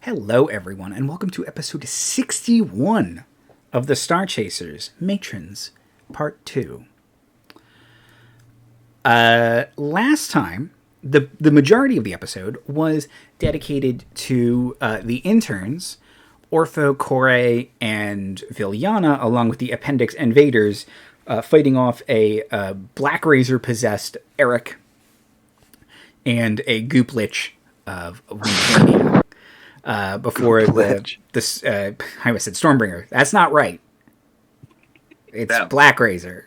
Hello, everyone, and welcome to episode 61 of the Star Chasers, Matrons, Part 2. Last time, the majority of the episode was dedicated to the interns, Orpho, Kore, and Villyana, along with the Appendix Invaders, fighting off a Black Razor-possessed Eric and a Gooplich of Villyana. Before I said Stormbringer. That's not right. It's Black Razor.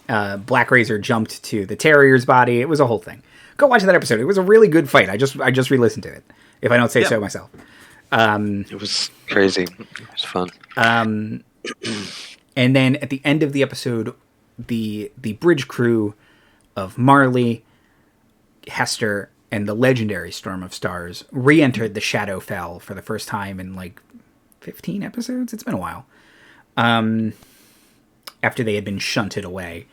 Black Razor jumped to the Terrier's body. It was a whole thing. Go watch that episode. It was a really good fight. I just re-listened to it, if I don't say so myself. It was crazy. It was fun. And then at the end of the episode, the bridge crew of Marley, Hester, and the legendary Storm of Stars re-entered the Shadowfell for the first time in like 15 episodes. It's been a while. After they had been shunted away.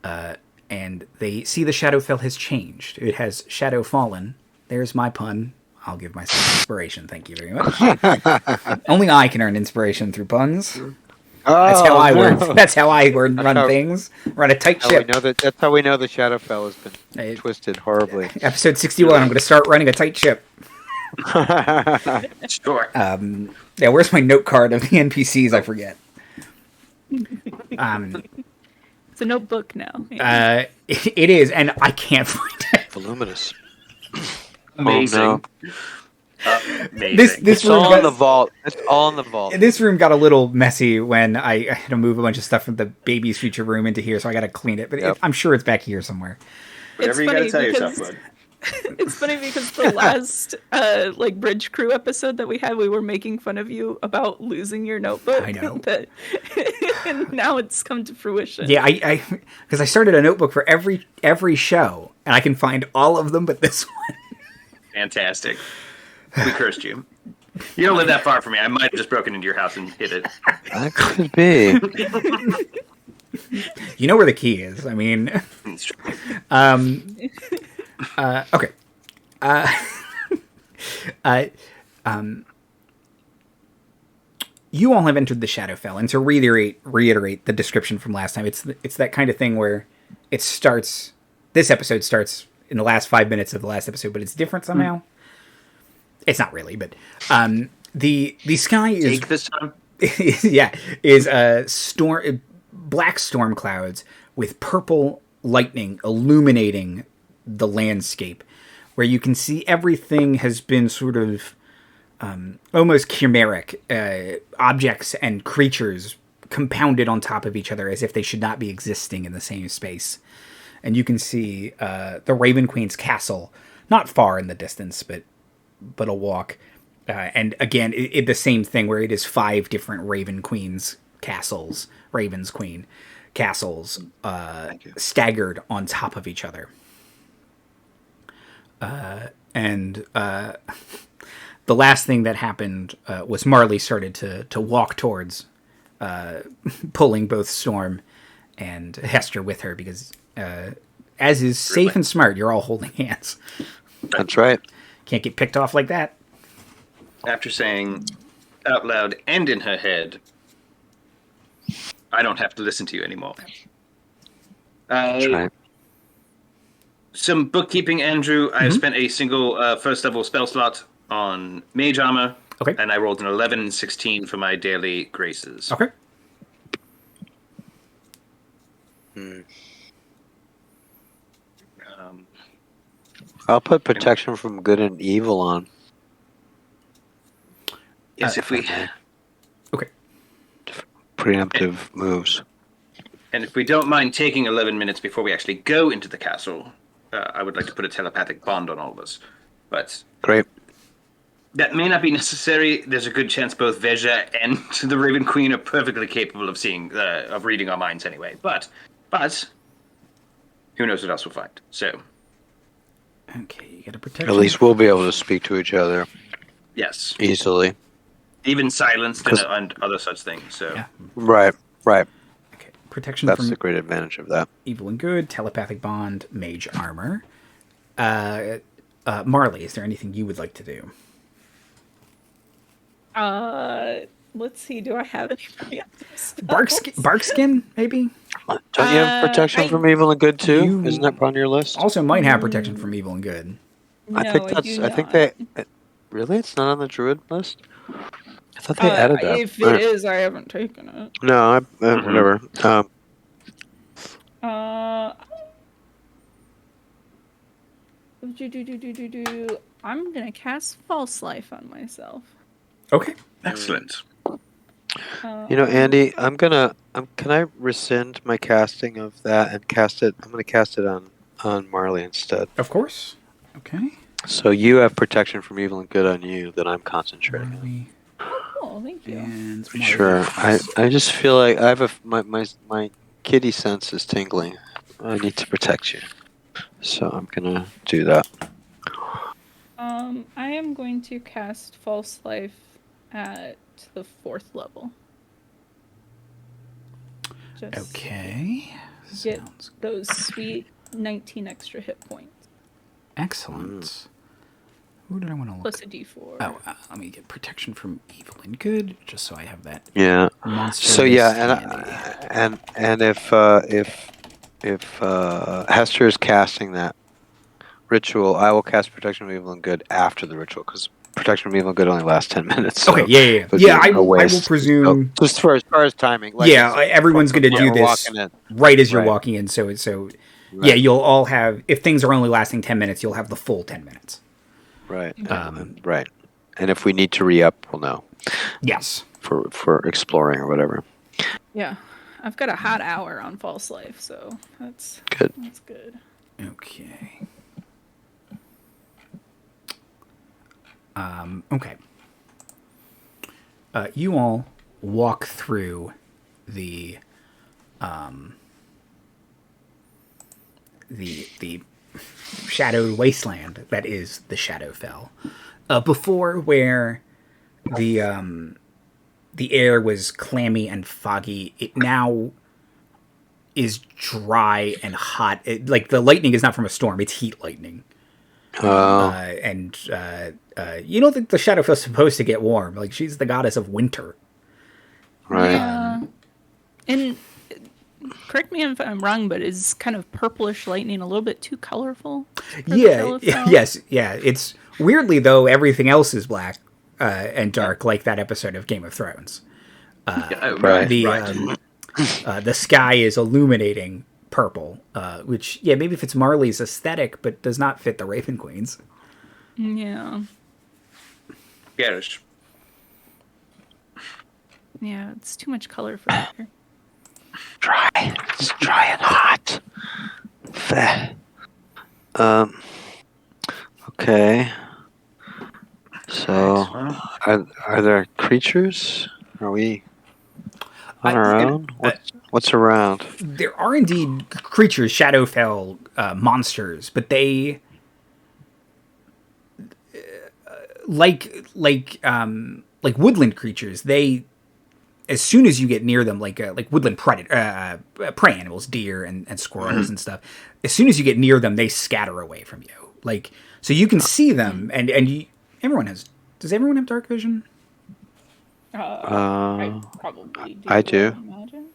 And they see the Shadowfell has changed. It has shadow fallen. There's my pun. I'll give myself inspiration. Thank you very much. Only I can earn inspiration through puns. That's how I work. That's how I run things. Run a tight ship. That's how we know the Shadowfell has been twisted horribly. Episode 61. I'm going to start running a tight ship. Sure. Yeah. Where's my note card of the NPCs? I forget. It's a notebook now. Yeah. It is, and I can't find it. Voluminous. Amazing. Oh, no. Amazing. This It's all in the vault. It's all in the vault. This room got a little messy when I had to move a bunch of stuff from the baby's future room into here, so I got to clean it. But I'm sure it's back here somewhere. Whatever you gotta tell yourself, bud. It's funny because the last bridge crew episode that we had, we were making fun of you about losing your notebook. I know. And now it's come to fruition. Yeah, because I started a notebook for every show, and I can find all of them but this one. Fantastic. We cursed you. You don't live that far from me. I might have just broken into your house and hit it. That could be. You know where the key is. I mean, okay. You all have entered the Shadowfell, and to reiterate the description from last time, it's that kind of thing where it starts. This episode starts in the last 5 minutes of the last episode, but it's different somehow. It's not really, but the sky is Take this time. is black storm clouds with purple lightning illuminating the landscape, where you can see everything has been sort of almost chimeric objects and creatures compounded on top of each other as if they should not be existing in the same space. And you can see the Raven Queen's castle, not far in the distance, but a walk. And again, the same thing where it is 5 different Raven Queen's castles, Raven's Queen castles, staggered on top of each other. And the last thing that happened was Marley started to walk towards, pulling both Storm and Hester with her, because as is safe and smart, you're all holding hands. That's right. Can't get picked off like that. After saying out loud and in her head, I don't have to listen to you anymore. That's right. Some bookkeeping, Andrew. I've spent a single first level spell slot on Mage Armor. Okay. And I rolled an 11 and 16 for my daily graces. Okay. I'll put protection from good and evil on. Yes, if we... Okay. Preemptive moves. And if we don't mind taking 11 minutes before we actually go into the castle, I would like to put a telepathic bond on all of us. But Great. that may not be necessary. There's a good chance both Veja and the Raven Queen are perfectly capable of of reading our minds anyway. But who knows what else we'll find. So, Okay, you got a protection. At least we'll be able to speak to each other yes, easily. even silenced and other such things. So, Yeah. Right. Okay, protection That's from the great advantage of that. evil and good, telepathic bond, mage armor. Marley, is there anything you would like to do? Let's see. Do I have any preemptive Barkskin, maybe? Don't you have protection from evil and good too? You- Isn't that on your list? Also might have protection from evil and good. I think that's. do I think not. they. Really, it's not on the Druid list. I thought they added that. If it is, I haven't taken it. No, whatever. I'm gonna cast False Life on myself. Okay. Excellent. Andy, can I rescind my casting of that and cast it? I'm going to cast it on Marley instead. Of course. Okay. So you have protection from evil and good on you that I'm concentrating on. Marley Oh, thank you. and Sure. I just feel like I have my kitty sense is tingling. I need to protect you, so I'm gonna do that. I am going to cast False Life at the 4th level. Just Okay. get Sounds those sweet 19 extra hit points. excellent. Who did I want to look Plus a d4. Oh, let me get protection from evil and good, just so I have that. Yeah. Monster So list yeah, handy. and if Hester is casting that ritual, I will cast protection from evil and good after the ritual because protection from evil and good only lasts 10 minutes. So Okay, yeah. it would Yeah, be I a will waste. presume. So, just for as far as timing. Yeah, everyone's going to do this walking in. right as you're Right. walking in. So yeah, Right. you'll all have. If things are only lasting 10 minutes, you'll have the full 10 minutes. Right. Right. And if we need to re-up, we'll know. Yes. For exploring or whatever. Yeah. I've got a hot hour on False Life, so that's Good. That's good. Okay. Okay. You all walk through the shadowed wasteland that is the Shadowfell. Before, where the air was clammy and foggy, it now is dry and hot. Like the lightning is not from a storm; it's heat lightning. You don't think the Shadowfell's supposed to get warm? Like she's the goddess of winter. Right. Yeah. And correct me if I'm wrong, but is kind of purplish lightning a little bit too colorful? Yeah. Yes. Yeah. It's weirdly though everything else is black and dark, like that episode of Game of Thrones. Right. The sky is illuminating purple, which maybe fits Marley's aesthetic, but does not fit the Raven Queen's. Yeah. Garish. Yeah, it's too much color for her. Dry. It's dry and hot. Fair. Okay. So, are there creatures? Are we on our own? What's around? There are indeed creatures, Shadowfell monsters, but they like woodland creatures. They, as soon as you get near them, like woodland prey animals, deer and squirrels and stuff. As soon as you get near them, they scatter away from you. Like so, you can see them, and everyone has. Does everyone have dark vision? I probably do. I do. Imagine.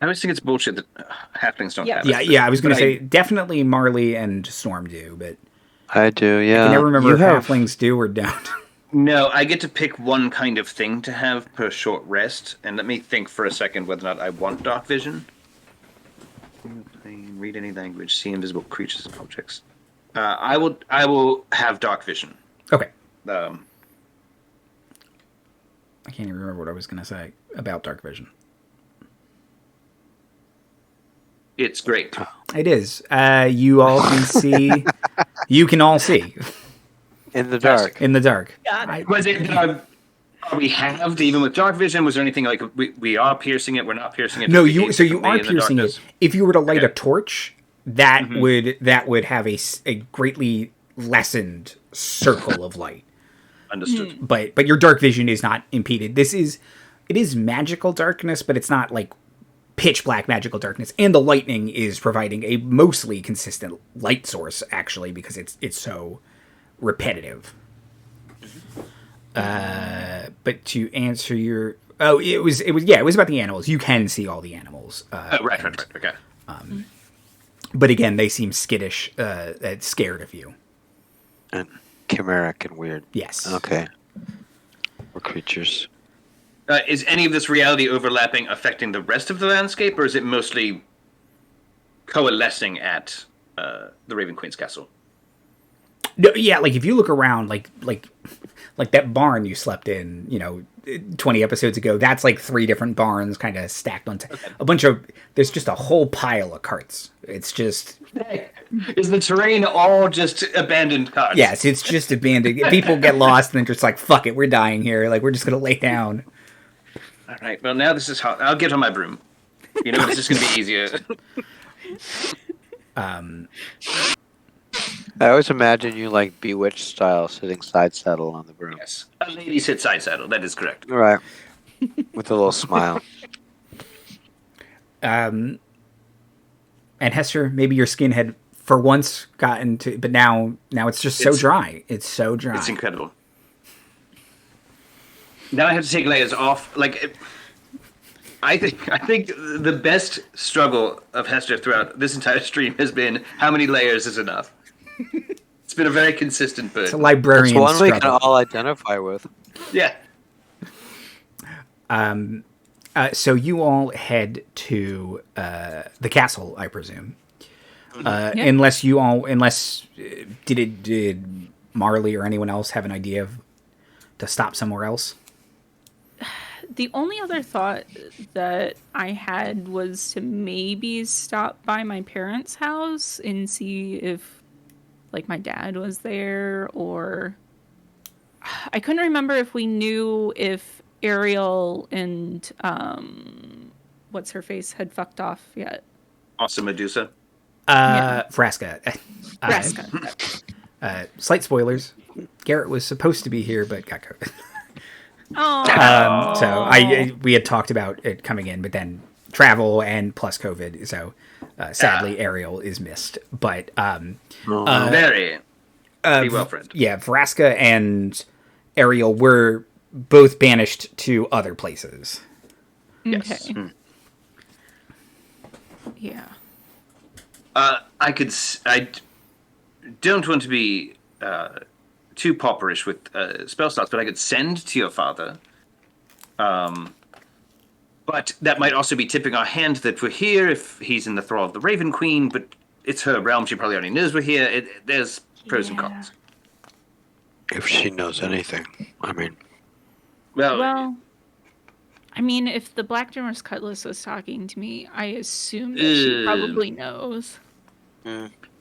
I always think it's bullshit that halflings don't have it. Yeah. I was going to say definitely Marley and Storm do, but I do. Yeah. I can never remember You if have- halflings do or don't. No, I get to pick one kind of thing to have per short rest, and let me think for a second whether or not I want dark vision. Read any language, see invisible creatures and objects. I will have dark vision. Okay. I can't even remember what I was going to say about dark vision. It's great. It is. You all can see. You can all see. In the dark. In the dark. Was it? Are we halved even with dark vision? Was there anything like we are piercing it? We're not piercing it. No, you are piercing it. If you were to light a torch, that would have a greatly lessened circle of light. Understood. But your dark vision is not impeded. It is magical darkness, but it's not like pitch black magical darkness. And the lightning is providing a mostly consistent light source, actually, because it's so repetitive. But to answer your... Oh, it was about the animals. You can see all the animals. Right. Okay. But again, they seem skittish, scared of you. And chimeric and weird. Yes. Okay. Or creatures. Is any of this reality overlapping affecting the rest of the landscape, or is it mostly coalescing at the Raven Queen's castle? No, yeah, like if you look around, like that barn you slept in, 20 episodes ago, that's like 3 different barns kind of stacked on a bunch of... There's just a whole pile of carts. It's just... Is the terrain all just abandoned carts? Yes, it's just abandoned. People get lost and they're just like, fuck it, we're dying here. Like, we're just going to lay down. All right, well, now this is hot. I'll get on my broom. This is going to be easier. I always imagine you like Bewitched style, sitting side saddle on the broom. Yes, a lady sits side saddle. That is correct. Right. With a little smile. And Hester, maybe your skin had for once gotten to, but now it's just so dry. It's so dry. It's incredible. Now I have to take layers off. I think the best struggle of Hester throughout this entire stream has been how many layers is enough. It's been a very consistent burden. It's a librarian It's one struggle. we can all identify with. Yeah. So you all head to the castle, I presume. Unless did Marley or anyone else have an idea to stop somewhere else? The only other thought that I had was to maybe stop by my parents' house and see if, my dad was there, or... I couldn't remember if we knew if Ariel and, what's-her-face had fucked off yet. Awesome Medusa. Frasca. Frasca. Slight spoilers. Garrett was supposed to be here, but got COVID. Oh. So we had talked about it coming in, but then travel and plus COVID. So sadly, Ariel is missed. But Very well, friend. Yeah, Vraska and Ariel were both banished to other places. Yes. Okay. Yeah. I don't want to be too popperish with spell slots, but I could send to your father. But that might also be tipping our hand that we're here if he's in the thrall of the Raven Queen, but it's her realm. She probably already knows we're here. There's pros and cons. If she knows anything, I mean. Well, I mean, if the Black Dreamer's Cutlass was talking to me, I assume that she probably knows.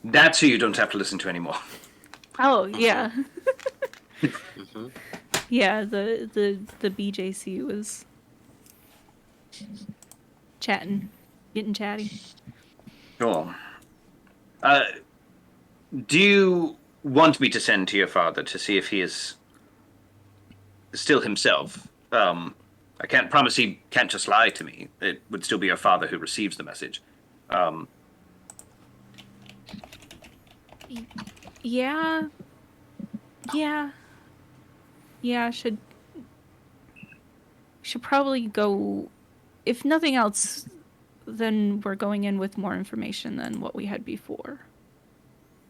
That's who you don't have to listen to anymore. Oh, yeah. Yeah, the BJC was getting chatty. Sure. Do you want me to send to your father to see if he is still himself? I can't promise he can't just lie to me. It would still be your father who receives the message. Yeah. Should probably go. If nothing else, then we're going in with more information than what we had before.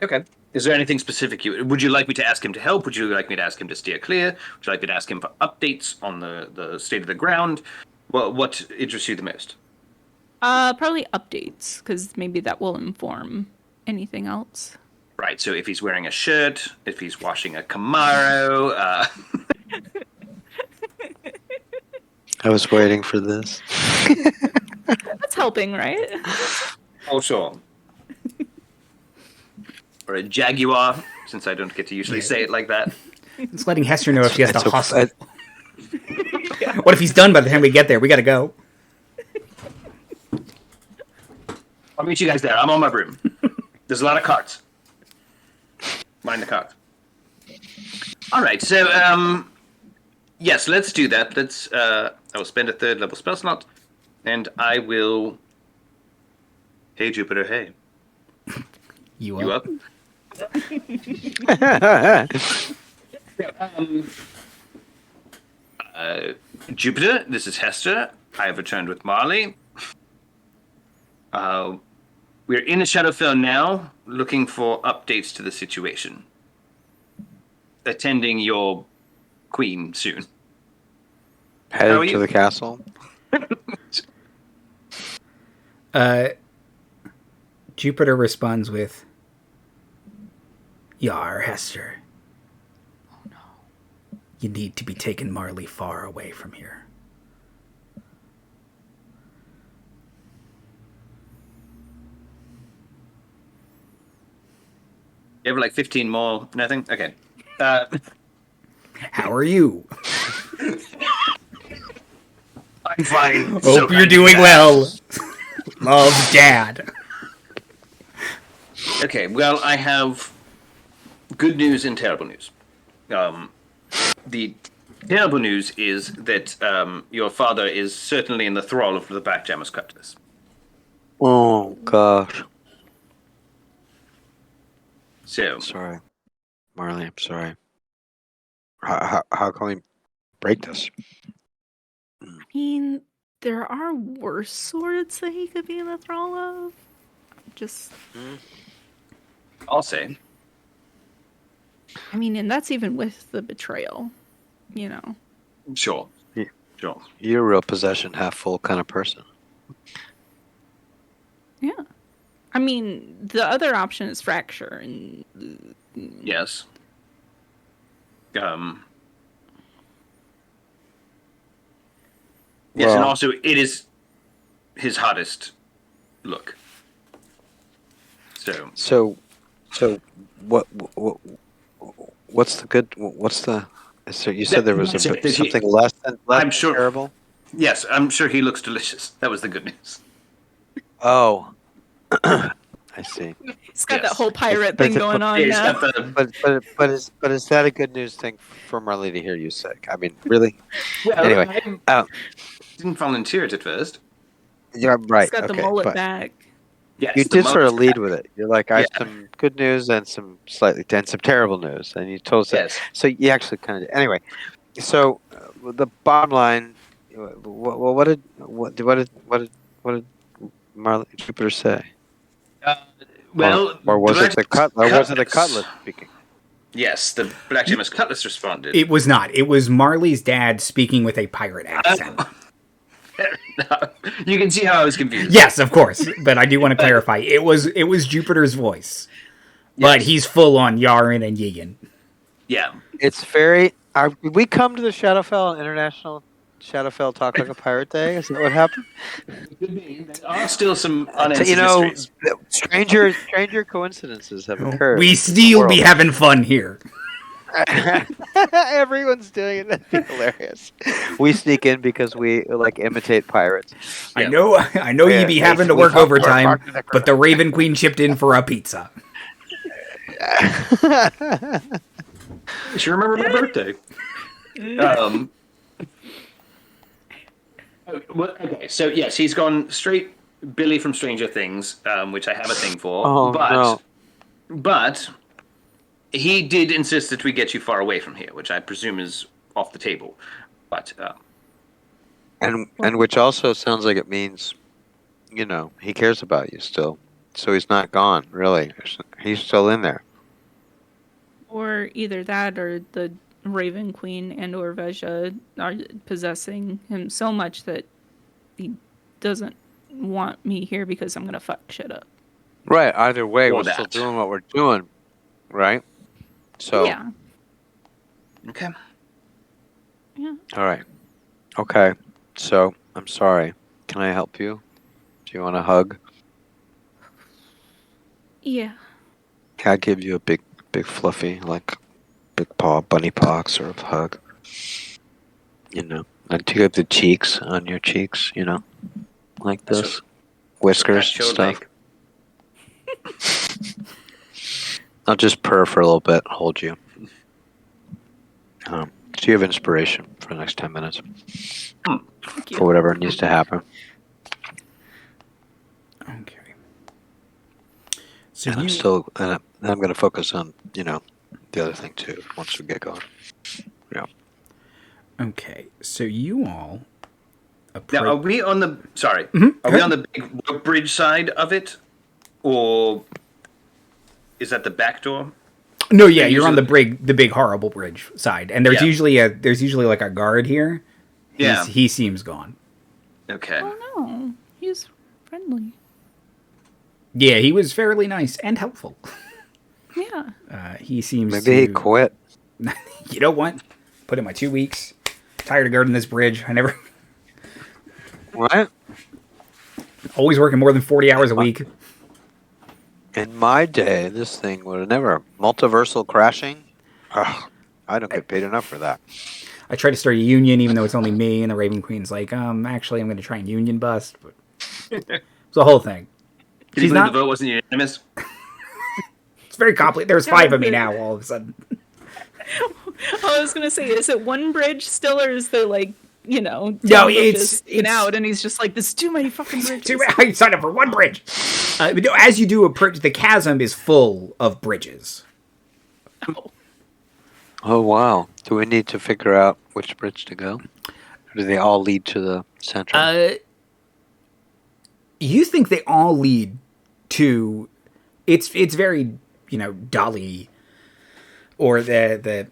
Okay. Is there anything specific would you like me to ask him to help? Would you like me to ask him to steer clear? Would you like me to ask him for updates on the state of the ground? What interests you the most? Probably updates, because maybe that will inform anything else. Right, so if he's wearing a shirt, if he's washing a Camaro... I was waiting for this. That's helping, right? Oh, sure. Or a Jaguar, since I don't get to usually say it like that. It's letting Hester know if she has to hustle. What if he's done by the time we get there? We gotta go. I'll meet you guys there. I'm on my broom. There's a lot of carts. Mind the carts. All right, so, yes, let's do that. I will spend a 3rd level spell slot, and I will... Hey, Jupiter, hey. You up? Jupiter, this is Hester. I have returned with Marley. We're in the Shadowfell now, looking for updates to the situation. Attending your queen soon. How are Heading you? to the castle. Jupiter responds with, Yar, Hester. Oh no. You need to be taking Marley far away from here. You have like 15 more, nothing? Okay. How are you? I'm fine. Hope you're doing well. Love, Dad. Okay, well, I have good news and terrible news. The terrible news is that your father is certainly in the thrall of the Blackjammers Cutlass. Oh gosh. So, I'm sorry, Marley. I'm sorry. How can we break this? I mean, there are worse swords that he could be in the thrall of. Just, I'll say. I mean, and that's even with the betrayal, you know. Sure. Yeah. Sure. You're a real possession, half full kind of person. Yeah. I mean, the other option is fracture, and Yes. Yes, and Well- also it is his hottest look. So what's the good? What's the? You said there was So, something less than I'm sure- terrible. yes, I'm sure he looks delicious. That was the good news. Oh, I see. he's got Yes. that whole pirate But thing it's- going on Yeah, he's now. got the- But is that a good news thing for Marley to hear you sick? I mean, really? well, Anyway, I didn't volunteer it at first. You're right. He's got the Okay, mullet but back. Yes, you the did sort of mullet's lead back. with it. You're like, I have Yeah. some good news and some terrible news, and you told us that. Yes. So you actually kind of anyway. So the bottom line, what did Marley Jupiter say? Well, or was it the Cutlass. cutlass speaking? Yes, the Blackjammers Cutlass responded. It was not. It was Marley's dad speaking with a pirate accent. You can see how I was confused. Yes, of course. But I do want to clarify. It was Jupiter's voice. But Yes. he's full on Yarin and Yigan. Yeah. It's very. Did we come to the Shadowfell International Shadowfell Talk Like a Pirate Day? Is that what happened? Could be. There are still some So, unanswered mysteries. stranger coincidences have occurred. We still be having fun here. Everyone's doing it. That'd be hilarious. We sneak in because we imitate pirates. I know Yeah, you be having to we work fuck- overtime, we're fucking- but the Raven Queen chipped in for a pizza. You should remember my birthday. Okay, so yes, he's gone straight Billy from Stranger Things, which I have a thing for. Oh, no. But he did insist that we get you far away from here, which I presume is off the table. But and which also sounds like it means, he cares about you still. So he's not gone, really. He's still in there. Or either that or the Raven Queen and or Veja are possessing him so much that he doesn't want me here because I'm going to fuck shit up. Right. Either way, Or we're still that. doing what we're doing. Right? So, Yeah. okay. Yeah. all right. Okay. So, I'm sorry. Can I help you? Do you want a hug? Yeah. Can I give you a big fluffy, big paw, bunny paw sort of hug? And do you have the cheeks on your cheeks, like this? So- Whiskers Cat and showed, stuff. I'll just purr for a little bit, hold you. So you have inspiration for the next 10 minutes Thank you. for whatever needs to happen. Okay. So And I'm going to focus on, the other thing too, once we get going. Yeah. Okay, so you all Now, are we on the... Sorry. Mm-hmm. Are we on the big rope bridge side of it? Or is that the back door? No, yeah, They're you're on usually- the big horrible bridge side, and there's Yeah. usually like a guard here. Yeah. He seems gone. Okay. Oh no, he's friendly. Yeah, he was fairly nice and helpful. Yeah. He seems Maybe he to... quit. You know what? Put in my 2 weeks. Tired of guarding this bridge. I never... Right? Always working more than 40 hours a week. In my day, this thing would have never... Multiversal crashing? Ugh, I don't get paid enough for that. I tried to start a union, even though it's only me, and the Raven Queen's like, actually, I'm going to try and union bust. But it's the whole thing. Did you She's believe not... the vote wasn't unanimous? It's very complicated. There's 5 of me now, all of a sudden. I was gonna say, is it one bridge still, or is there like, you know, 10 No, bridges it's out, and he's just like, there's too many fucking bridges. Too bad I signed up for one bridge. But no, as you do approach, the chasm is full of bridges. Oh, wow. Do we need to figure out which bridge to go? Or do they all lead to the center? You think they all lead to... It's very, Dolly... Or the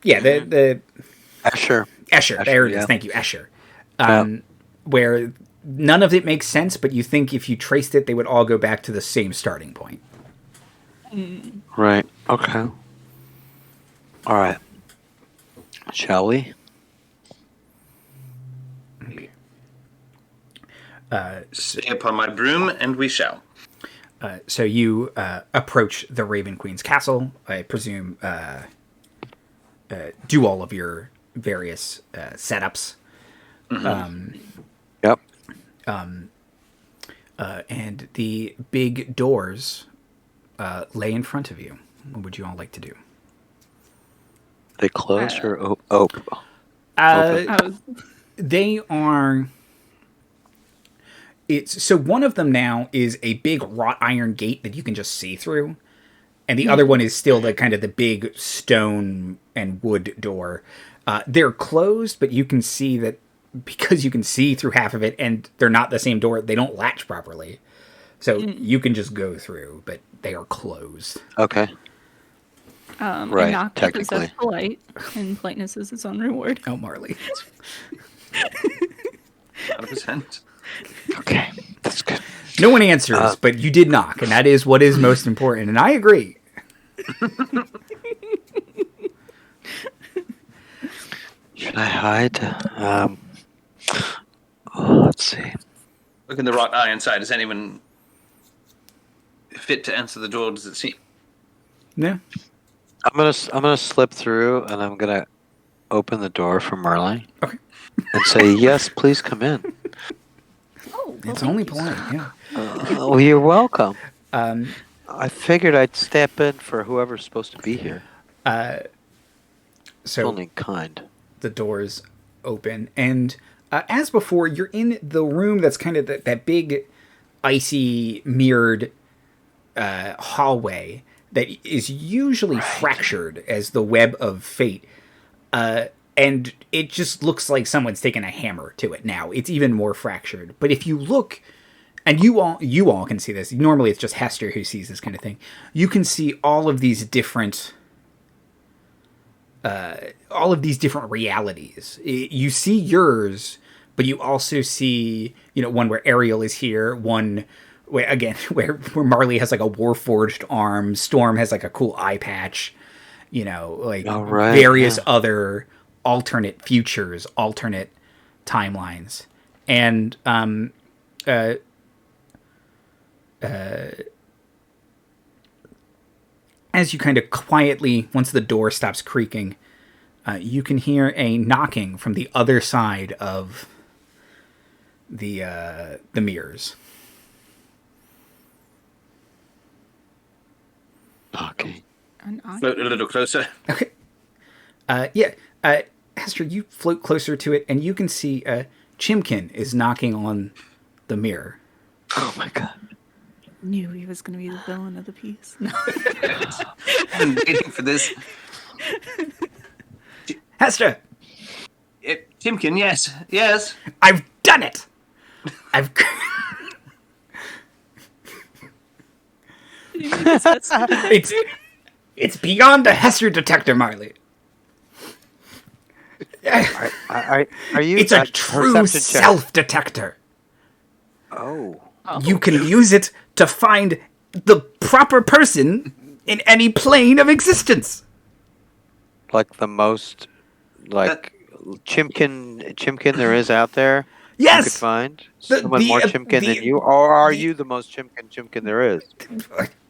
Escher. Escher, there it is. Yeah. Thank you, Escher. Where none of it makes sense, but you think if you traced it, they would all go back to the same starting point. Right. Okay. All right. Shall we? Stay upon my broom, and we shall. So you approach the Raven Queen's castle. I presume do all of your various setups. Yep. And the big doors lay in front of you. What would you all like to do? They closed or open? They are... So one of them now is a big wrought iron gate that you can just see through. And the other one is still the kind of the big stone and wood door. They're closed, but you can see that because you can see through half of it and they're not the same door, they don't latch properly. So you can just go through, but they are closed. Okay. Right, I knock because technically. that's polite, and politeness is its own reward. Oh, Marley. 100%. Okay. That's good. No one answers, but you did knock, and that is what is most important. And I agree. Should I hide? Let's see. Look in the wrought iron side. Is anyone fit to answer the door? Does it seem? Yeah. I'm gonna slip through, and I'm gonna open the door for Marley. Okay. And say, yes, please come in. Oh, It's only polite, yeah. Oh, you're welcome. Um, I figured I'd step in for whoever's supposed to be here. so Only kind. the doors open, and as before, you're in the room that's kind of that big, icy, mirrored hallway that is usually fractured as the web of fate. And it just looks like someone's taken a hammer to it now. It's even more fractured. But if you look, and you all can see this. Normally it's just Hester who sees this kind of thing. You can see all of these different realities. You see yours, but you also see, one where Ariel is here, one where Marley has like a warforged arm, Storm has like a cool eye patch, various other alternate futures, alternate timelines. And as you kind of quietly, once the door stops creaking, you can hear a knocking from the other side of the mirrors. Knocking. Float a little closer. Okay. Hester, you float closer to it, and you can see Chimkin is knocking on the mirror. Oh my god. Knew he was going to be the villain of the piece. No. I've been waiting for this. Hester! Timken, yes. Yes. I've done it! I've... Did you make this Hester detector? It's beyond a Hester detector, Marley. Are you? It's a true perception check. self-detector. Oh. You can use it to find the proper person in any plane of existence. Like the most, like chimkin there is out there. Yes! You could find someone more chimkin than you, or are you the most chimkin there is?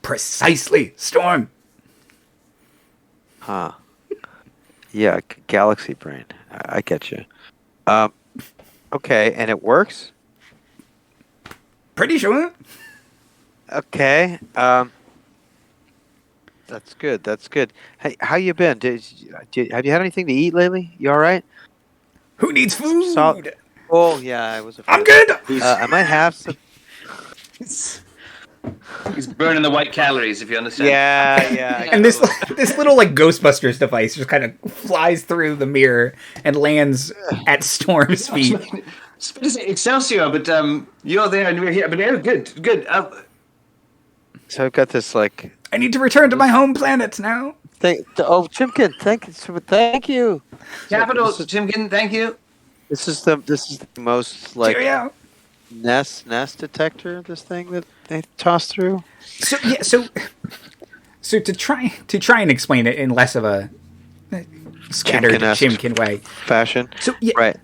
Precisely, Storm. Huh. Yeah, galaxy brain. I get you. Okay, and it works? Pretty sure. Okay. That's good. That's good. Hey, how you been? Have you had anything to eat lately? You all right? Who needs food? Oh, yeah, I was afraid. I'm good. I might have some. He's burning the white calories, if you understand. Yeah. And this little like Ghostbusters device just kind of flies through the mirror and lands at Storm's feet. Excelsior, but you're there and we're here. But yeah, good. So I've got this like. I need to return to my home planet now. Chimkin, thank you. Capital, So Timken, thank you. This is the most like Cheerio. nest detector. This thing that they toss through. So to try and explain it in less of a scattered Chimkin way, fashion. Right.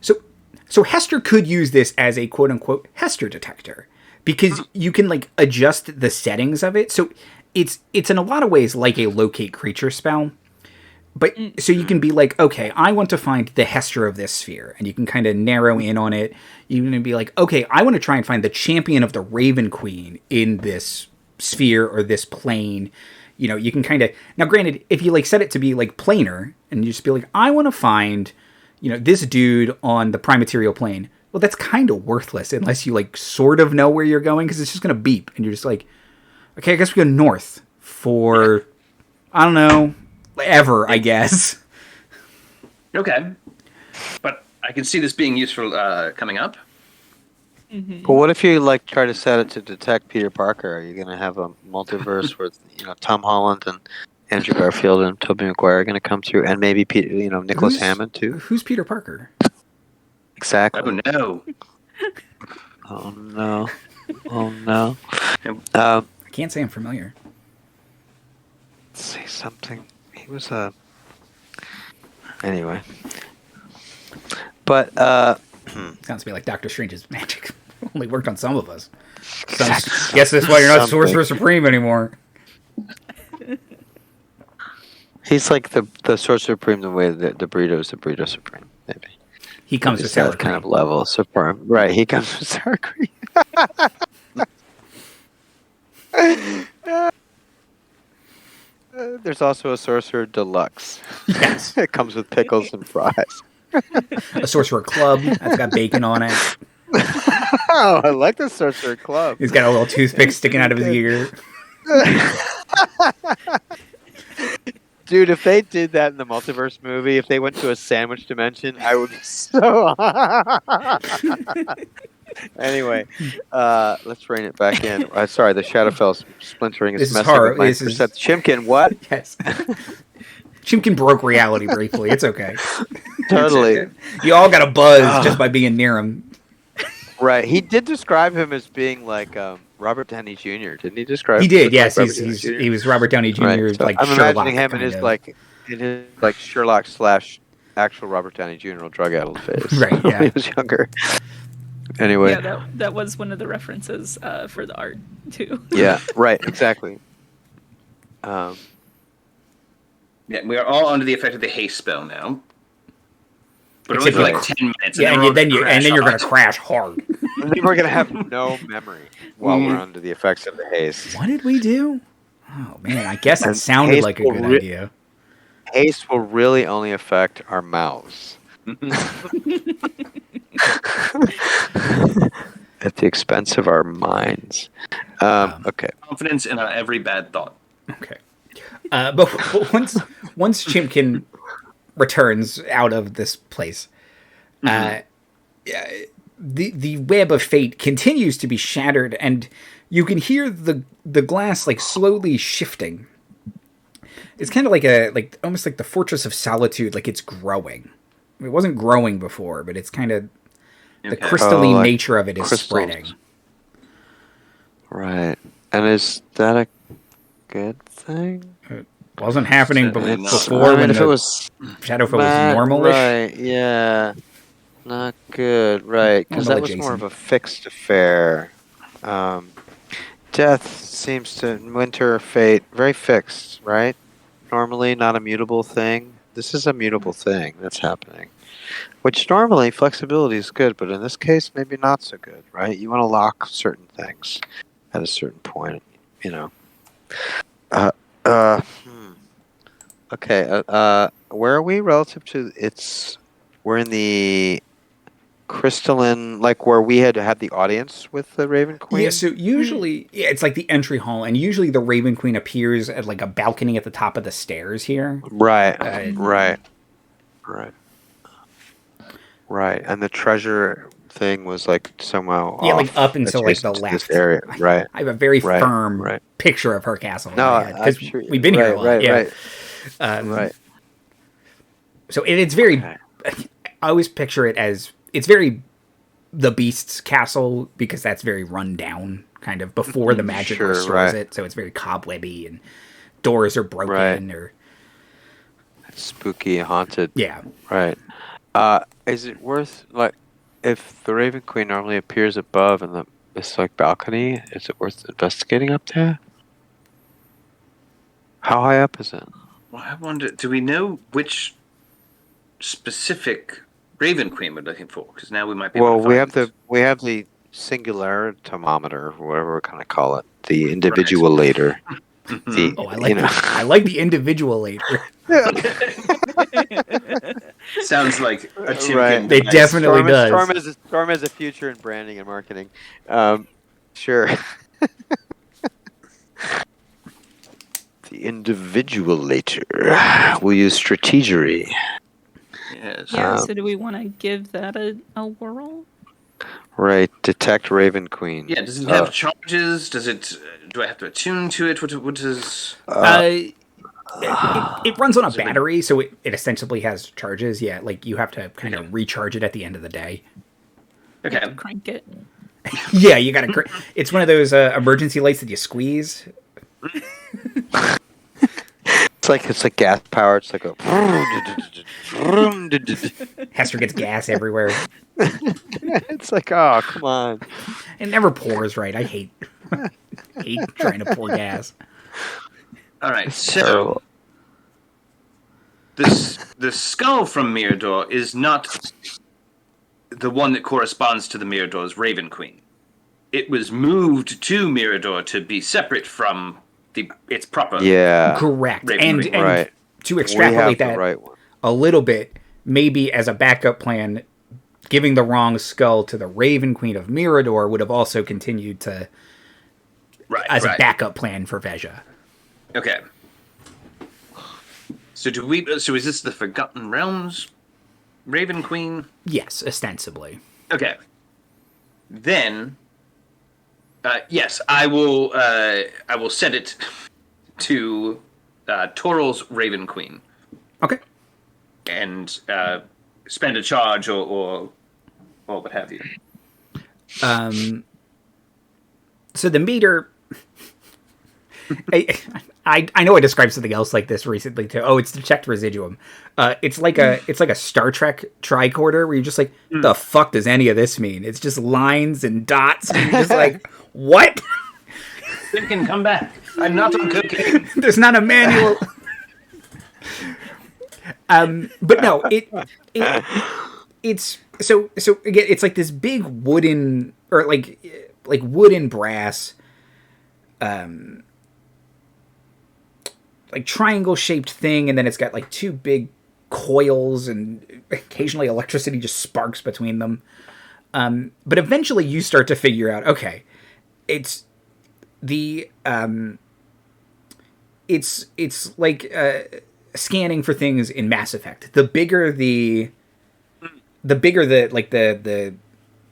So Hester could use this as a quote unquote Hester detector because you can like adjust the settings of it. So it's in a lot of ways like a locate creature spell. But so you can be like, okay, I want to find the Hester of this sphere, and you can kind of narrow in on it. You can be like, okay, I want to try and find the champion of the Raven Queen in this sphere or this plane. You know, you can kind of now. Granted, if you like set it to be like planar, and you just be like, I want to find, this dude on the prime material plane. Well, that's kind of worthless unless you like sort of know where you're going because it's just gonna beep, and you're just like, okay, I guess we go north for, I don't know. Ever, I guess. Okay. But I can see this being useful coming up. Mm-hmm. But what if you like try to set it to detect Peter Parker? Are you going to have a multiverse where Tom Holland and Andrew Garfield and Tobey Maguire are going to come through, and maybe Nicholas Hammond too? Who's Peter Parker? Exactly. Oh no. Oh no. Oh no. I can't say I'm familiar. Let's say something. He was a. Anyway. But Sounds to me like Doctor Strange's magic only worked on some of us. Guess that's why you're not Sorcerer Supreme anymore. He's like the Sorcerer Supreme the way that the burrito is the burrito supreme, maybe. He comes with sour kind of level supreme. Right, he comes with sour cream. There's also a Sorcerer Deluxe. Yes. It comes with pickles and fries. A Sorcerer Club that's got bacon on it. Oh, I like the Sorcerer Club. He's got a little toothpick sticking out of his ear. Dude, if they did that in the multiverse movie, if they went to a sandwich dimension, I would be so... Anyway, let's rein it back in. Sorry, the Shadowfell splintering is messing with my perception. Chimkin, what? Yes. Chimkin broke reality briefly. It's okay. Totally. You all got a buzz just by being near him. Right. He did describe him as being like Robert Downey Jr. Didn't he describe? He did. Yes, like he was Robert Downey Jr. Right. So like I'm Sherlock, imagining him in his Sherlock / actual Robert Downey Jr. drug addled phase. Right. Yeah. When he was younger. Anyway. Yeah, that was one of the references for the art too. Yeah. Right. Exactly. Yeah, we are all under the effect of the haste spell now. But only for like 10 minutes. Yeah, and then you're going to crash hard. And then we're going to have no memory while we're under the effects of the haste. What did we do? Oh, man, I guess it sounded like a good idea. Haste will really only affect our mouths. At the expense of our minds. Okay. Confidence in our every bad thought. Okay. But once Chimkin returns out of this place, The web of fate continues to be shattered, and you can hear the glass like slowly shifting. It's kind of like almost like the Fortress of Solitude, like it's growing. It wasn't growing before, but it's kind of the crystalline like nature of it is crystals. spreading. Right. And is that a good thing? It wasn't happening Certainly not. before when if the it was Shadowfell was normalish. right, yeah, not good, right? Because that was more of a fixed affair. Death seems to winter fate very fixed, right? Normally not a mutable thing. This is a mutable thing that's happening. Which normally flexibility is good, but in this case maybe not so good, right? You want to lock certain things at a certain point, you know. Okay, where are we relative to we're in the crystalline, like where we had the audience with the Raven Queen? Yeah, so usually it's like the entry hall, and usually the Raven Queen appears at like a balcony at the top of the stairs here. Right. And the treasure thing was like somehow like up until like the left. This area. Right. I have a very firm picture of her castle. No, because sure, we've been here a lot. Right. So it's very. Okay. I always picture it as it's very the Beast's castle because that's very run down, kind of before the magic restores it. So it's very cobwebby and doors are broken or spooky, haunted. Yeah. Right. Is it worth like if the Raven Queen normally appears above in this like balcony? Is it worth investigating up there? How high up is it? Well, I wonder. Do we know which specific Raven Queen we're looking for? Because now we might be. Well, we have the singular thermometer, or whatever we kind of call it, the individualator. I like the individualator. Sounds like a chimkin. Right. It definitely does. Storm has a future in branding and marketing. Sure. The individualator. We'll use strategery. Yes. Yeah, so do we want to give that a whirl? Right. Detect Raven Queen. Yeah, does it have charges? Do I have to attune to it? What is... It runs on a battery, so it ostensibly has charges. Yeah, like you have to kind of recharge it at the end of the day. Okay. You have to crank it. Yeah, you got to. It's one of those emergency lights that you squeeze. It's like gas power. It's like a. Hester gets gas everywhere. It's like, oh, come on! It never pours right. I hate trying to pour gas. All right, so the skull from Mirador is not the one that corresponds to the Mirador's Raven Queen. It was moved to Mirador to be separate from its proper. Yeah, correct. Raven And right. To extrapolate that a little bit, maybe as a backup plan, giving the wrong skull to the Raven Queen of Mirador would have also continued to as a backup plan for Veja. Okay. So is this the Forgotten Realms Raven Queen? Yes, ostensibly. Okay. Then yes, I will set it to Toral's Raven Queen. Okay. And spend a charge or what have you. So the meter I know I described something else like this recently too. Oh, it's detect residuum. It's like a Star Trek tricorder where you're just like, the fuck does any of this mean? It's just lines and dots. And you're just like, what? It can come back. I'm not on cocaine. There's not a manual. But no, it's so again, it's like this big wooden or like wooden brass. Like triangle shaped thing, and then it's got like two big coils, and occasionally electricity just sparks between them. But eventually you start to figure out, okay, it's the it's like scanning for things in Mass Effect. The bigger the the bigger the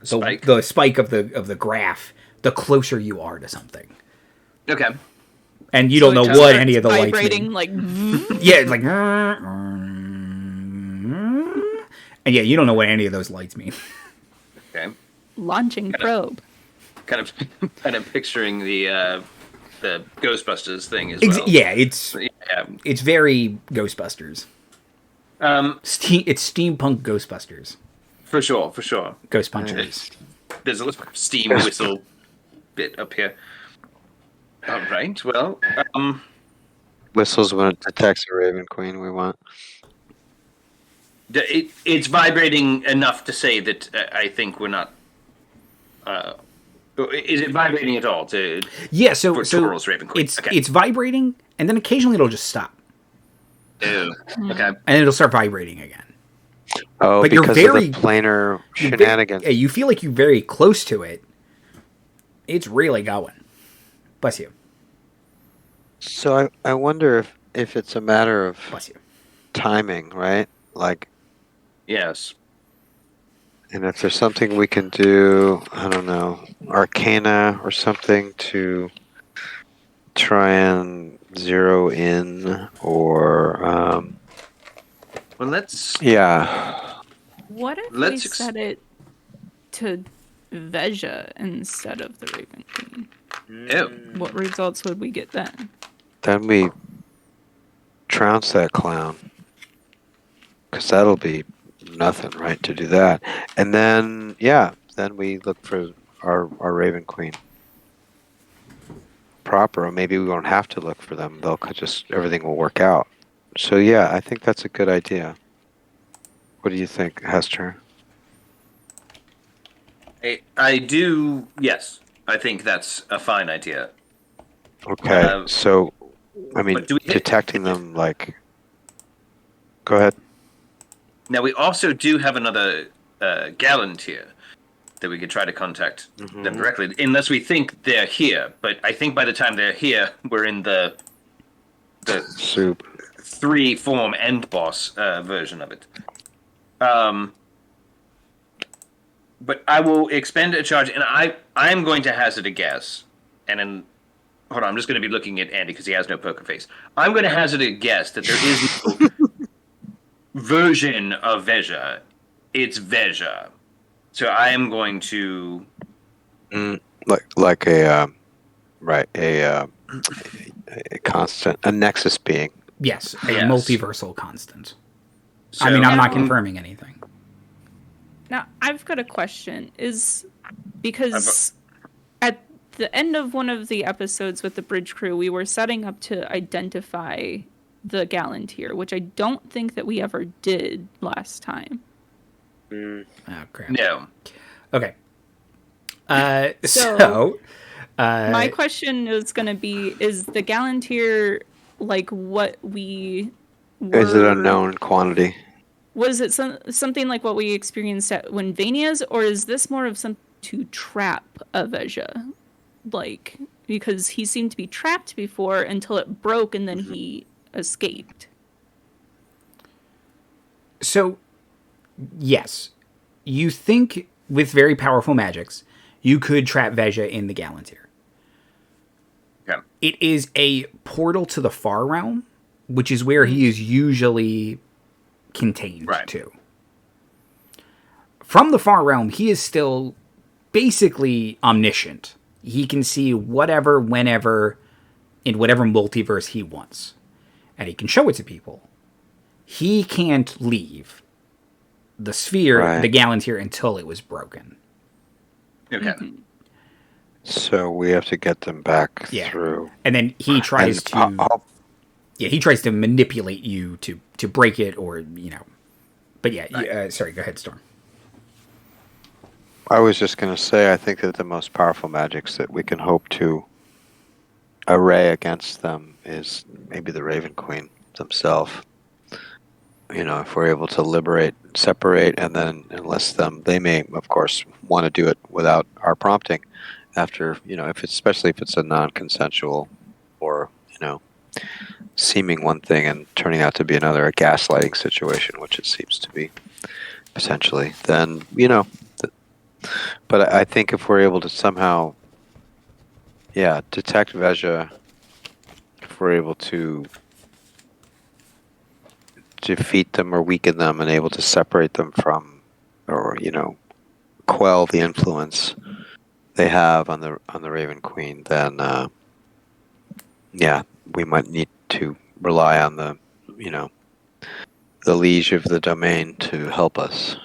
Spike. the spike of the graph, the closer you are to something. Okay. And you So don't know it just what starts any of the lights vibrating mean. like. Yeah, it's like, and yeah, you don't know what any of those lights mean. Okay. Launching probe. Kind of picturing the Ghostbusters thing as well. Yeah, Yeah. it's very Ghostbusters. It's steampunk Ghostbusters. For sure. Ghost Punchers. There's a little steam whistle bit up here. All right. Well, Whistles when it detects a Raven Queen. We want. it's vibrating enough to say that I think we're not. Is it vibrating at all? Yeah, so Toral's Raven Queen. it's vibrating, and then occasionally it'll just stop, Oh, okay. and it'll start vibrating again. Oh, But because you're very of the planar you're shenanigans. Yeah, you feel like you're very close to it. It's really going. Bless you. So I wonder if it's a matter of Bless you. timing, right? Like, Yes. and if there's something we can do, I don't know, Arcana or something to try and zero in, or Well, let's. yeah. What if Let's we set it to Veja instead of the Raven Queen? Oh. What results would we get then? Then we trounce that clown, because that'll be nothing, right, to do that. And then, yeah, then we look for our Raven Queen proper. Or maybe we won't have to look for them. They'll just, everything will work out. So, yeah, I think that's a good idea. What do you think, Hester? I do. Yes, I think that's a fine idea. Okay, so, I mean, but do we- detecting them, like... Go ahead. Now we also do have another gallant here that we could try to contact them directly, unless we think they're here. But I think by the time they're here, we're in the Soup. 3-form end boss version of it. But I will expend a charge, and I'm going to hazard a guess. And then, hold on, I'm just going to be looking at Andy because he has no poker face. I'm going to hazard a guess that there is no version of Veja. It's Veja. So I am going to. Like a constant, a nexus being. Yes, a Yes. multiversal constant. So, I mean, I'm not Now- confirming anything. Now, I've got a question. Because at the end of one of the episodes with the bridge crew, we were setting up to identify the Gallanteer, which I don't think that we ever did last time. Oh crap. No. Okay. So- So, My question is going to be, is the Gallanteer like what we were... Is it a known quantity? Was it something like what we experienced at Winvania's, or is this more of something to trap a Veja? Like, because he seemed to be trapped before until it broke and then he escaped. So, yes, you think with very powerful magics, you could trap Veja in the Gallanteer. Okay. It is a portal to the far realm, which is where he is usually contained Right. to. From the far realm, he is still basically omniscient. He can see whatever, whenever, in whatever multiverse he wants. And he can show it to people. He can't leave the sphere, Right. the Gallanteer, until it was broken. Okay. So we have to get them back Yeah. through. And then he tries And to... Yeah, he tries to manipulate you to break it, or, you know... But yeah, Right. sorry, go ahead, Storm. I was just going to say, I think that the most powerful magics that we can hope to array against them is maybe the Raven Queen themselves. You know, if we're able to liberate, separate, and then enlist them, they may, of course, want to do it without our prompting. After, you know, especially if it's a non-consensual or, you know, seeming one thing and turning out to be another, a gaslighting situation, which it seems to be essentially, then but I think if we're able to somehow, detect Veja, if we're able to defeat them or weaken them and able to separate them from, or quell the influence they have on the Raven Queen, then we might need to rely on the liege of the domain to help us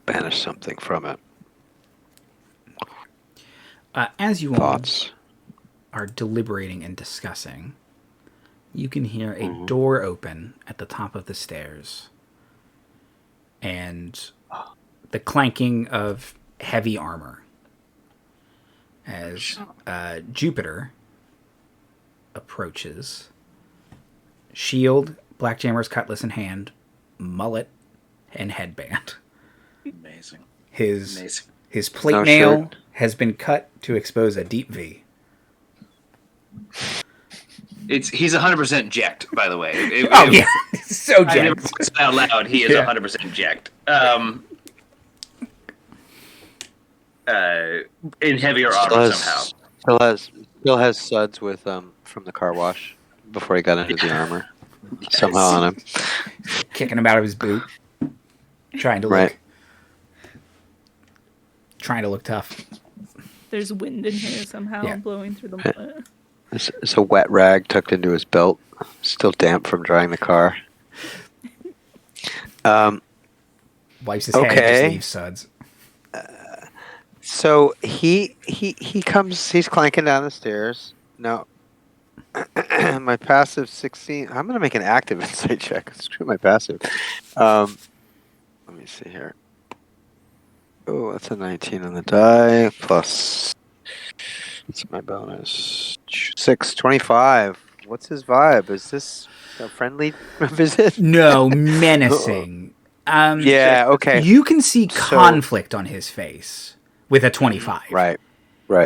banish something from it. As you Thoughts? all are deliberating and discussing, you can hear a door open at the top of the stairs and the clanking of heavy armor as Jupiter approaches, shield, Blackjammer's cutlass in hand, mullet, and headband. Amazing. His plate No mail shirt. has been cut to expose a deep V. He's 100% jacked, by the way. Yeah, so I never jacked. said out loud. He is 100% jacked. In heavier armor somehow. Still has suds with from the car wash before he got into the armor. Yes. Somehow on him. Kicking him out of his boot, trying to Right. look tough. There's wind in here somehow Yeah. blowing through the mullet. It's a wet rag tucked into his belt, still damp from drying the car. Wipes his head, Okay. just leaves suds. So he comes. He's clanking down the stairs. Now, my passive 16. I'm gonna make an active insight check. Screw my passive. Let me see here. Oh, that's a 19 on the die plus. What's my bonus? 6, 25. What's his vibe? Is this a friendly visit? No, menacing. Yeah. Okay. You can see conflict on his face with a 25. Right.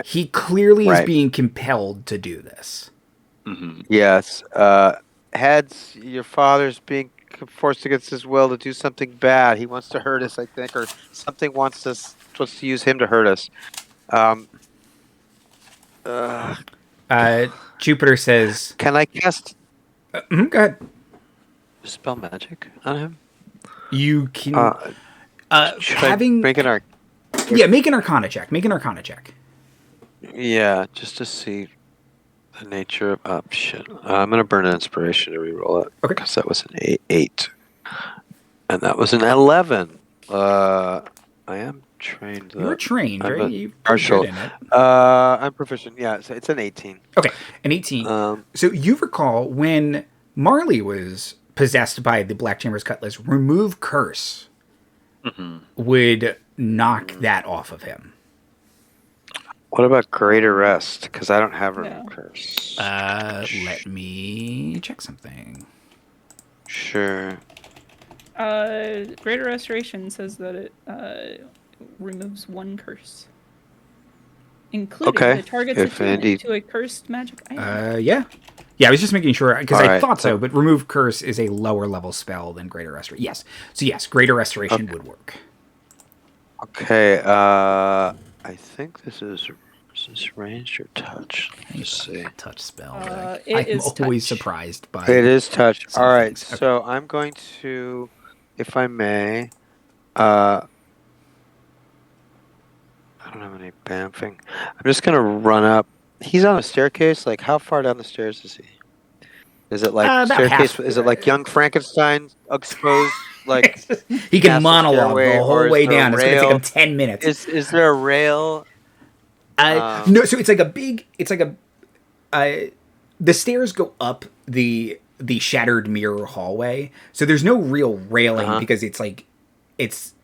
He clearly is Right. being compelled to do this. Mm-hmm. Yes. Heads, your father's being forced against his will to do something bad. He wants to hurt us, I think, or something wants to use him to hurt us. Jupiter says, Can I cast go ahead. spell magic on him? You can Should having I make an arc? make an Arcana check. Make an Arcana check. Yeah, just to see the nature of. Oh shit! I'm gonna burn an inspiration to reroll it. Okay. Because that was an 8, and that was an 11. I am trained. You're trained, I'm right? a You're martial. good in it. I'm proficient. Yeah, so it's an 18. Okay, an 18. So you recall when Marley was possessed by the Black Chamber's Cutlass, remove curse would knock that off of him. What about greater rest? Because I don't have remove Yeah. curse. Let me check something. Sure. Greater Restoration says that it removes one curse, including Okay, the target's if attunement indeed. to a cursed magic item. Yeah, I was just making sure because I Alright, thought so. so- But remove curse is a lower level spell than greater restoration. Yes, so yes, greater restoration would work. Okay. I think this is ranged or touch. Let me It's see. a touch spell. It I'm is always touch. surprised by It is touch. some All right. things. Okay. So I'm going to, if I may, I don't have any bamfing. I'm just going to run up. He's on a staircase. Like, how far down the stairs is he? Is it like About staircase? half. Is it like Young Frankenstein exposed? Like He can massive monologue stairway, the or whole is way there a down. It's going to take rail? him 10 minutes. Is there a rail? No, so it's like a big. It's like a. The stairs go up the shattered mirror hallway, so there's no real railing because it's like, it's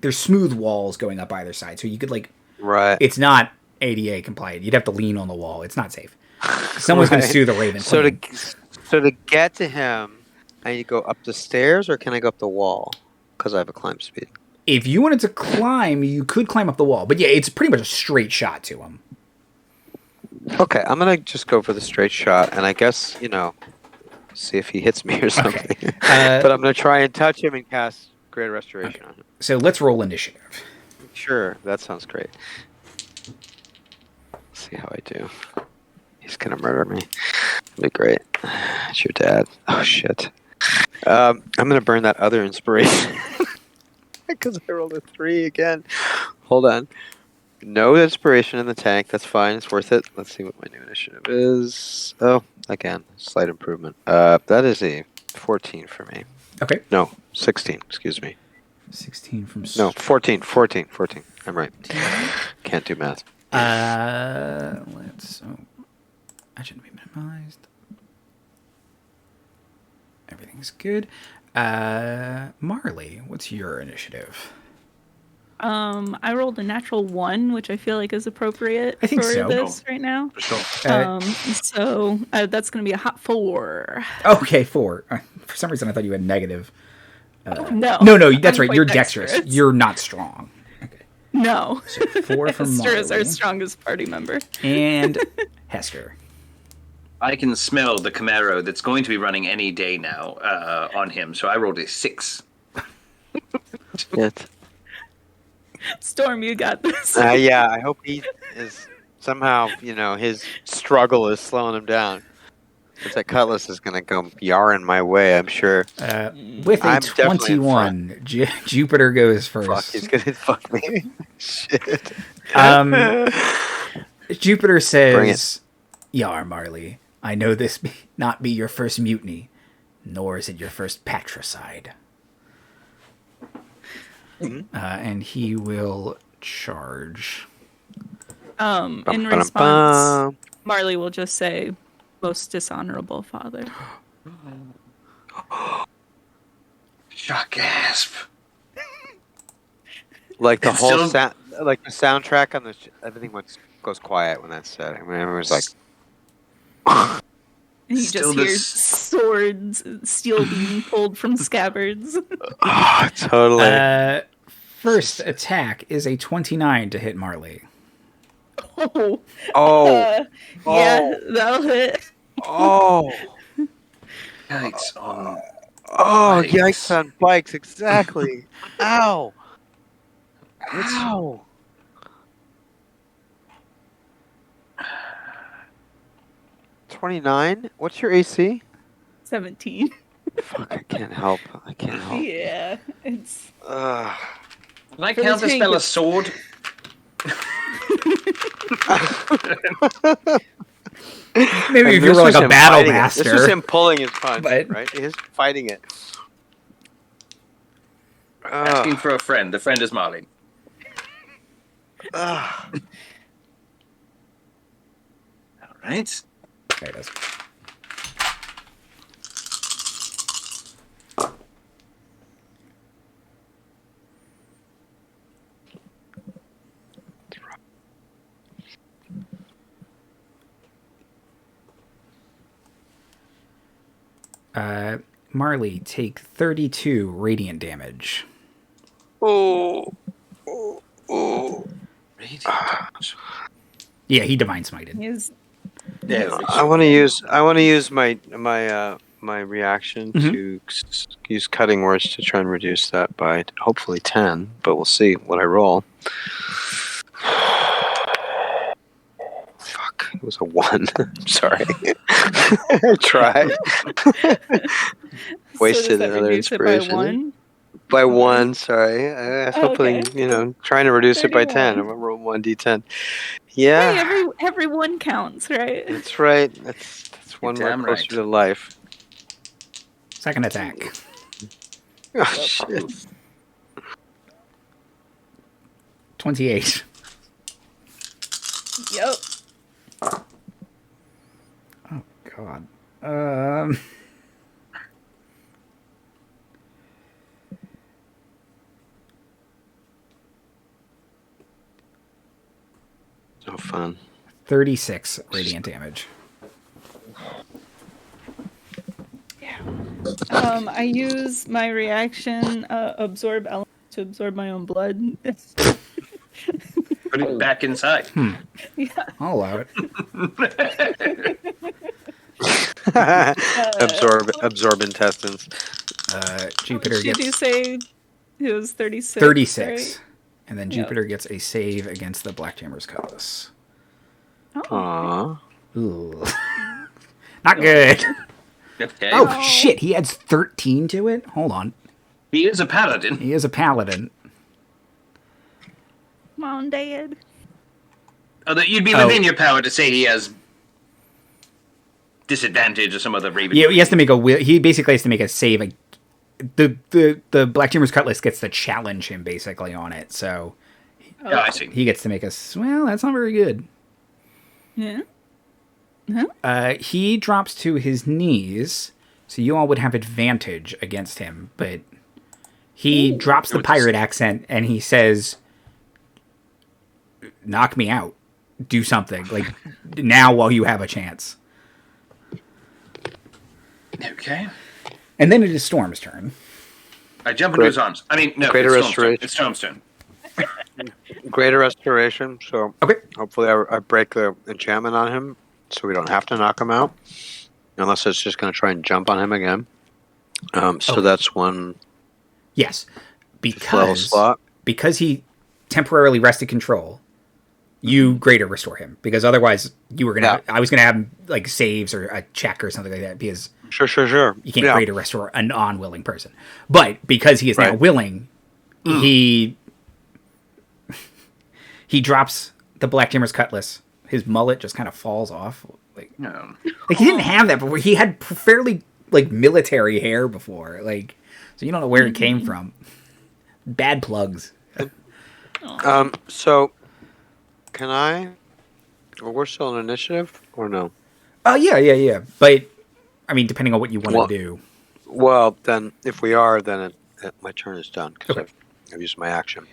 there's smooth walls going up either side, so you could like. Right. It's not ADA compliant. You'd have to lean on the wall. It's not safe. Someone's going to Right. sue the Raven. So Queen. to get to him, I need to go up the stairs, or can I go up the wall? Because I have a climb speed. If you wanted to climb, you could climb up the wall, but yeah, it's pretty much a straight shot to him. Okay, I'm gonna just go for the straight shot, and I guess see if he hits me or something. Okay. But I'm gonna try and touch him and cast great restoration Okay. on him. So let's roll initiative. Sure, that sounds great. Let's see how I do. He's gonna murder me. That'd be great. It's your dad. Oh shit. I'm gonna burn that other inspiration because I rolled a 3 again. Hold on. No inspiration in the tank. That's fine. It's worth it. Let's see what my new initiative is. Oh, again, slight improvement. That is a 14 for me. Okay. No, 16. Excuse me. 16 from... No, 14. I'm right. Can't do math. Let's... Oh, I shouldn't be minimized. Everything's good. Marley, what's your initiative? I rolled a natural 1, which I feel like is appropriate I think for so. this right now. For sure. So that's going to be a hot 4. Okay, 4. For some reason, I thought you had negative. No. No, that's I'm right. quite You're dexterous. dexterous. You're not strong. Okay. No. So 4 from Hester is our Marley. strongest party member. And Hester. I can smell the Camaro that's going to be running any day now on him, so I rolled a 6. Shit. Storm, you got this. Yeah, I hope he is somehow, his struggle is slowing him down. Because that cutlass is going to go yarring my way, I'm sure. With a I'm definitely in 21, Jupiter goes first. Fuck, he's going to fuck me. Shit. Jupiter Bring says, Yar, Marley, I know this not be your first mutiny, nor is it your first patricide. And he will charge. In response, Marley will just say, most dishonorable father. Shock gasp. Like the It's whole still- like the soundtrack on everything goes quiet when that's said. I mean, everyone's like, And you Still just hear this- swords, steel being pulled from scabbards. oh, totally. First attack is a 29 to hit Marley. Oh. Oh. Yeah, that'll hit. Oh. Yikes on. Oh, Bikes. yikes on bikes, exactly. Ow. Ow. $29? What's your AC? 17. Fuck, I can't help. Yeah, it's... Ugh. Can I For the counterspell tank, a sword? Maybe if you This were like was a him battle fighting it. master. This was him pulling his punch, But- right? He's fighting it. Asking for a friend. The friend is Marley. Ugh. All right. There it is. Marley, take 32 radiant damage. Oh. Yeah, he divine smited. He's... Yeah. I want to use my reaction Mhm. to use cutting words to try and reduce that by hopefully 10, but we'll see what I roll. Fuck, it was a 1. I'm sorry. I tried. Wasted does that another reduce it inspiration. by 1? By 1, sorry. I was hoping, trying to reduce it by 10. 31. I'm gonna roll 1d10. Yeah. Hey, every one counts, right? That's right. That's one more damn closer right. to life. Second attack. Oh, shit. 28. Yep. Oh, God. So fun. 36 radiant damage. I use my reaction, absorb element, to absorb my own blood. Put it back inside. Yeah. I'll allow it. Absorb intestines. Jupiter What did you gets say? It was 36. 36. Right? And then Yep. Jupiter gets a save against the Blackhammer's Cutlass. Oh. Aww. Ooh. Not good. Okay. Oh, shit. He adds 13 to it? Hold on. He is a paladin. He is a paladin. Come on, Dad. Although you'd be within your power to say he has disadvantage or some other raven. Yeah, he has to make he basically has to make a save. The Blackhammer's Cutlass gets to challenge him basically on it. So Oh, I see. he gets to make well, that's not very good. Yeah. He drops to his knees, so you all would have advantage against him, but he drops the pirate accent and he says, knock me out. Do something. Like, now while you have a chance. Okay. And then it is Storm's turn. I jump into his arms. I mean, no, Greater it's Storm's turn. restoration. It's Storm's turn. Greater restoration. So Okay. hopefully I break the enchantment on him, so we don't have to knock him out, unless it's just going to try and jump on him again. So that's one Yes. level slot. Because he temporarily wrested control, you greater restore him. Because otherwise, you were gonna. I was gonna have him like saves or a check or something like that. Because Sure. you can't greater restore an unwilling person. But because he is now willing, he drops the Blackhammer's Cutlass. His mullet just kind of falls off. Like he didn't have that before. He had fairly like military hair before. Like, so you don't know where it came from. Bad plugs. So can I? Well, we're still in initiative, or no? Yeah. But I mean, depending on what you want to do. Well, then if we are, then my turn is done because I've used my action.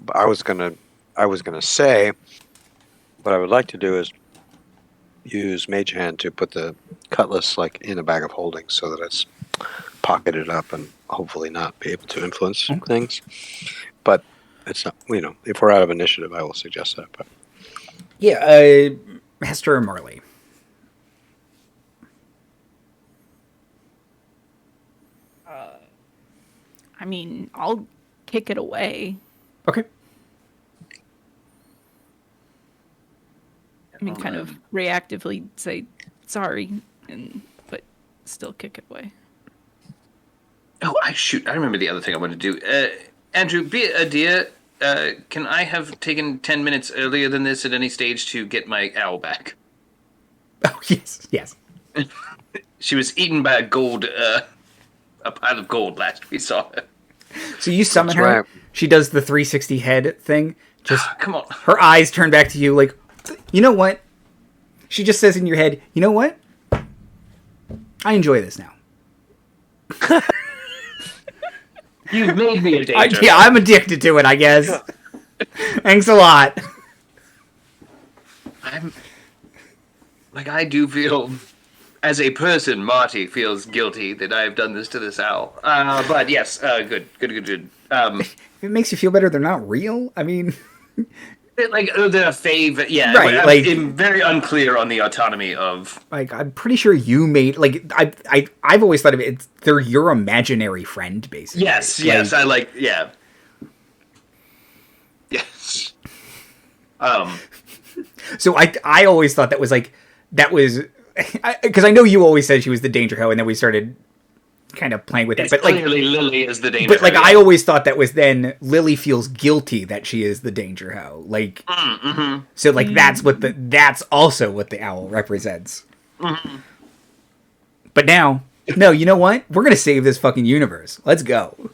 But I was gonna say, what I would like to do is use Mage Hand to put the cutlass like in a bag of holding so that it's pocketed up and hopefully not be able to influence things. But it's not, if we're out of initiative, I will suggest that. But yeah, Hester or Marley. I mean, I'll kick it away. Okay. I mean, kind of reactively say sorry, but still kick it away. Oh, I remember the other thing I wanted to do. Andrew, be a dear. Can I have taken 10 minutes earlier than this at any stage to get my owl back? Oh, yes. She was eaten by a pile of gold last we saw her. So you summon her. right. She does the 360 head thing. Just Come on. her eyes turn back to you like, you know what? She just says in your head, you know what? I enjoy this now. You've made me a danger. I'm addicted to it, I guess. Thanks a lot. I do feel, as a person, Marty feels guilty that I have done this to this owl. But yes, good. If it makes you feel better, they're not real. I mean, they're a fave. Yeah, right. I'm very unclear on the autonomy of. I'm pretty sure you made I've always thought of it. They're your imaginary friend, basically. Yes. Yes. So I always thought that was because I know you always said she was the Danger Hoe, and then we started kind of playing with it. But clearly Lily is the Danger Hoe. But I always thought that was then Lily feels guilty that she is the Danger Hoe. So that's also what the owl represents. Mm-hmm. But now, no, you know what? We're gonna save this fucking universe. Let's go.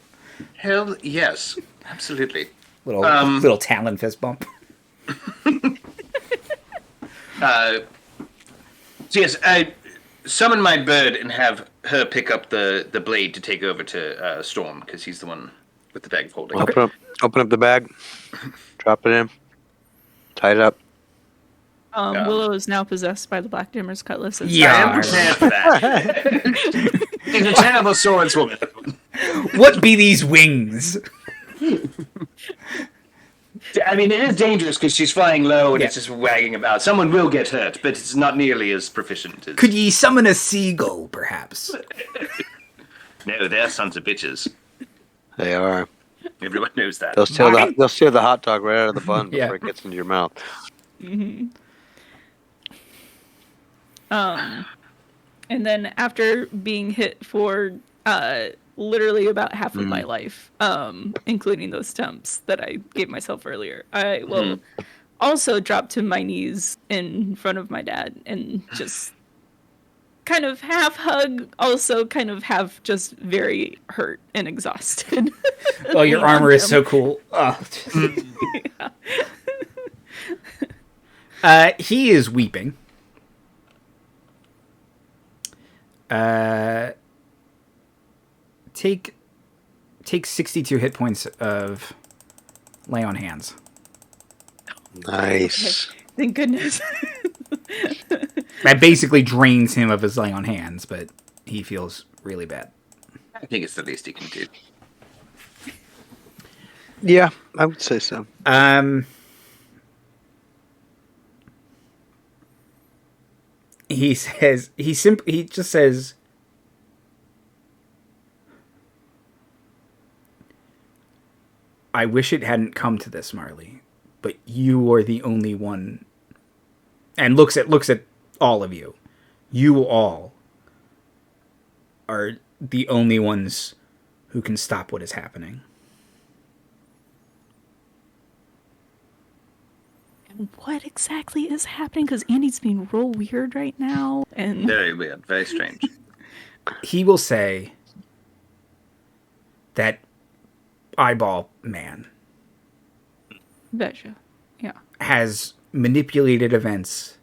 Hell yes, absolutely. Little talon fist bump. So yes, I summon my bird and have her pick up the blade to take over to Storm, because he's the one with the bag of holding. Open up the bag, drop it in, tie it up. Willow is now possessed by the Blackhammer's Cutlass. And I am prepared for that. She's a terrible swordswoman. What be these wings? I mean, it is dangerous because she's flying low and it's just wagging about. Someone will get hurt, but it's not nearly as proficient as... Could ye summon a seagull, perhaps? No, they're sons of bitches. They are. Everyone knows that. They'll steal the hot dog right out of the bun Yeah. before it gets into your mouth. And then after being hit for literally about half of my life, including those stumps that I gave myself earlier, I will also drop to my knees in front of my dad and just kind of half hug, also kind of half just very hurt and exhausted. Oh, your armor is so cool. Oh. He is weeping. Take 62 hit points of lay on hands. Nice. Okay. Thank goodness. That basically drains him of his lay on hands, but he feels really bad. I think it's the least he can do. Yeah, I would say so. He just says, I wish it hadn't come to this, Marley, but you are the only one. And looks at all of you. You all are the only ones who can stop what is happening. What exactly is happening? Because Andy's being real weird right now. And Very weird. Very strange. He will say that eyeball man Veja. Yeah. has manipulated events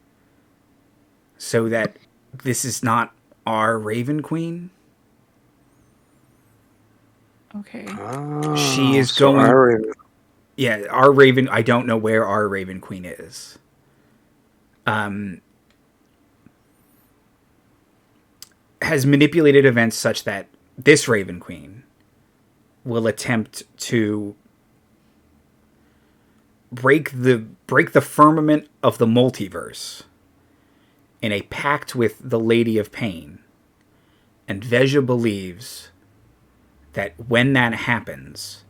so that this is not our Raven Queen. Okay. She is So going... Yeah, our Raven... I don't know where our Raven Queen is. Has manipulated events such that this Raven Queen will attempt to break the firmament of the multiverse in a pact with the Lady of Pain. And Veja believes that when that happens,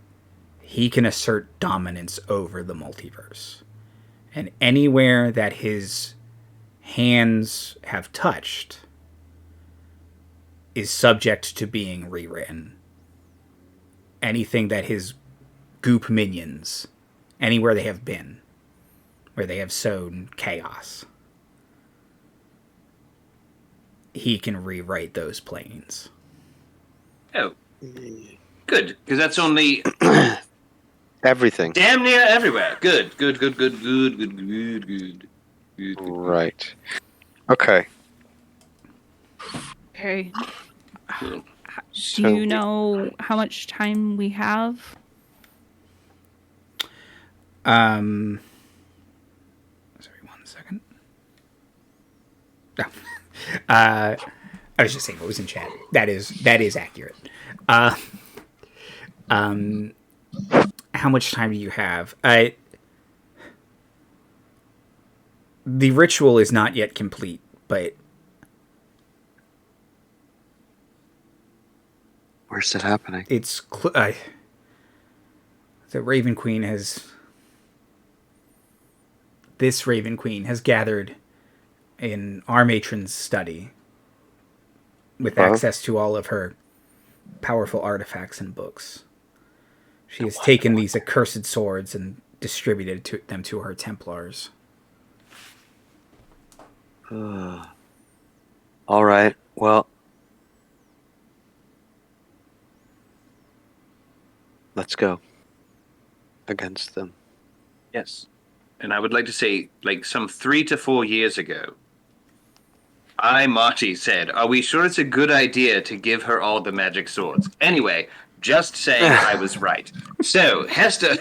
he can assert dominance over the multiverse. And anywhere that his hands have touched is subject to being rewritten. Anything that his goop minions, anywhere they have been, where they have sown chaos, he can rewrite those planes. Oh. Good, because that's only... Everything. Damn near everywhere. Good. Right. Okay. Okay. Cool. Do you know how much time we have? Sorry, 1 second. No. I was just saying what was in chat. That is accurate. How much time do you have? The ritual is not yet complete, but Where's it happening? it's the Raven Queen has... This Raven Queen has gathered in our Matrons' study with access to all of her powerful artifacts and books. She has taken these accursed swords and distributed them to her Templars. All right. Well, let's go against them. Yes. And I would like to say, like, some 3 to 4 years ago, Marty, said, are we sure it's a good idea to give her all the magic swords? Anyway, just saying I was right. So, Hester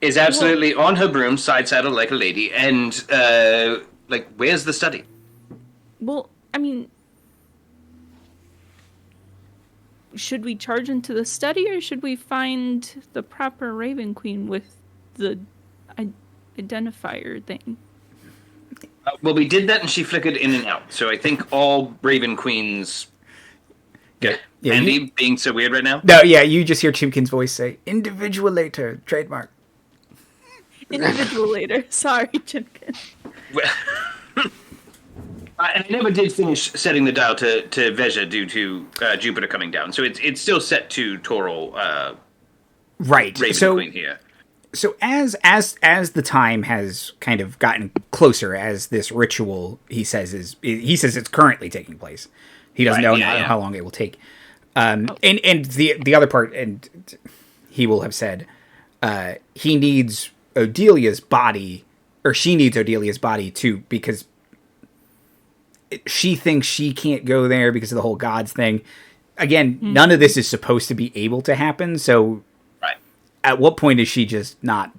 is absolutely on her broom, side saddled like a lady, and, where's the study? Well, I mean, should we charge into the study, or should we find the proper Raven Queen with the identifier thing? Well, we did that, and she flickered in and out. So I think all Raven Queens Okay. Yeah, Andy being so weird right now? No, yeah, you just hear Chimkin's voice say, individualator, trademark. Individualator. Sorry, Chimkin. Well, I never did finish setting the dial to Veja due to Jupiter coming down, so it's still set to Toral. Right. Raven Queen here. So as the time has kind of gotten closer, as this ritual he says it's currently taking place. He doesn't know how long it will take. And the other part, and he will have said, he needs Odelia's body, or she needs Odelia's body too, because she thinks she can't go there because of the whole gods thing. Again, none of this is supposed to be able to happen, so at what point is she just not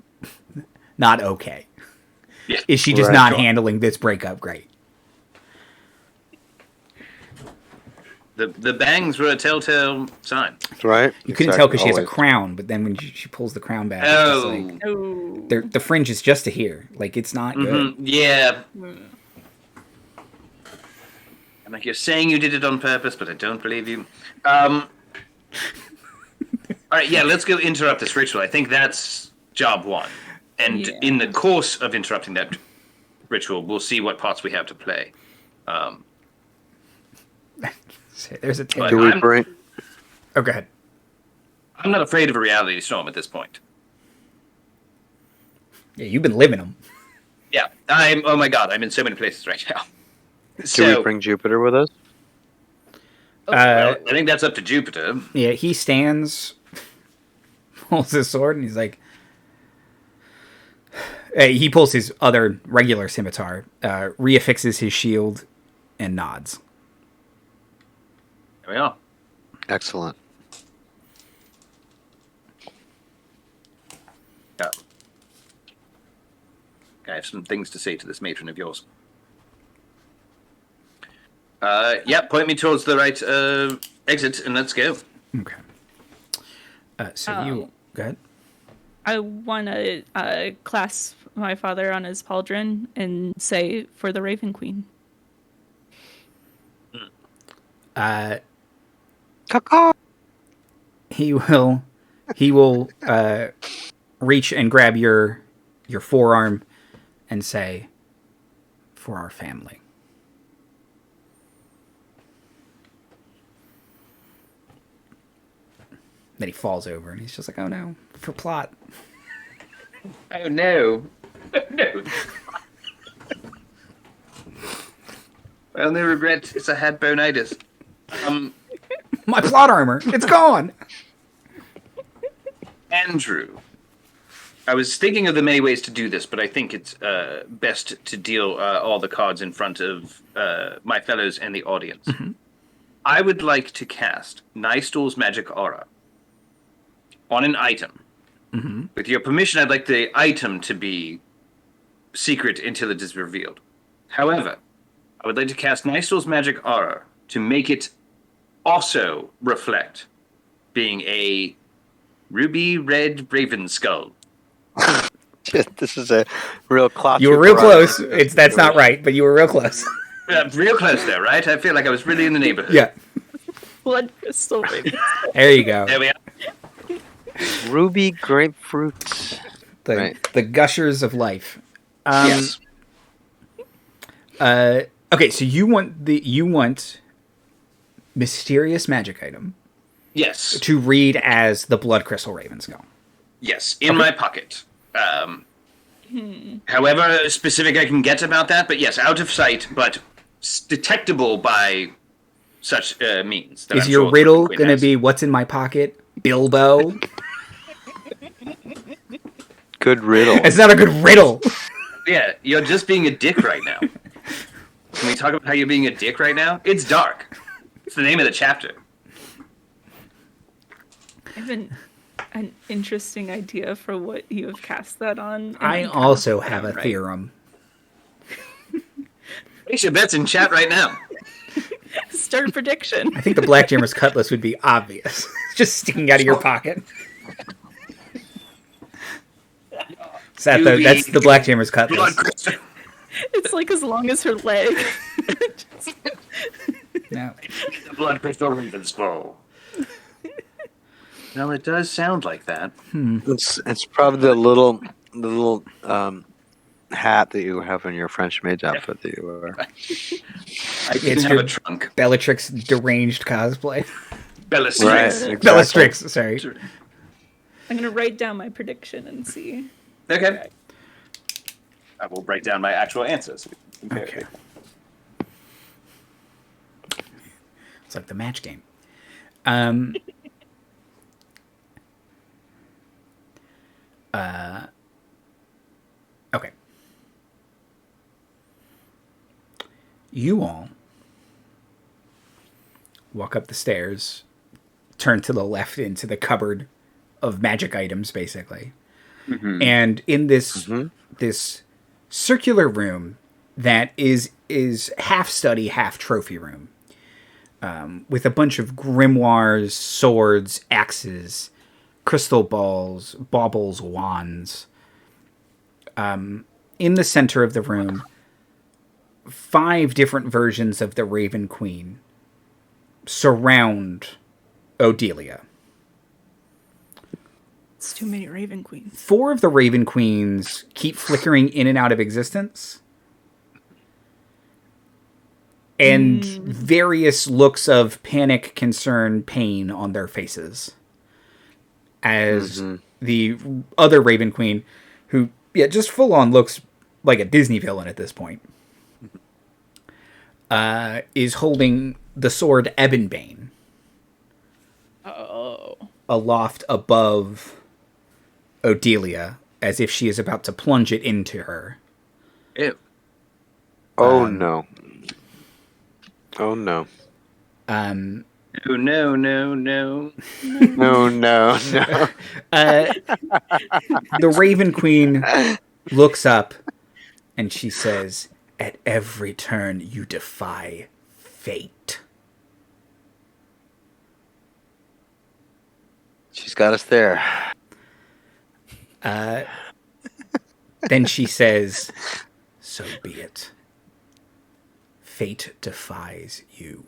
okay? Yeah. Is she just not handling this breakup great? The bangs were a telltale sign. Right? You couldn't tell because she has a crown, but then when she pulls the crown back, it's just like, the fringe is just to here. Like, it's not good. Yeah. I'm like, you're saying you did it on purpose, but I don't believe you. All right, yeah, let's go interrupt this ritual. I think that's job one. And in the course of interrupting that ritual, we'll see what parts we have to play. There's a Do we bring... Oh, go ahead. I'm not afraid of a reality storm at this point. Yeah, you've been living them. Yeah, oh my god, I'm in so many places right now. Do we bring Jupiter with us? Well, I think that's up to Jupiter. Yeah, he stands, pulls his sword, and he's like... he pulls his other regular scimitar, reaffixes his shield, and nods. There we are. Excellent. Yeah. I have some things to say to this matron of yours. Point me towards the right exit, and let's go. Okay. You... Go ahead. I want to clasp my father on his pauldron and say, for the Raven Queen. He will reach and grab your forearm and say, for our family. Then he falls over and he's just like, oh no, for plot. Oh no. No. My only regret is I had bonitis. My plot armor, it's gone. Andrew, I was thinking of the many ways to do this, but I think it's best to deal all the cards in front of my fellows and the audience. Mm-hmm. I would like to cast Nystul's Magic Aura on an item. Mm-hmm. With your permission, I'd like the item to be secret until it is revealed. However, I would like to cast Nystul's Magic Aura to make it also reflect being a ruby red raven skull. This is a real clock. You were real close. That's not right, but you were real close. Real close there, right? I feel like I was really in the neighborhood. Yeah. Blood crystal raven. There you go. There we are. Ruby grapefruit. The gushers of life. Yes. Okay, so you want mysterious magic item. Yes. To read as the blood crystal raven skull. Yes, in my pocket. However specific I can get about that, but yes, out of sight, but detectable by such means. Is your riddle going to be what's in my pocket? Bilbo? Good riddle. It's not a good riddle. Yeah, you're just being a dick right now. Can we talk about how you're being a dick right now? It's dark. It's the name of the chapter. I have an interesting idea for what you have cast that on. I also have a theorem. Place your bets in chat right now. Start a prediction. I think the Blackjammer's cutlass would be obvious. It's just sticking out of your pocket. That's the Blackjammer's cutlass. It's like as long as her leg. No. Blood Crystal Raven's Bow. Well, it does sound like that. It's probably the little hat that you have in your French maid's outfit that you wear. I didn't It's have your a trunk. Bellatrix deranged cosplay. Bellatrix. Right. Exactly. Bellatrix, sorry. I'm gonna write down my prediction and see. Okay. I will write down my actual answers. Okay. It's like the match game. Okay. You all walk up the stairs, turn to the left into the cupboard of magic items, basically. Mm-hmm. And in this this circular room that is half study, half trophy room, with a bunch of grimoires, swords, axes, crystal balls, baubles, wands. In the center of the room, 5 different versions of the Raven Queen surround Odelia. It's too many Raven Queens. 4 of the Raven Queens keep flickering in and out of existence. And various looks of panic, concern, pain on their faces. As the other Raven Queen, who, just full on looks like a Disney villain at this point, is holding the sword Ebonbane. Oh. Aloft above Odelia, as if she is about to plunge it into her. Ew. Oh no. Oh no. Oh, no, no, no. No, no, no. The Raven Queen looks up and she says, "At every turn you defy fate." She's got us there. Then she says, "So be it. Fate defies you."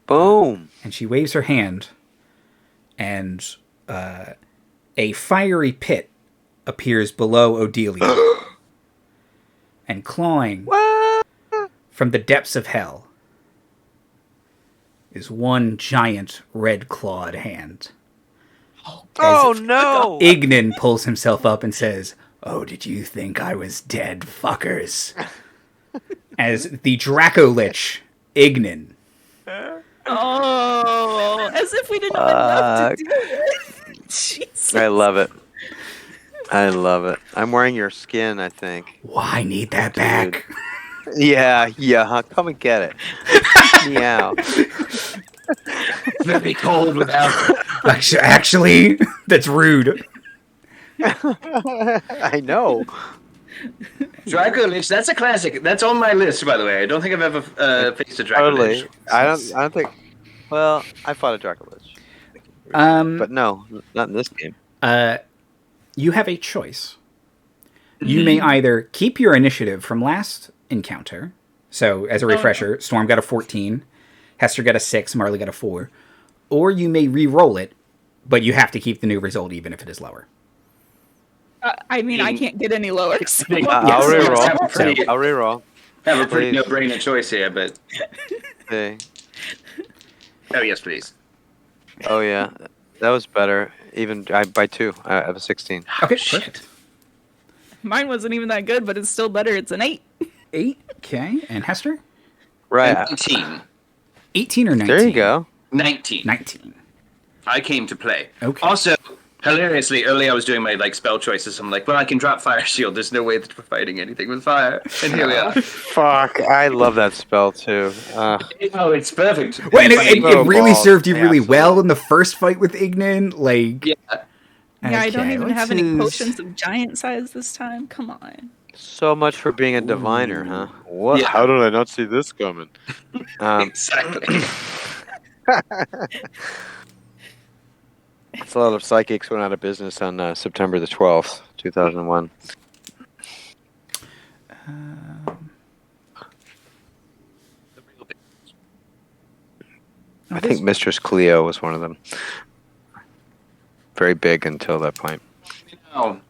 Boom. And she waves her hand, and a fiery pit appears below Odelia. And clawing from the depths of hell is one giant red-clawed hand. Oh no! Ignan pulls himself up and says, "Oh, did you think I was dead, fuckers?" As the Draco-Lich, Ignan, Oh, as if we didn't have enough to do with. Jesus. I love it. I love it. I'm wearing your skin, I think. "Well, I need that back." Yeah, huh? Come and get it. Meow. It's very cold without it. Actually, that's rude. I know. Draco Lich, that's a classic. That's on my list, by the way. I don't think I've ever faced a Draco Totally. Lich. I don't think. Well, I fought a Draco Lich. But no, not in this game. You have a choice. You may either keep your initiative from last encounter. So, as a refresher, Storm got a 14, Hester got a 6, Marley got a 4. Or you may re-roll it, but you have to keep the new result even if it is lower. I mean, I can't get any lower. So. I'll re-roll. So- I'll re-roll. I have a pretty Please. no-brainer choice here, but... Okay. Oh, yes, please. Oh yeah, that was better. Even by 2. I have a 16. Okay, shit. perfect. Mine wasn't even that good, but it's still better. It's an 8. 8, okay. And Hester? Right. 19. 18 or 19? There you go. 19. 19. I came to play. Okay. Also, hilariously, early I was doing my spell choices. I'm like, well, I can drop Fire Shield. There's no way that we're fighting anything with fire. And here we are. Fuck, I love that spell too. Oh, it's perfect. Well, and it Little really balls. served you really Absolutely. well in the first fight with Ignan. Like, Yeah. Yeah, I don't okay, even have let's any just- potions of giant size this time. Come on. So much for being a diviner, huh? What? Yeah. How did I not see this coming? Exactly. It's a lot of psychics went out of business on September the 12th, 2001. I think Mistress Cleo was one of them. Very big until that point. Oh,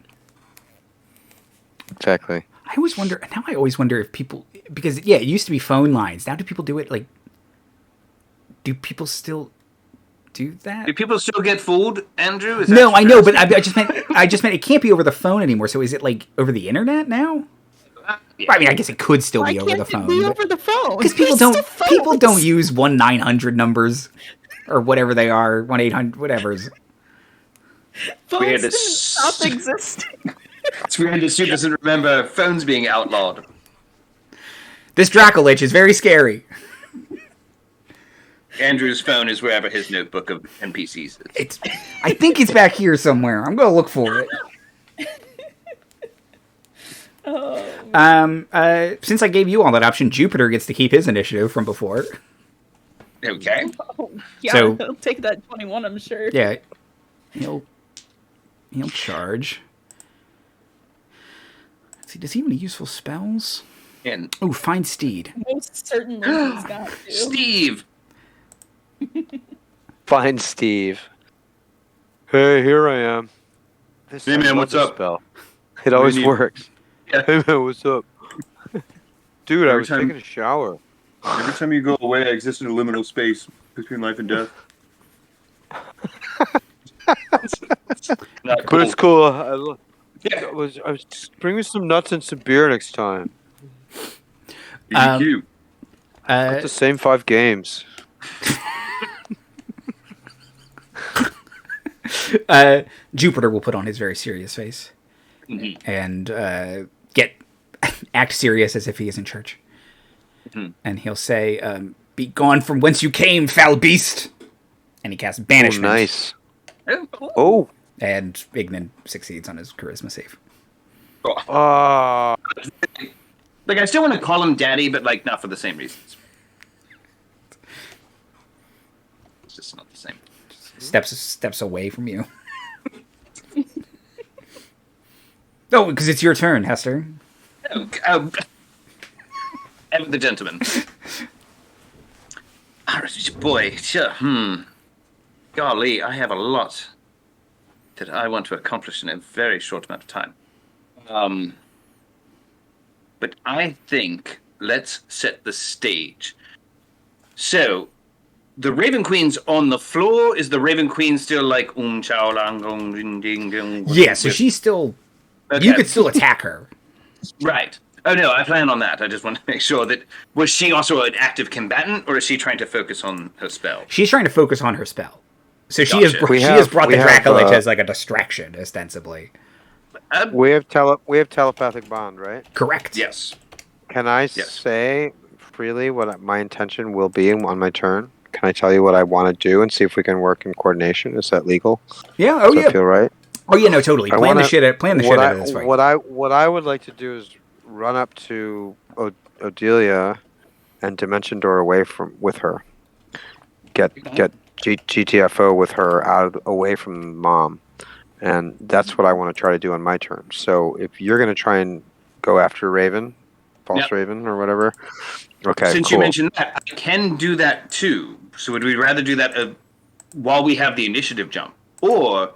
Exactly. I always wonder if people, because it used to be phone lines. Now do people do it like? Do people still do that? do people still get fooled, Andrew? Is No, that I know, but I just meant it can't be over the phone anymore. So is it like over the internet now? Yeah. I mean, I guess it could still Why be over can't the phone. it be over the phone? Because people don't use 1-900 numbers or whatever they are, 1-800 whatever's. We had Phones to didn't stop existing. It's weird that Sue doesn't remember phones being outlawed. This Dracolich is very scary. Andrew's phone is wherever his notebook of NPCs is. I think it's back here somewhere. I'm gonna look for it. Since I gave you all that option, Jupiter gets to keep his initiative from before. Okay. Oh, yeah, So- he'll take that 21, I'm sure. Yeah, he'll charge. Let's see, does he have any useful spells? And Oh, find steed. Most certainly he's got to. Steve. Find Steve. Hey, here I am. Hey, man, what's up? Spell. It always need- works. Yeah. Hey man, what's up? Dude, I Every was time- taking a shower. Every time you go away, I exist in a liminal space between life and death. Not But it's cool. I Yeah. was bring me some nuts and some beer next time. BBQ. It's the same 5 games. Jupiter will put on his very serious face Mhm. and act serious as if he is in church. Mhm. And he'll say, "Be gone from whence you came, foul beast!" And he casts banishment. Oh, nice. Oh, cool. Oh. And Ignan succeeds on his charisma save. Like, I still want to call him daddy, but, like, not for the same reasons. It's just not the same. Steps away from you. Oh, because it's your turn, Hester. Oh, and the gentleman. Boy, sure, golly, I have a lot that I want to accomplish in a very short amount of time. But I think let's set the stage. So, the Raven Queen's on the floor. Is the Raven Queen still like chow lang gong ding ding ding? Yeah, so she's still. Okay. You could still attack her. Right. Oh no, I plan on that. I just want to make sure that was she also an active combatant, or is she trying to focus on her spell? She's trying to focus on her spell. So she Gotcha. has brought the Dracolich as like a distraction, ostensibly. We have telepathic bond, right? Correct. Yes. Can I say freely what my intention will be on my turn? Can I tell you what I want to do and see if we can work in coordination? Is that legal? Yeah. Oh Does yeah. that feel right? Oh yeah. No, totally. Plan the shit out of this fight. What I would like to do is run up to Odelia and Dimension Door away with her. Get GTFO with her away from Mom, and that's what I want to try to do on my turn. So if you're going to try and go after Raven, False Raven or whatever, okay. Since cool. you mentioned that, I can do that too. So would we rather do that while we have the initiative jump, or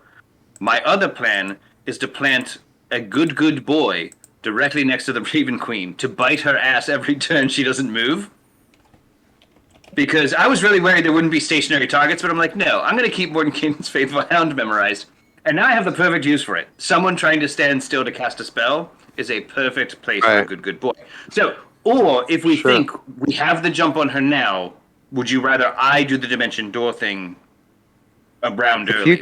my other plan is to plant a good boy directly next to the Raven Queen to bite her ass every turn she doesn't move? Because I was really worried there wouldn't be stationary targets, but I'm like, no, I'm going to keep Mordenkainen's Faithful Hound memorized. And now I have the perfect use for it. Someone trying to stand still to cast a spell is a perfect place for a good boy. So, or if we think we have the jump on her now, would you rather I do the Dimension Door thing around early?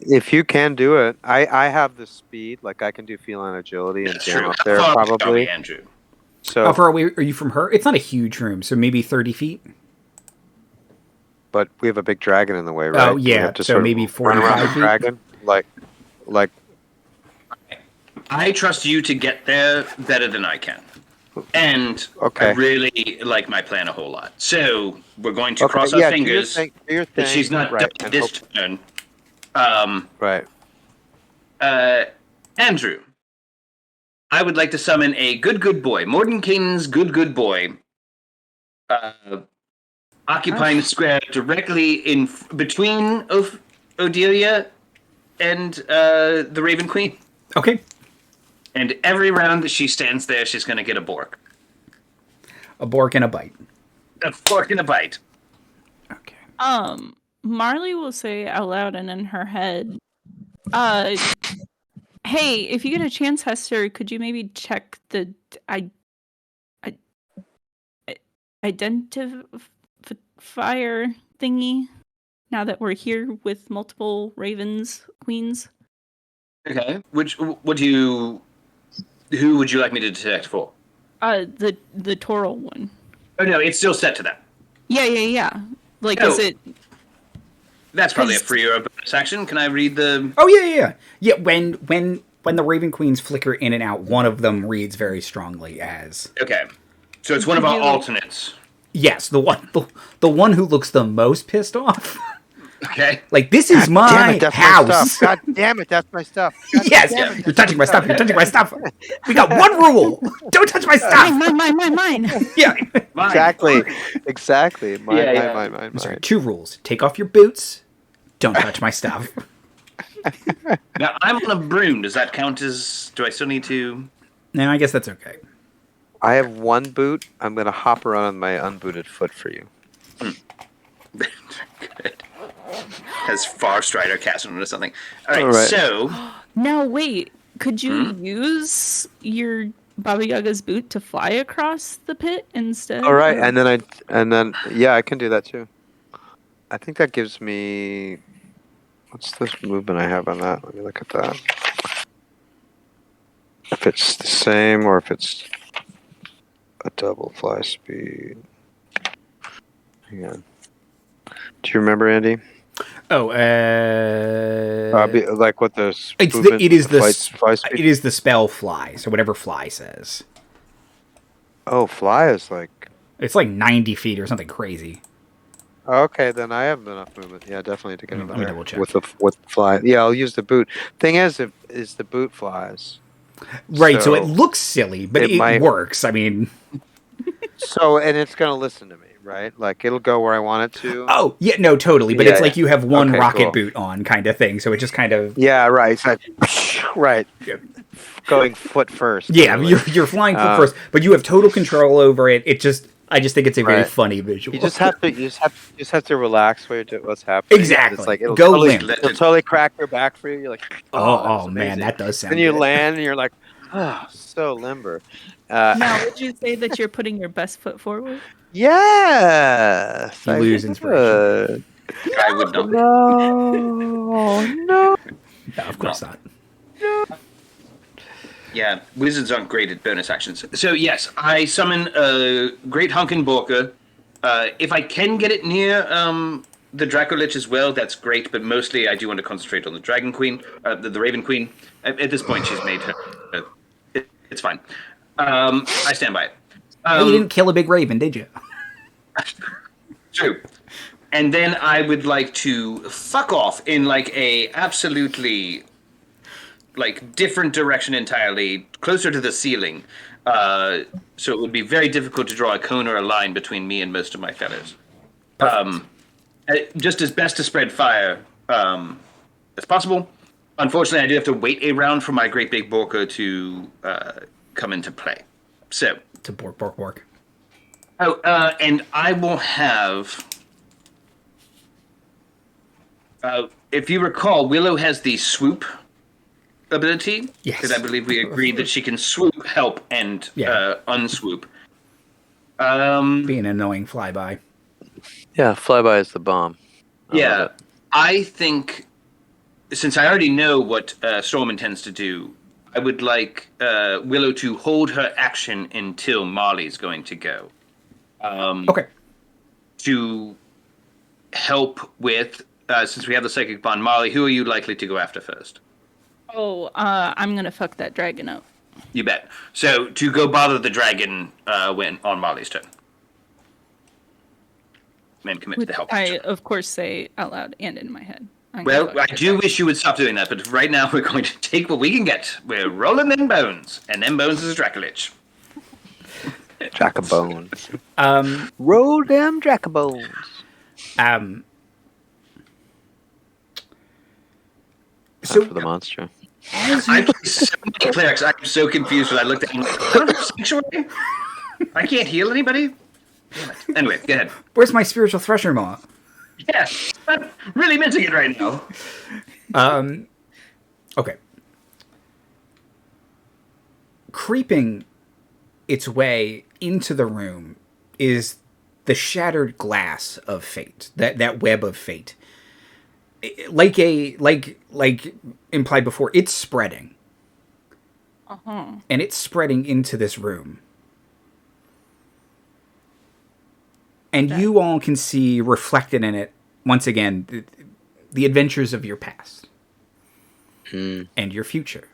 If you can do it, I have the speed. Like I can do feline agility and jam up there Far probably. Andrew. So how far away are you from her? It's not a huge room, so maybe 30 feet. But we have a big dragon in the way, right? Oh yeah, so maybe 45 feet. Dragon, like. I trust you to get there better than I can. And I really like my plan a whole lot. So we're going to cross our fingers that she's not done this turn. Right. Andrew, I would like to summon a good boy. Mordenkainen's good boy. occupying the square directly in between Odelia and the Raven Queen. Okay. And every round that she stands there, she's going to get a bork. A bork and a bite. A fork and a bite. Okay. Marley will say out loud and in her head, hey, if you get a chance, Hester, could you maybe check the identifier thingy now that we're here with multiple ravens, queens? Okay. Who would you like me to detect for? The Toral one. Oh no, it's still set to that. Yeah. Like, is it? That's probably a free or a bonus action. Can I read the? Oh yeah. Yeah. When the Raven Queens flicker in and out, one of them reads very strongly as. Okay. So it's one of our alternates. Yes, the one who looks the most pissed off. Okay. Like, this is my house. God damn it, that's my stuff. Yes, you're touching my stuff. You're touching my stuff. We got one rule: don't touch my stuff. Mine. Yeah. Exactly. Mine. Sorry, 2 rules: take off your boots. Don't touch my stuff. Now I'm on a broom. Does that count as? Do I still need to? No, I guess that's okay. I have 1 boot. I'm going to hop around on my unbooted foot for you. Good. Has Far Strider cast on it or something. All right. So. Now wait. Could you use your Baba Yaga's boot to fly across the pit instead? All right, and then I can do that too. I think that gives me. What's this movement I have on that? Let me look at that. If it's the same or if it's a double fly speed. Hang on. Do you remember, Andy? Oh, like what the it is the fly speed? It is the spell fly. So whatever fly says. Oh, fly is like. It's like 90 feet or something crazy. Okay, then I have enough movement. Yeah, definitely to get Let me another double check. with fly. Yeah, I'll use the boot. Thing is the boot flies. Right, so it looks silly, but it works. I mean, and it's gonna listen to me, right? Like it'll go where I want it to. Oh, yeah, no, totally. But it's like you have one rocket boot on, kind of thing. So it just kind of right. It's like, right. Going foot first. Yeah, you're flying foot first, but you have total control over it. I just think it's a very funny visual. You just have to relax while you're what's happening. Exactly. It's like it'll it'll totally crack your back for you. You're like, oh man, that does sound. Then you good. land and you're like, so limber. Now, would you say that you're putting your best foot forward? Yes. You lose inspiration. I would not. No. No, of course not. Yeah, wizards aren't great at bonus actions. So yes, I summon a Great Hunkin' Borka. If I can get it near the Dracolich as well, that's great. But mostly, I do want to concentrate on the Dragon Queen, the Raven Queen. At this point, she's made her. It's fine. I stand by it. You didn't kill a big raven, did you? True. And then I would like to fuck off in like a absolutely different direction entirely, closer to the ceiling. So it would be very difficult to draw a cone or a line between me and most of my fellows. Just as best to spread fire as possible. Unfortunately, I do have to wait a round for my great big Borka to come into play. So to bork. Oh, and I will have. If you recall, Willow has the swoop ability. Yes. Because I believe we agreed that she can swoop, help, and unswoop. Be an annoying flyby. Yeah, flyby is the bomb. I think, since I already know what Storm intends to do, I would like Willow to hold her action until Marley's going to go. Okay. To help with, since we have the psychic bond, Marley, who are you likely to go after first? Oh, I'm gonna fuck that dragon up. You bet. So to go bother the dragon when on Marley's turn. And commit to the help. I, of course, say out loud and in my head. Well, I do wish you would stop doing that, but right now we're going to take what we can get. We're rolling them bones, and them bones is a Dracolich. Jack-a-bones. Roll them jack-a-bones. So For the monster. as I you, play so many clerics. I'm so confused when I looked at him. Like, I don't have sanctuary. I can't heal anybody. Damn it. Anyway, go ahead. where's my spiritual thresher maw? Yeah, I'm really missing it right now. Okay. Creeping its way into the room is the shattered glass of fate, that web of fate. Like implied before, it's spreading. And it's spreading into this room. And you all can see reflected in it, once again, the adventures of your past. And your future.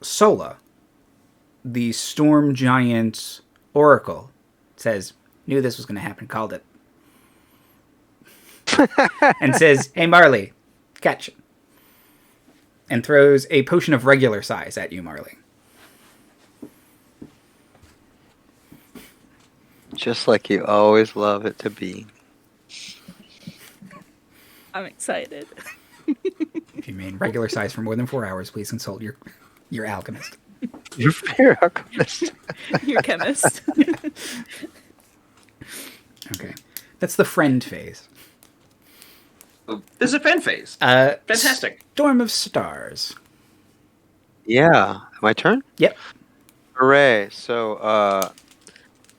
Sola, the storm giant oracle, says, knew this was going to happen, called it. And says, hey, Marley, catch. And throws a potion of regular size at you, Marley. Just like you always love it to be. I'm excited. If you remain regular size for more than 4 hours, please consult your alchemist. You're alchemist. Your chemist. Okay. That's the friend phase. This is a fan phase. Fantastic. Storm of Stars. Yeah. My turn? Yep. Hooray. So,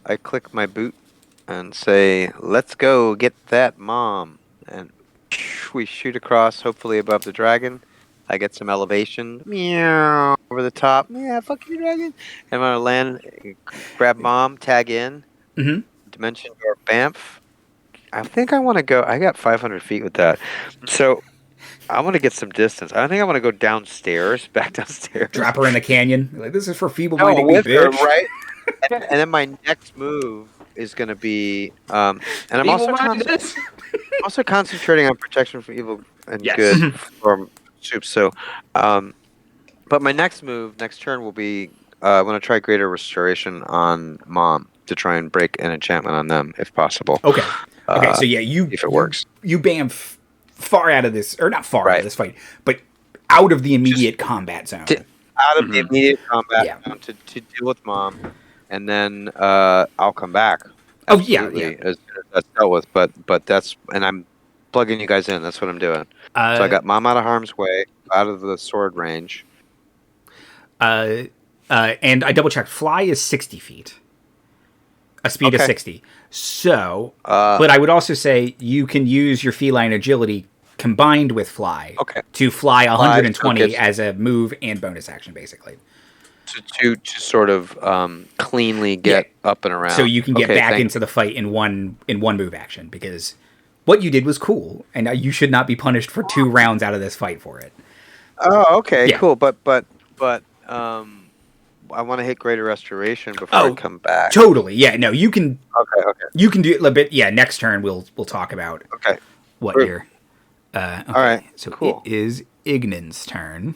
I click my boot and say, let's go get that mom. And we shoot across, hopefully above the dragon. I get some elevation. Meow. Over the top. Yeah, fuck you, dragon. And I'm going to land, grab mom, tag in. Mm-hmm. Dimension door, Banff. I think I want to go. I got 500 feet with that. So I want to get some distance. I think I want to go downstairs, back downstairs. Drop her in the canyon. Like, this is for feeble-minded with her, bitch. right? And then my next move is going to be, and I'm also concentrating on protection from evil and good from soup. So, but my next turn will be, I'm going to try Greater Restoration on Mom to try and break an enchantment on them if possible. Okay. Okay. So yeah, if it works, you bamf far out of this, or not far out of this fight, but out of the immediate combat zone. Out of the immediate combat zone to deal with Mom. And then I'll come back. Oh yeah. As soon as that's dealt with. But that's, and I'm plugging you guys in. That's what I'm doing. So I got Mom out of harm's way, out of the sword range. And I double checked. Fly is 60 feet. A speed of 60. So, but I would also say you can use your feline agility combined with fly to fly 120 as a move and bonus action, basically. To sort of cleanly get up and around, so you can get back into the fight in one move action, because what you did was cool, and you should not be punished for 2 rounds out of this fight for it. Oh, okay, cool. But I want to hit Greater Restoration before I come back. Totally, yeah. No, you can. Okay. You can do it a bit. Yeah, next turn we'll talk about. What you're. Okay. All right. So cool. It is Ignan's turn.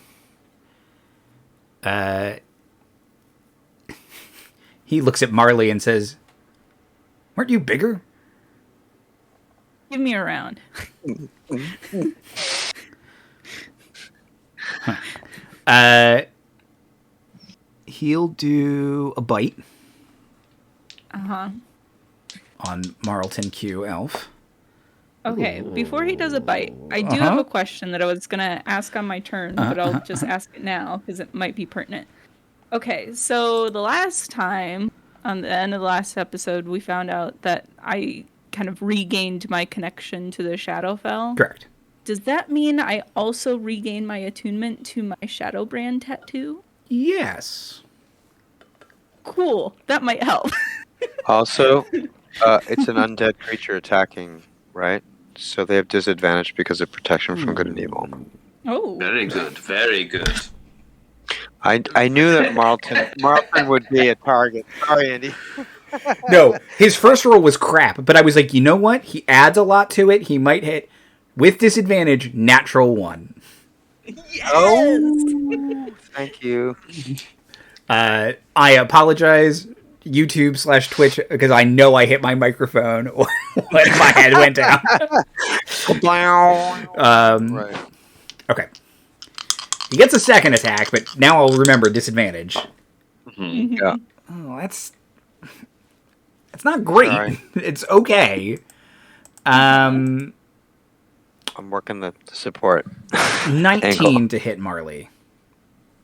He looks at Marley and says, "Weren't you bigger?" Give me a round. He'll do a bite. On Marlton Q Elf. Okay, before he does a bite, I do have a question that I was going to ask on my turn, but I'll just ask it now because it might be pertinent. Okay, so the last time, on the end of the last episode, we found out that I kind of regained my connection to the Shadowfell. Correct. Does that mean I also regain my attunement to my Shadowbrand tattoo? Yes. Cool. That might help. Also, it's an undead creature attacking, right? So they have disadvantage because of protection from good and evil. Oh. Very good. Very good. I knew that Marlton would be a target. Sorry, Andy. No, his first roll was crap, but I was like, you know what? He adds a lot to it. He might hit, with disadvantage, natural 1. Yes! Thank you. I apologize, YouTube/Twitch, because I know I hit my microphone when my head went down. Right. Okay. He gets a second attack, but now I'll remember disadvantage. Yeah. Oh, that's not great. Sorry. It's okay. I'm working the support. 19 Ankle. to hit Marley.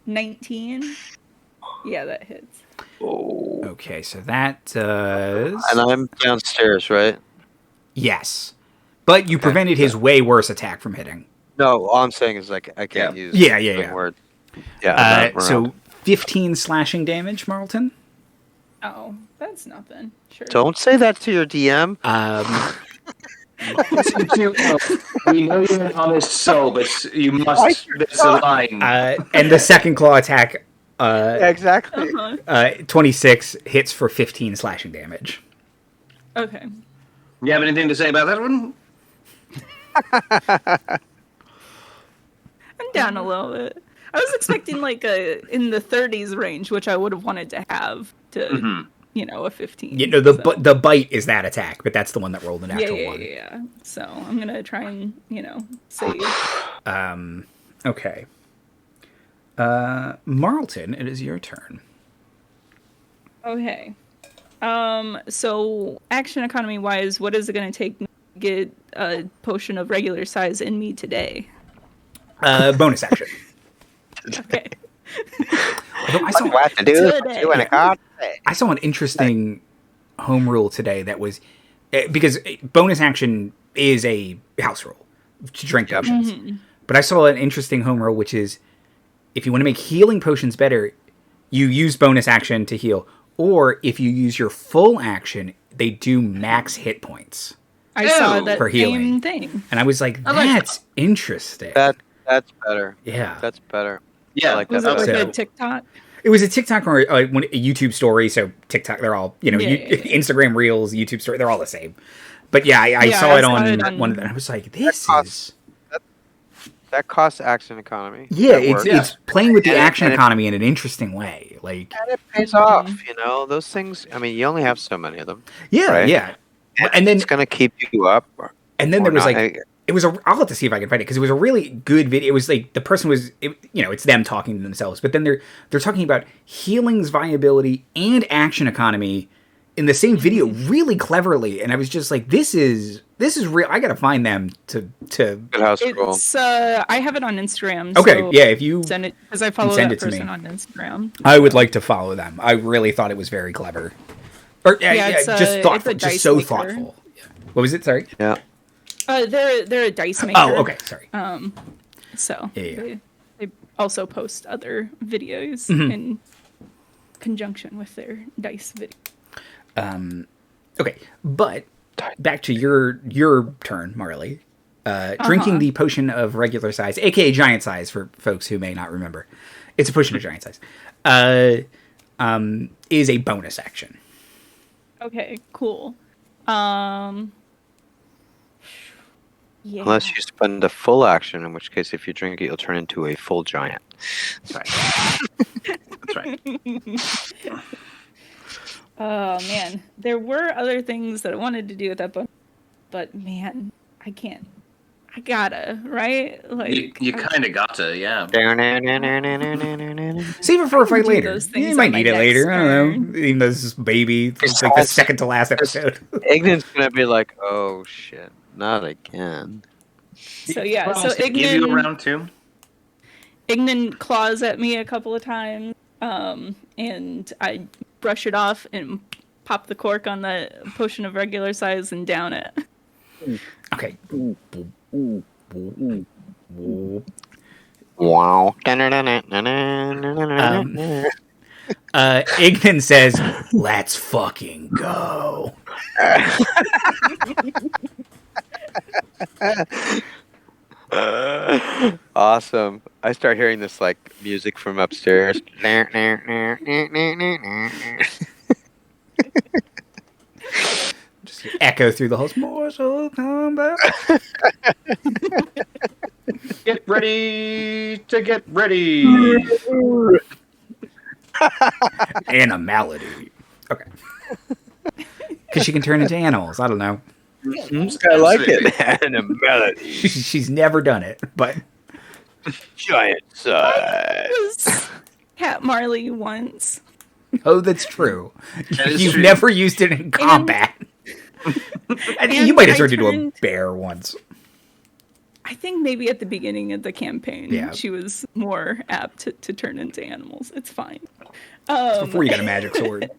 19. Yeah, that hits. Oh. Okay, so that does... And I'm downstairs, right? Yes. But you prevented his way worse attack from hitting. No, all I'm saying is like I can't use Yeah. word. Yeah. So 15 slashing damage, Marlton. Oh, that's nothing. Sure. Don't say that to your DM. We know you're an honest soul, but you must. There's a line. And the second claw attack, Exactly. 26 hits for 15 slashing damage. Okay. You have anything to say about that one? I'm down a little bit. I was expecting like in the 30s range, which I would have wanted to have to, a 15. You know, the bite is that attack, but that's the one that rolled an natural one. Yeah. So I'm gonna try and save. Okay. Marlton, it is your turn. Okay. So action economy wise, what is it gonna take to get a potion of regular size in me today? Bonus action. Okay. Although I saw an interesting home rule today that was because bonus action is a house rule to drink potions. But I saw an interesting home rule, which is if you want to make healing potions better, you use bonus action to heal, or if you use your full action, they do max hit points. I saw that for healing. same thing. And I was like, that's interesting. That's better. Yeah. That's better. Yeah. I like Was that. it like So- a TikTok? It was a TikTok or a YouTube story. So TikTok, they're all, Instagram Reels, YouTube story, they're all the same. But yeah, I saw it on one of them. And I was like, That costs action economy. Yeah, That works. it's playing with the And action it- economy in an interesting way. Like, And it pays off, Those things. I mean, you only have so many of them. yeah, right? yeah. And then It's gonna keep you up. there was not. I'll have to see if I can find it because it was a really good video. It was like the person was, it's them talking to themselves, but then they're talking about healing's viability and action economy in the same video really cleverly, and I was just like, this is real. I gotta find them to. Good house rule. It's I have it on Instagram. Okay, so yeah, if you send it because I follow send that it to me. person on Instagram. I would like to follow them. I really thought it was very clever. Or it's just a thoughtful, dice just so maker. thoughtful. What was it? Sorry. Yeah. They're a dice maker. Oh, okay. Sorry. So Yeah. they also post other videos in conjunction with their dice video. Okay, but back to your turn, Marley. Drinking the potion of regular size, aka giant size, for folks who may not remember. It's a potion of giant size. Is a bonus action. Okay, cool. Yeah. Unless you spend a full action, in which case, if you drink it, you'll turn into a full giant. That's right. That's right. Oh man, there were other things that I wanted to do with that book, but man, I can't. I gotta, right? Like You kind of gotta, yeah. Save it for a fight do later. those things You might on my need it next later. I don't turn. know. Even though this is baby, it's like the second to last episode. Ignorant's gonna be like, oh shit, not again. So yeah, so Promise to give you a Ignan round two. claws at me a couple of times, and I brush it off and pop the cork on the potion of regular size and down it. Okay. Wow. Ignan says, "Let's fucking go." Awesome. I start hearing this like music from upstairs. Just echo through the halls. Mortal combat. Get ready to get ready. Animality. Okay. Because she can turn into animals. I don't know. I like it. Animality. She's never done it, but Giant size. was Cat Marley once. oh, that's true. That is You've true. never used it in combat. I think you might have turned into a bear once. I think maybe at the beginning of the campaign, Yeah. she was more apt to turn into animals. It's fine. Before you got a magic sword.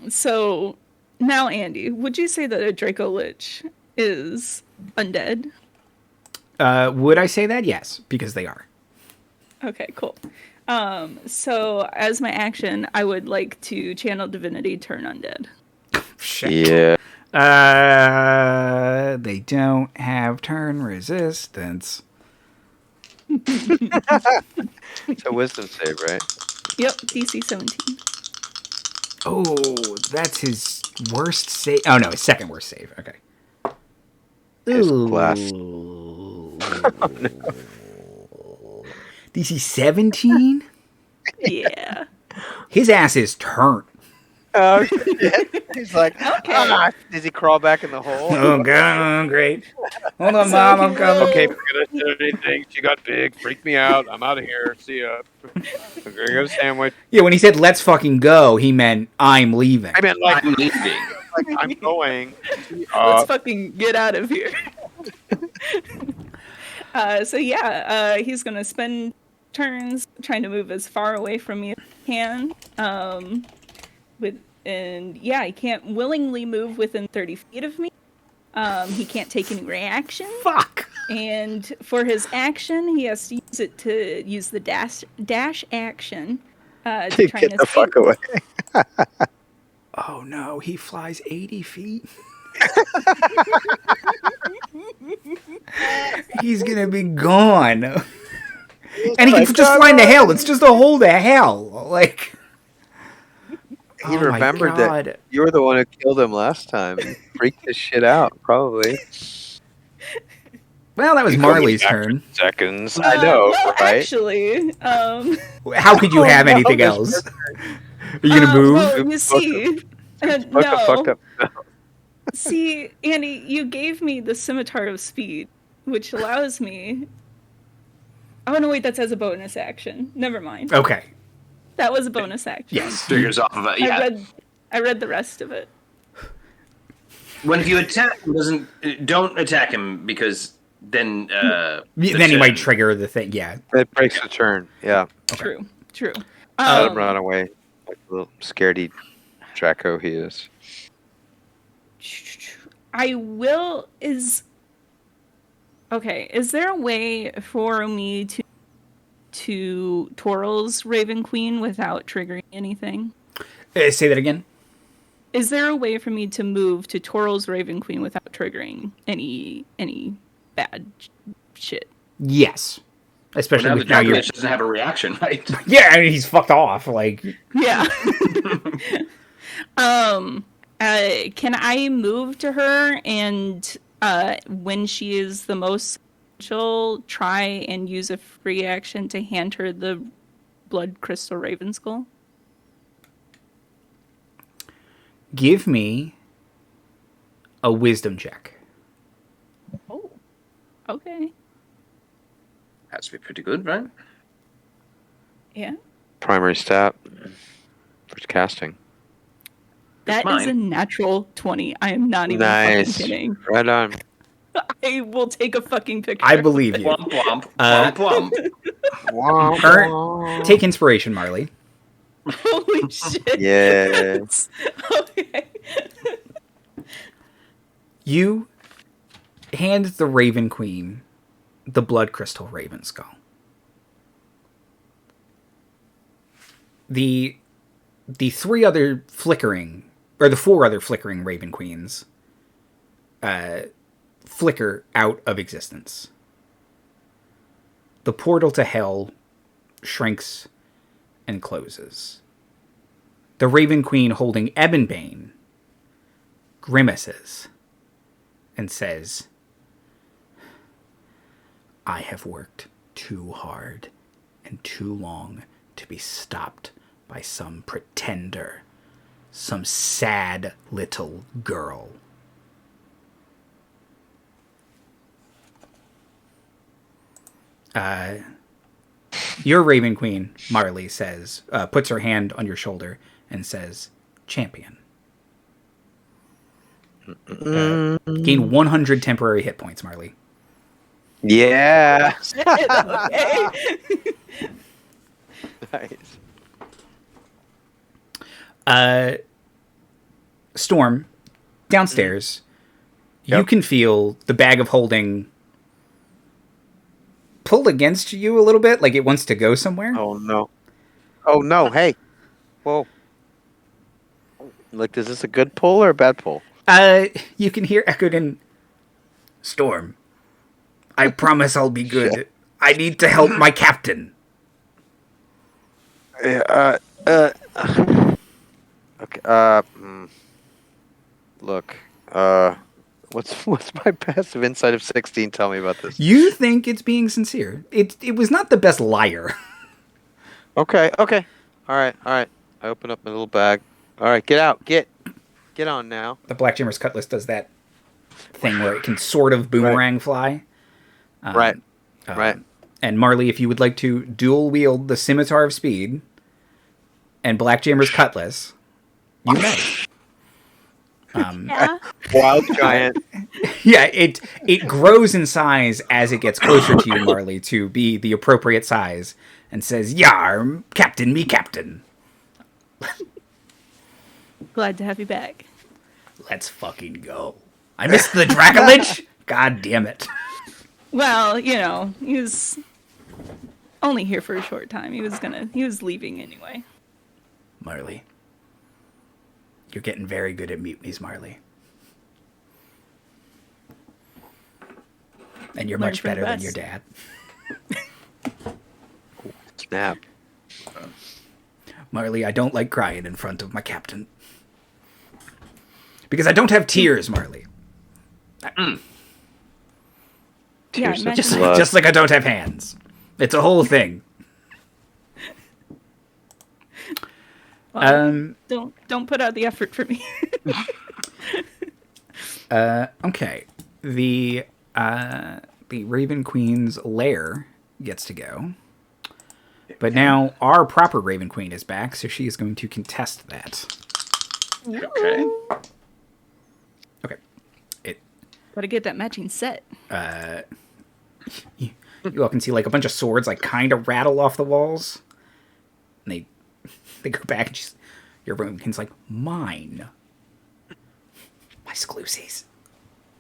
So now, Andy, would you say that a Draco Lich is undead? Would I say that? Yes, because they are. Okay, cool. So as my action, I would like to channel divinity, turn undead. Shit. Yeah. They don't have turn resistance. It's a wisdom save, right? Yep, DC 17. Oh, that's his worst save. Oh no, his second worst save. Okay. His glass. DC 17? Yeah. His ass is turnt. Oh, shit. He's like, Okay. Does he crawl back in the hole? Oh god, great. Hold on, So Mom, he I'm coming. will- Okay, forget I said anything. She got big. Freaked me out. I'm out of here. See ya. I'm gonna get a sandwich. Yeah, when he said let's fucking go, he meant I'm leaving. I meant like, I'm leaving. I'm going. Let's fucking get out of here. So yeah, he's gonna spend turns trying to move as far away from me as he can. He can't willingly move within 30 feet of me. He can't take any reaction. Fuck. And for his action, he has to use the dash action to try Get and the fuck away. Oh no, he flies 80 feet. He's gonna be gone. And he can just fly into hell. It's just a hole to hell. Like, He oh my remembered God. that you were the one who killed him last time. He freaked his shit out, probably. Well, that was You Marley's coming back turn. for seconds. I know, well, right? Actually, How could you have anything there's else? Are you gonna move? Well, you see, Fucked up. see, Andy, you gave me the Scimitar of Speed, which allows me. Oh no, wait, that's as a bonus action. Never mind. Okay. That was a bonus action. Yes. Triggers off of it. Yeah. I read the rest of it. When if you attack him, don't attack him because then Then he might trigger the thing. Yeah. It breaks the turn. Yeah. True. Let him run away. Like a little scaredy Draco he is. I will. Okay. Is there a way for me to Toral's Raven Queen without triggering anything? Say that again. Is there a way for me to move to Toral's Raven Queen without triggering any bad shit? Yes. Especially now with the now Draco you're. doesn't have a reaction, right? Yeah, I mean, he's fucked off. Like. Yeah. Can I move to her and when she is the most she'll try and use a free action to hand her the blood crystal raven skull? Give me a wisdom check. Oh. Okay. Has to be pretty good, right? Yeah. Primary stat for casting. That is a natural 20. I am not even Nice. fucking kidding. Right on. I will take a fucking picture. I believe you. Plump, plump, plump, plump. Take inspiration, Marley. Holy shit. Yes. Okay. You hand the Raven Queen the blood crystal raven skull. The four other flickering Raven Queens flicker out of existence. The portal to hell shrinks and closes. The Raven Queen holding Ebonbane grimaces and says, I have worked too hard and too long to be stopped by some pretender, some sad little girl. Your Raven Queen, Marley, says, puts her hand on your shoulder and says, champion. Gain 100 temporary hit points, Marley. Yeah. Okay. Nice. Storm, downstairs, you Yep. can feel the bag of holding pull against you a little bit, like it wants to go somewhere. Oh no. Oh no. Hey. Whoa. Like, is this a good pull or a bad pull? You can hear echoed in Storm. I promise I'll be good. I need to help my captain. Okay. Look. What's my passive insight of 16? Tell me about this. You think it's being sincere. It was not the best liar. Okay. All right. I open up my little bag. All right. Get out. Get on now. The Black Jammer's Cutlass does that thing where it can sort of boomerang fly. Right. And Marley, if you would like to dual wield the Scimitar of Speed and Black Jammer's Cutlass, you may. Yeah. Wild giant. Yeah, it grows in size as it gets closer to you, Marley, to be the appropriate size, and says, "Yar, Captain, me captain." Glad to have you back. Let's fucking go. I missed the Dracolich? God damn it. Well, you know, he was only here for a short time. He was leaving anyway. Marley. You're getting very good at mutinies, Marley. And you're Learn much from the better than best. your dad. Snap. Marley, I don't like crying in front of my captain. Because I don't have tears, Marley. Tears of imagine- blood. Just like I don't have hands. It's a whole thing. Well, don't put out the effort for me. Okay. The Raven Queen's lair gets to go. But now our proper Raven Queen is back, so she is going to contest that. Okay. Okay. Gotta get that matching set. You all can see like a bunch of swords like kind of rattle off the walls. And they go back and your Raven Queen's like, mine. My exclusives.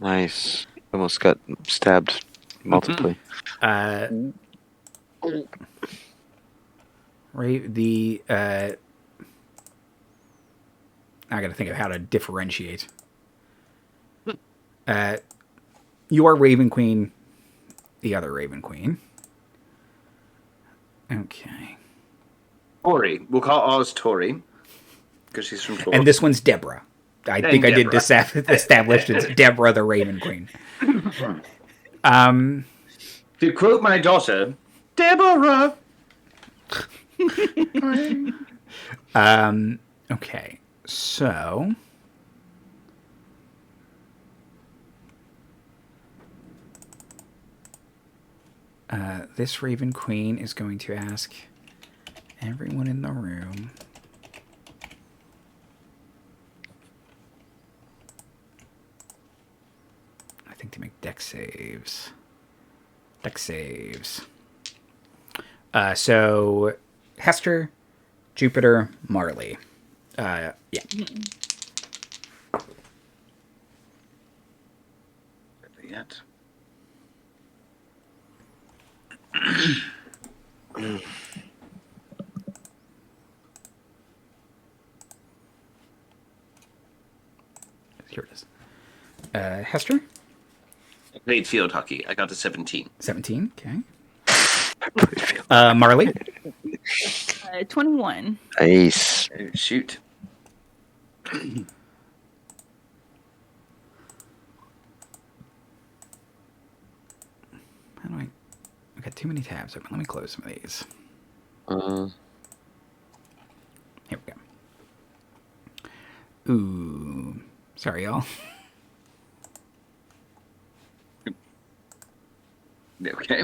Nice. Almost got stabbed multiply. I gotta think of how to differentiate. You are Raven Queen, the other Raven Queen. Okay. Tori. We'll call ours Tori. Because she's from Tori. And this one's DEBRA. I think I did establish it's DEBRA the Raven Queen. To quote my daughter, Deborah. Okay. So this Raven Queen is going to ask everyone in the room to make deck saves. So Hester, Jupiter, Marley. Yeah. Yet. Here it is. Hester? I played field hockey. I got to 17. 17, okay. Marley? 21. Nice. Oh, shoot. How do I got too many tabs open. Let me close some of these. Here we go. Ooh. Sorry, y'all. Okay.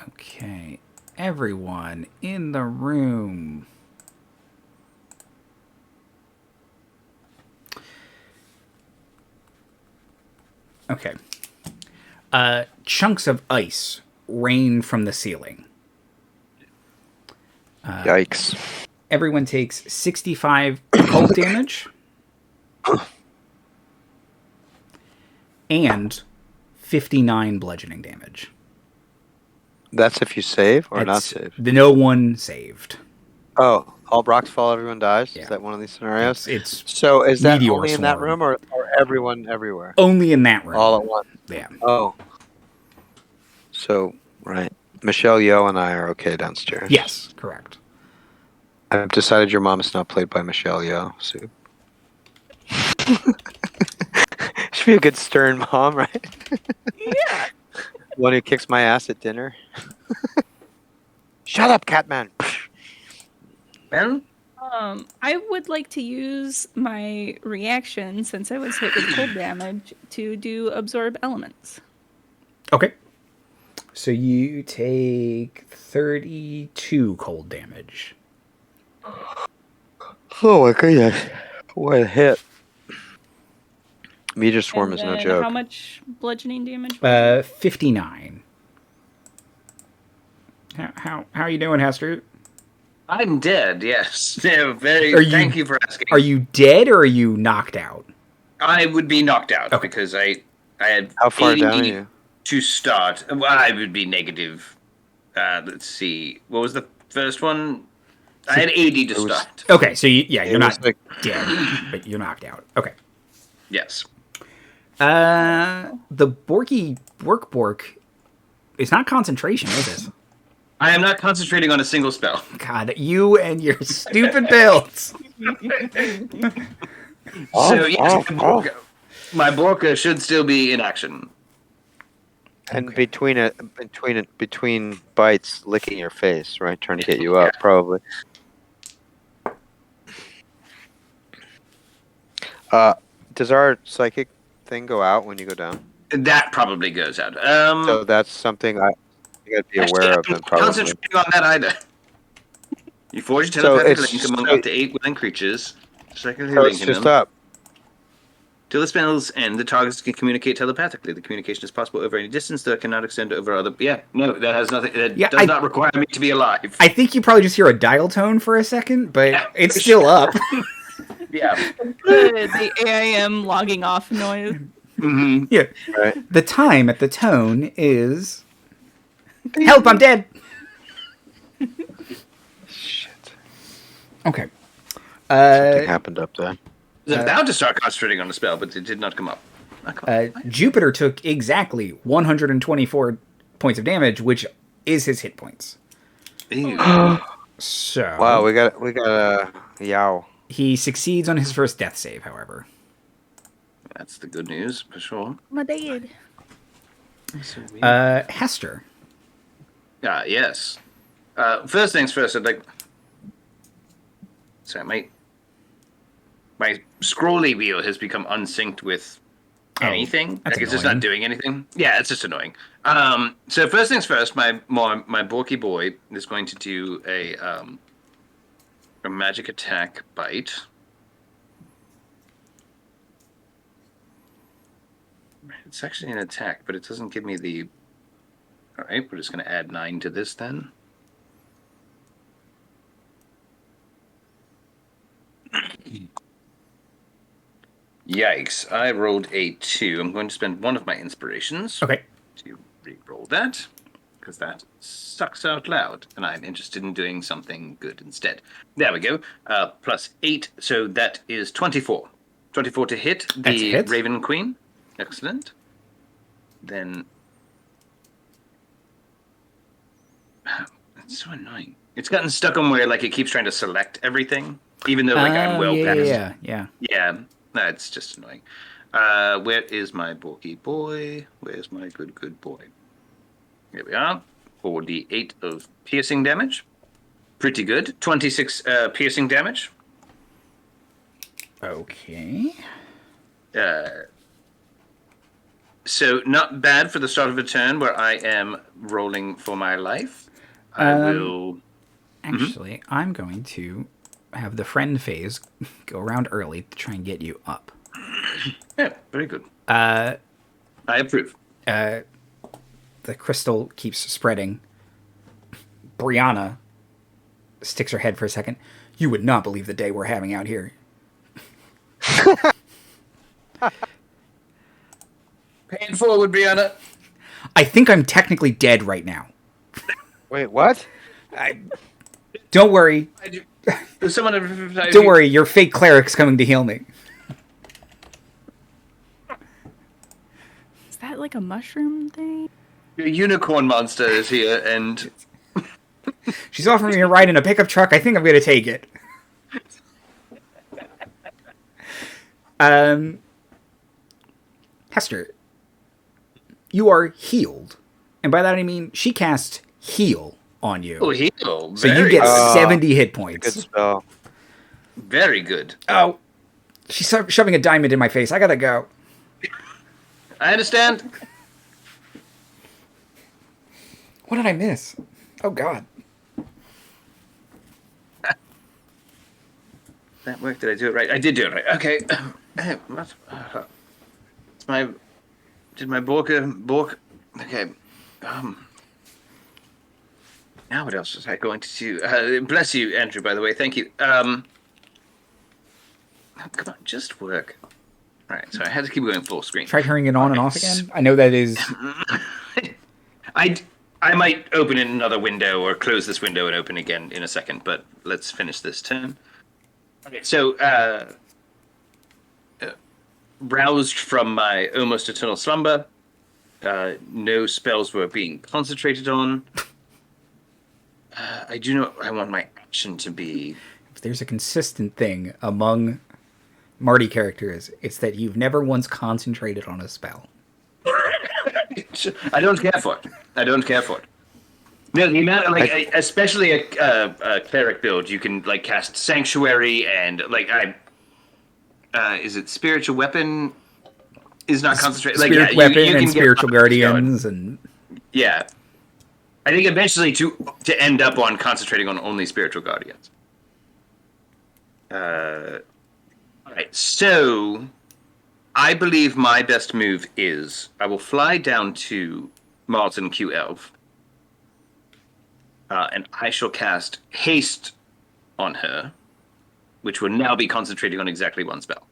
Okay. Everyone in the room. Okay. Chunks of ice rain from the ceiling. Yikes. Everyone takes 65 cold damage. And 59 bludgeoning damage. That's if you save or not That's save? no one saved. Oh, all blocks fall, everyone dies? Yeah. Is that one of these scenarios? It's so is that meteor only in that swarm. room or everyone everywhere? Only in that room. All at once? Yeah. Oh. So, right. Michelle, Yo, and I are okay downstairs. Yes, correct. I've decided your mom is not played by Michelle Yeoh, so she'd be a good stern mom, right? Yeah. One who kicks my ass at dinner. Shut up, Catman! Well, I would like to use my reaction, since I was hit with cold damage, to do absorb elements. Okay. So you take 32 cold damage. Oh my goodness. What a hit. Meteor Swarm is no then joke. How much bludgeoning damage? Was 59. How are you doing, Hester? I'm dead. Yes. Yeah, thank you for asking. Are you dead or are you knocked out? I would be knocked out Okay. because I had How far 80 down are you? to start. Well, I would be negative. Let's see. What was the first one? I had 80 to It was- start. Okay, so you're It not was like- dead, but you're knocked out. Okay. Yes. The Borky Bork is not concentration, is it? I am not concentrating on a single spell. God, you and your stupid builds. So yes, my Borka should still be in action. And between bites, licking your face, right? Trying to get you up, probably. Does our psychic thing go out when you go down? That probably goes out. So that's something I got to be aware of. I'm And not probably. concentrating on that either. You forge a So telepathic it's- link among up to 8 willing creatures. Secondly, So it's linking just them. up. Till the spells end, the targets can communicate telepathically. The communication is possible over any distance, though it cannot extend over other. Yeah, no, that has nothing. That does not require me to be alive. I think you probably just hear a dial tone for a second, but Yeah, it's for still sure. up. Yeah. the AIM logging off noise. Mm-hmm. Yeah. Right. The time at the tone is. Help! I'm dead. Shit. Okay. Something happened up there. I was about to start concentrating on the spell, but it did not come up. Jupiter took exactly 124 points of damage, which is his hit points. Ew. So Wow, we got a yow. he succeeds on his first death save, however. That's the good news, for sure. My dad. Hester. Yes. First things first, I'd like... Sorry, my scrolly wheel has become unsynced with anything. that's Like, it's just annoying. not doing anything. Yeah, it's just annoying. So first things first, my Borky boy is going to do a magic attack bite. It's actually an attack, but it doesn't give me the... Alright, we're just going to add 9 to this then. Yikes, I rolled a 2. I'm going to spend one of my inspirations Okay. to re-roll that, because that sucks out loud, and I'm interested in doing something good instead. There we go. Plus 8, so that is 24. 24 to hit That's a the hit. Raven Queen. Excellent. Then... It's so annoying. It's gotten stuck on where like it keeps trying to select everything, even though like I'm well past. Yeah. Yeah, that's just annoying. Where is my bulky boy? Where's my good boy? Here we are. 4d8 of piercing damage. Pretty good. 26 piercing damage. Okay. So not bad for the start of a turn where I am rolling for my life. I will... Actually, I'm going to have the friend phase go around early to try and get you up. Yeah, very good. I approve. The crystal keeps spreading. Brianna sticks her head for a second. You would not believe the day we're having out here. Paying forward, Brianna. I think I'm technically dead right now. Wait, what? Don't worry. Don't worry, your fake cleric's coming to heal me. Is that like a mushroom thing? Your unicorn monster is here, and... She's offering me a ride in a pickup truck. I think I'm going to take it. Hester, you are healed. And by that I mean she cast heal on you. Oh, heal. So you get 70 hit points. Good spell. Very good. Oh, she's shoving a diamond in my face. I gotta go. I understand. What did I miss? Oh, God. That worked. Did I do it right? I did do it right. Okay. It's my... Did my Bork... Okay. Now what else was I going to do? Bless you, Andrew, by the way. Thank you. Come on, just work. All right, so I had to keep going full screen. Try turning it on and off again? I know that is... I might open in another window or close this window and open again in a second, but let's finish this turn. Okay, so roused from my almost eternal slumber, no spells were being concentrated on. I do know I want my action to be... If there's a consistent thing among Marty characters, it's that you've never once concentrated on a spell. I don't care for it. I don't care for it. No, the amount, like, especially a cleric build, you can like cast Sanctuary and like is it Spiritual Weapon? Is not concentrated. Like Spirit Weapon you and Spiritual Guardians and yeah. I think eventually to end up on concentrating on only Spiritual Guardians. All right, so I believe my best move is I will fly down to Martin Q Elf, and I shall cast Haste on her, which will now be concentrating on exactly one spell.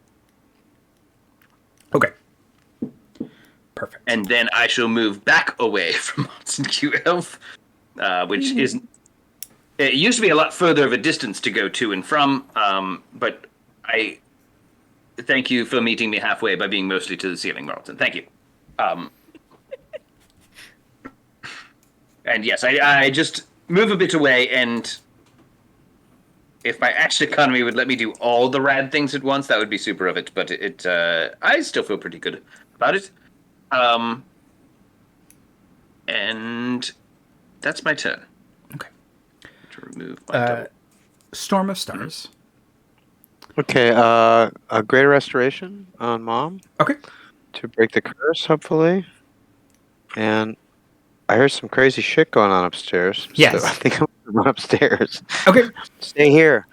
Okay. Perfect. And then I shall move back away from Martin Q Elf, which is... It used to be a lot further of a distance to go to and from, but I... Thank you for meeting me halfway by being mostly to the ceiling, Marlton. Thank you. And yes, I just move a bit away, and if my action economy would let me do all the rad things at once, that would be super of it. But I still feel pretty good about it. And that's my turn. Okay. To remove my double. Storm of Stars. Okay, a Greater Restoration on Mom. Okay. To break the curse, hopefully. And I heard some crazy shit going on upstairs. Yes. So I think I'm going to run upstairs. Okay. Stay here.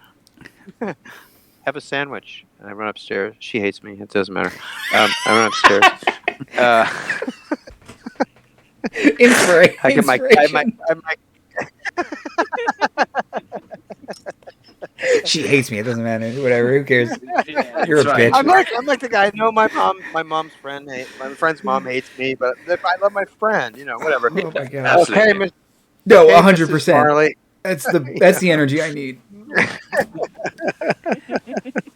Have a sandwich. And I run upstairs. She hates me. It doesn't matter. I run upstairs. Inspiration. I get my She hates me. It doesn't matter. Whatever. Who cares? Yeah, You're a that's right. bitch. I'm like the guy. I know my mom's friend. My friend's mom hates me, but I love my friend. You know, whatever. Oh my God. Absolutely. Okay, No, okay, 100%. Mrs. Marley. That's the energy I need.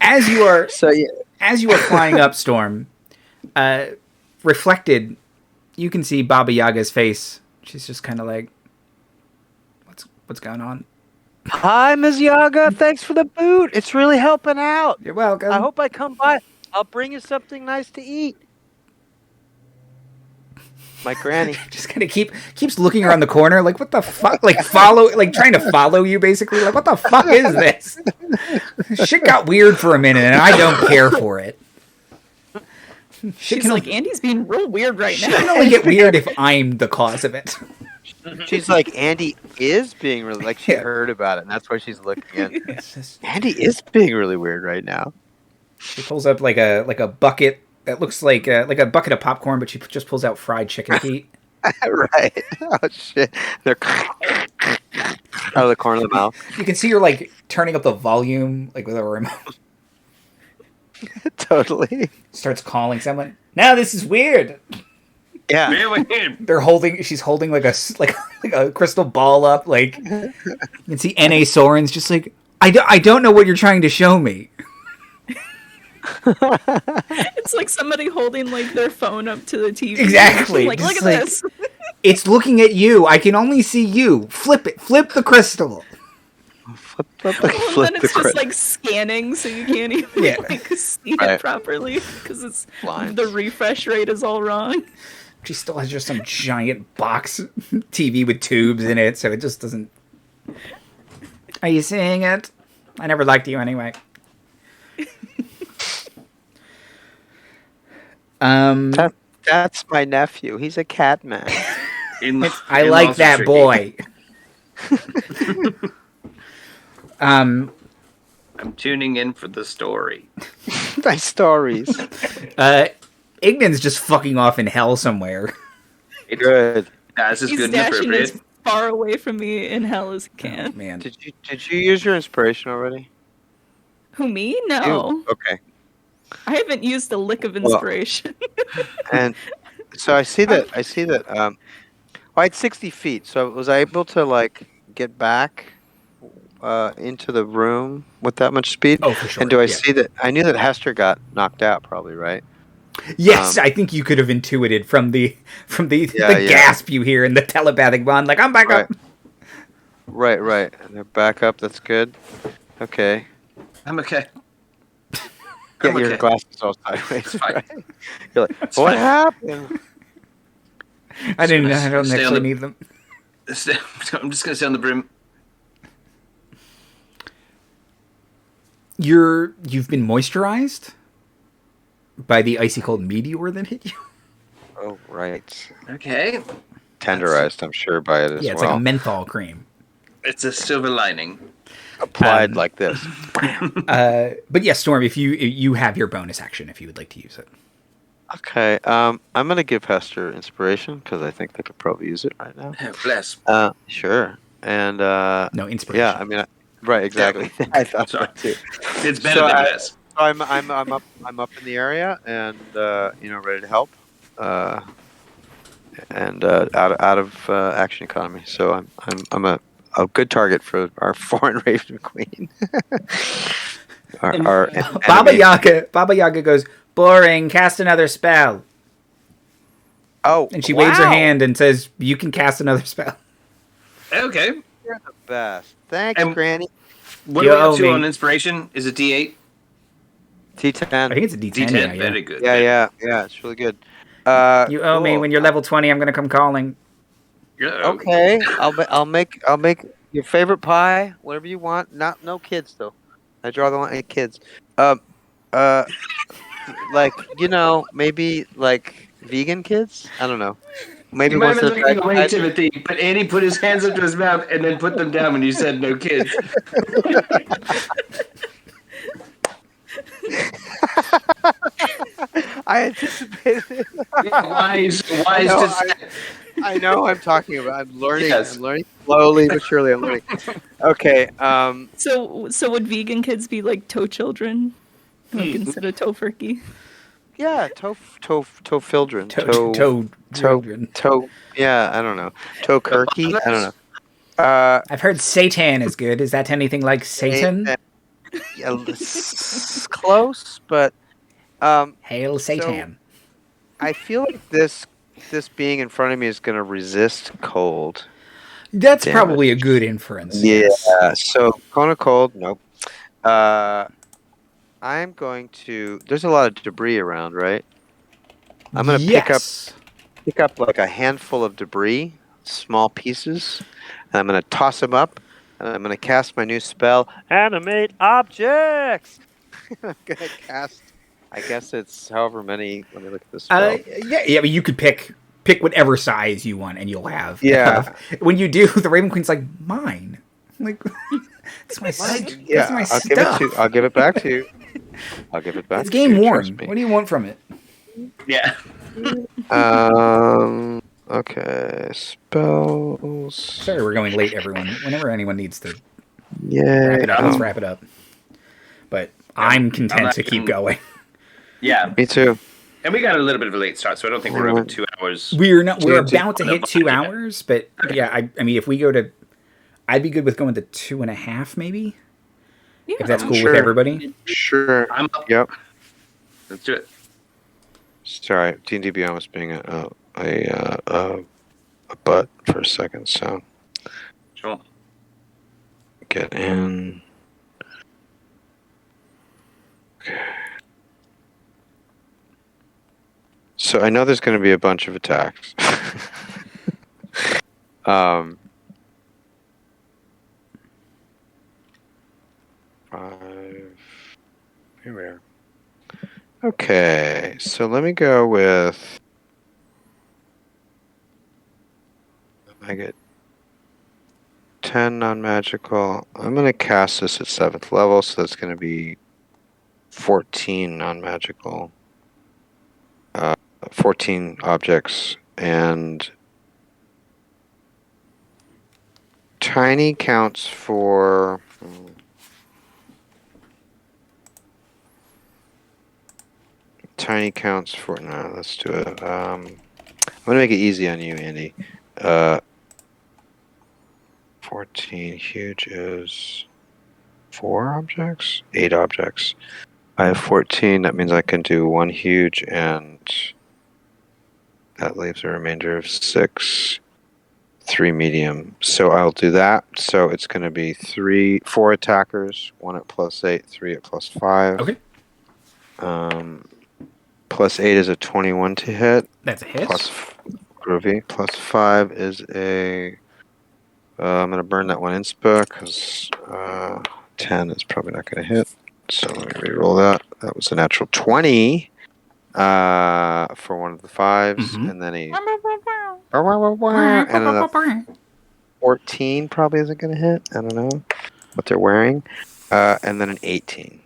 As you are flying up, Storm, reflected, you can see Baba Yaga's face. She's just kind of like, what's going on? Hi, Ms. Yaga. Thanks for the boot. It's really helping out. You're welcome. I hope I come by. I'll bring you something nice to eat. My granny. Just kind of keeps looking around the corner, like what the fuck, like trying to follow you, basically. Like what the fuck is this? Shit got weird for a minute, and I don't care for it. She's like, Andy's being real weird right Shit now. can only get weird if I'm the cause of it. She's like, Andy is being really, like, she heard about it, and that's why she's looking in. Andy is being really weird right now. She pulls up like a bucket that looks like a bucket of popcorn, but she just pulls out fried chicken feet. Right. Oh, shit. They're out of the corner of the mouth. You can see her, like, turning up the volume, like, with a remote. Totally. Starts calling someone. Now this is weird. Yeah. She's holding like a crystal ball up. Like, you can see N.A. Soren's just like, I don't know what you're trying to show me. It's like somebody holding like their phone up to the TV. Exactly. Like, look at this. It's looking at you. I can only see you. Flip it. Flip the crystal. Then it's just like scanning, so you can't even like see it properly because it's the refresh rate is all wrong. She still has just some giant box TV with tubes in it, so it just doesn't. Are you seeing it? I never liked you anyway. That's my nephew. He's a cat man. I like that boy. I'm tuning in for the story. Nice stories. Ignan's just fucking off in hell somewhere. Good. This is He's good and dashing appropriate. as far away from me in hell as he can. Oh, man. Did you use your inspiration already? Who, me? No. Okay. I haven't used a lick of inspiration. And so I see that. I had 60 feet, so was I able to like get back into the room with that much speed? Oh, for sure. And do I see that? I knew that Hester got knocked out, probably, right? Yes, I think you could have intuited from the gasp you hear in the telepathic bond. Like, I'm back up. Right. And they're back up. That's good. Okay. I'm okay. Get your glasses all sideways. Right? You're like, what happened? I don't actually need them. I'm just gonna stay on the broom. You've been moisturized by the icy cold meteor that hit you. Oh, right. Okay. Tenderized, I'm sure, by it as well. Yeah, it's like a menthol cream. It's a silver lining. Applied like this. But yes, Storm, if you have your bonus action, if you would like to use it. Okay. I'm going to give Hester inspiration, because I think they could probably use it right now. Bless. Sure. And no inspiration. Yeah, I mean, right, exactly. I thought so too. It's better than this. I'm up in the area and ready to help. And out of action economy. So I'm a good target for our foreign Raven Queen. Baba Yaga goes, boring, cast another spell. Oh, and she waves her hand and says, you can cast another spell. Okay. You're the best. Thanks, Granny. What are we up to on inspiration? Is it D8? D10. I think it's a D10. D10, very good. Yeah, it's really good. You owe me. When you're level 20, I'm going to come calling. Okay, I'll make your favorite pie, whatever you want. No kids though. I draw the line at kids. Like maybe like vegan kids. I don't know. Maybe you might have been looking away, Timothy, but Andy put his hands up to his mouth and then put them down when you said no kids. I anticipated it. Wise. I know I'm talking about. I'm learning. Yes. I'm learning slowly but surely. I'm learning. Okay. So would vegan kids be like toe children, like instead of tofurkey? Yeah, toe-fildren. Toe. Yeah, I don't know. Toe-kirky? I don't know. I've heard Satan is good. Is that anything like Satan? Yeah, close, but Hail Satan. So I feel like this being in front of me is going to resist cold. That's probably a good inference. Yeah. So Kona cold, nope. I'm going to. There's a lot of debris around, right? I'm going to Yes. pick up like a handful of debris, small pieces, and I'm going to toss them up, and I'm going to cast my new spell, Animate Objects. I'm going to cast. I guess it's however many. Let me look at the spell. Yeah. I mean, you could pick whatever size you want, and you'll have. Yeah. When you do, the Raven Queen's like mine. I'm like, that's my stuff. I'll give it back to you. I'll give it back. It's game to you, worn. trust me. What do you want from it? Yeah. Okay. Spells. Sorry, we're going late, everyone. Whenever anyone needs to Yeah. wrap it up, let's wrap it up. But I'm content to keep going. Yeah. Me too. And we got a little bit of a late start, so I don't think we're over 2 hours. We're about to hit 2 hours, but yeah, I mean, if we go to, I'd be good with going to 2.5, maybe. Yeah, If that's cool with everybody. Sure. I'm up. Yep. Let's do it. Sorry, D&D Beyond was being a butt for a second, so Sure. get in. Okay. So I know there's going to be a bunch of attacks. 5. Here we are. Okay, so let me go with. I get 10 non-magical. I'm going to cast this at 7th level, so that's going to be 14 non-magical. 14 objects, and tiny counts for. Tiny counts for. No, let's do it. I'm going to make it easy on you, Andy. 14. Huge is 4 objects? 8 objects. I have 14. That means I can do 1 huge, and that leaves a remainder of 6. 3 medium. So I'll do that. So it's going to be 4 attackers, 1 at +8, 3 at +5. Okay. +8 is a 21 to hit. That's a hit. Groovy. +5 is a. I'm going to burn that one inspa because 10 is probably not going to hit. So let me re-roll that. That was a natural 20 for one of the 5s, and then a. And then a 14 probably isn't going to hit. I don't know what they're wearing. And then an 18.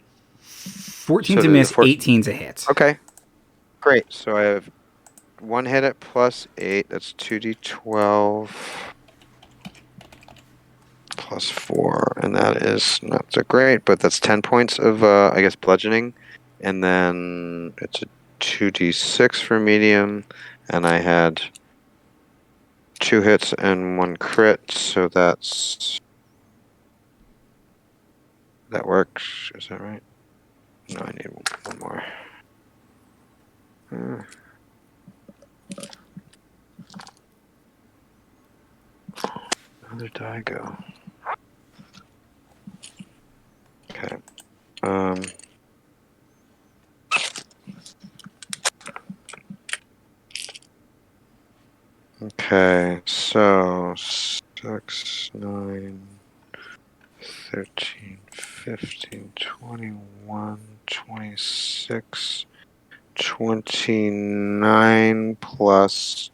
14's a miss, 18's a hit. Okay. Great. So I have 1 hit at +8. That's 2d12 +4. And that is not so great, but that's 10 points of, I guess, bludgeoning. And then it's a 2d6 for medium. And I had 2 hits and 1 crit. So that's. That works. Is that right? No, I need 1 more. Where did I go? Okay. Okay, so 6, 9, 13, 15, 21, 26, 29 plus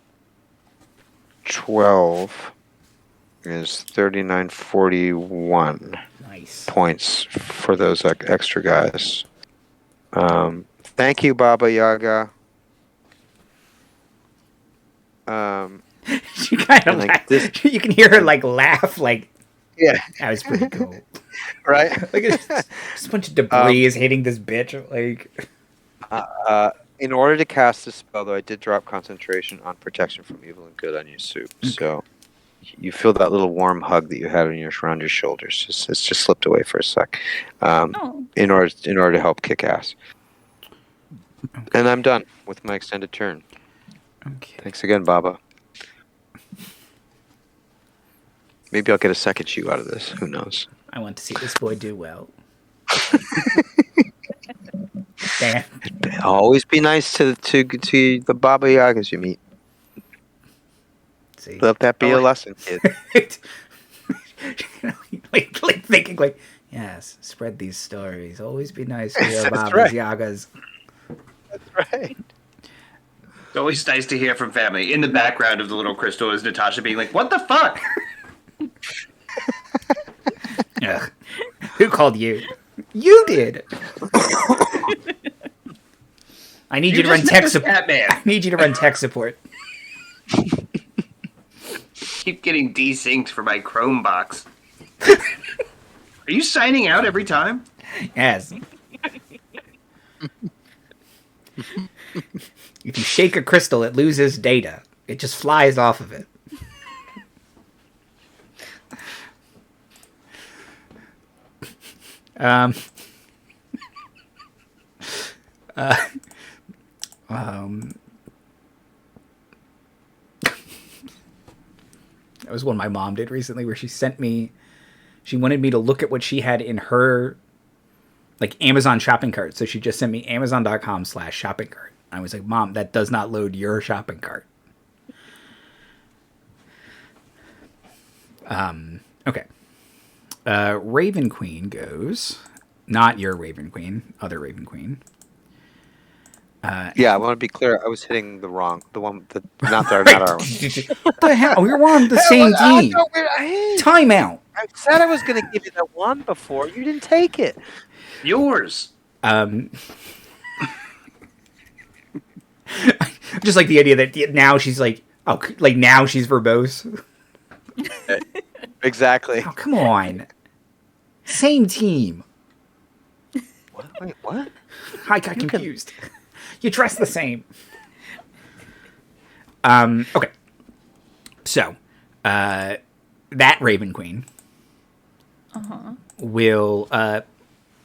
12 is 39.41 Nice. points for those extra guys. Thank you, Baba Yaga. She kind of you can hear her like laugh, like, yeah, that was pretty cool. Right? Like it's just a bunch of debris is hitting this bitch. Like, in order to cast this spell, though, I did drop concentration on protection from evil and good on you, Soup. Okay. So you feel that little warm hug that you had around your shoulders. It's just slipped away for a sec. In order to help kick ass. Okay. And I'm done with my extended turn. Okay. Thanks again, Baba. Maybe I'll get a second shoe out of this. Who knows? I want to see this boy do well. Dan. Always be nice to the Baba Yagas you meet. See. Let that be a lesson, kid. like thinking like, yes, spread these stories. Always be nice to your That's Babas right. Yagas. That's right. It's always nice to hear from family. In the background of the little crystal is Natasha being like, "What the fuck?" Ugh. Who called you? You did. I need you to run tech support. I need you to run tech support. Keep getting desynced for my Chrome box. Are you signing out every time? Yes. If you shake a crystal, it loses data. It just flies off of it. Um, that was one my mom did recently where she wanted me to look at what she had in her like Amazon shopping cart. So she just sent me amazon.com/shopping cart. I was like, Mom, that does not load your shopping cart. Okay. Raven Queen goes. Not your Raven Queen, other Raven Queen. Yeah, I want to be clear. I was hitting the one, not our one. What the hell? We were on the same team. Timeout. I said I was going to give you that one before. You didn't take it. Yours. Just like the idea that now she's like, oh, like now she's verbose. Exactly. Oh, come on. Same team. What? Wait, what? I got confused. You dress the same. Okay. So, that Raven Queen will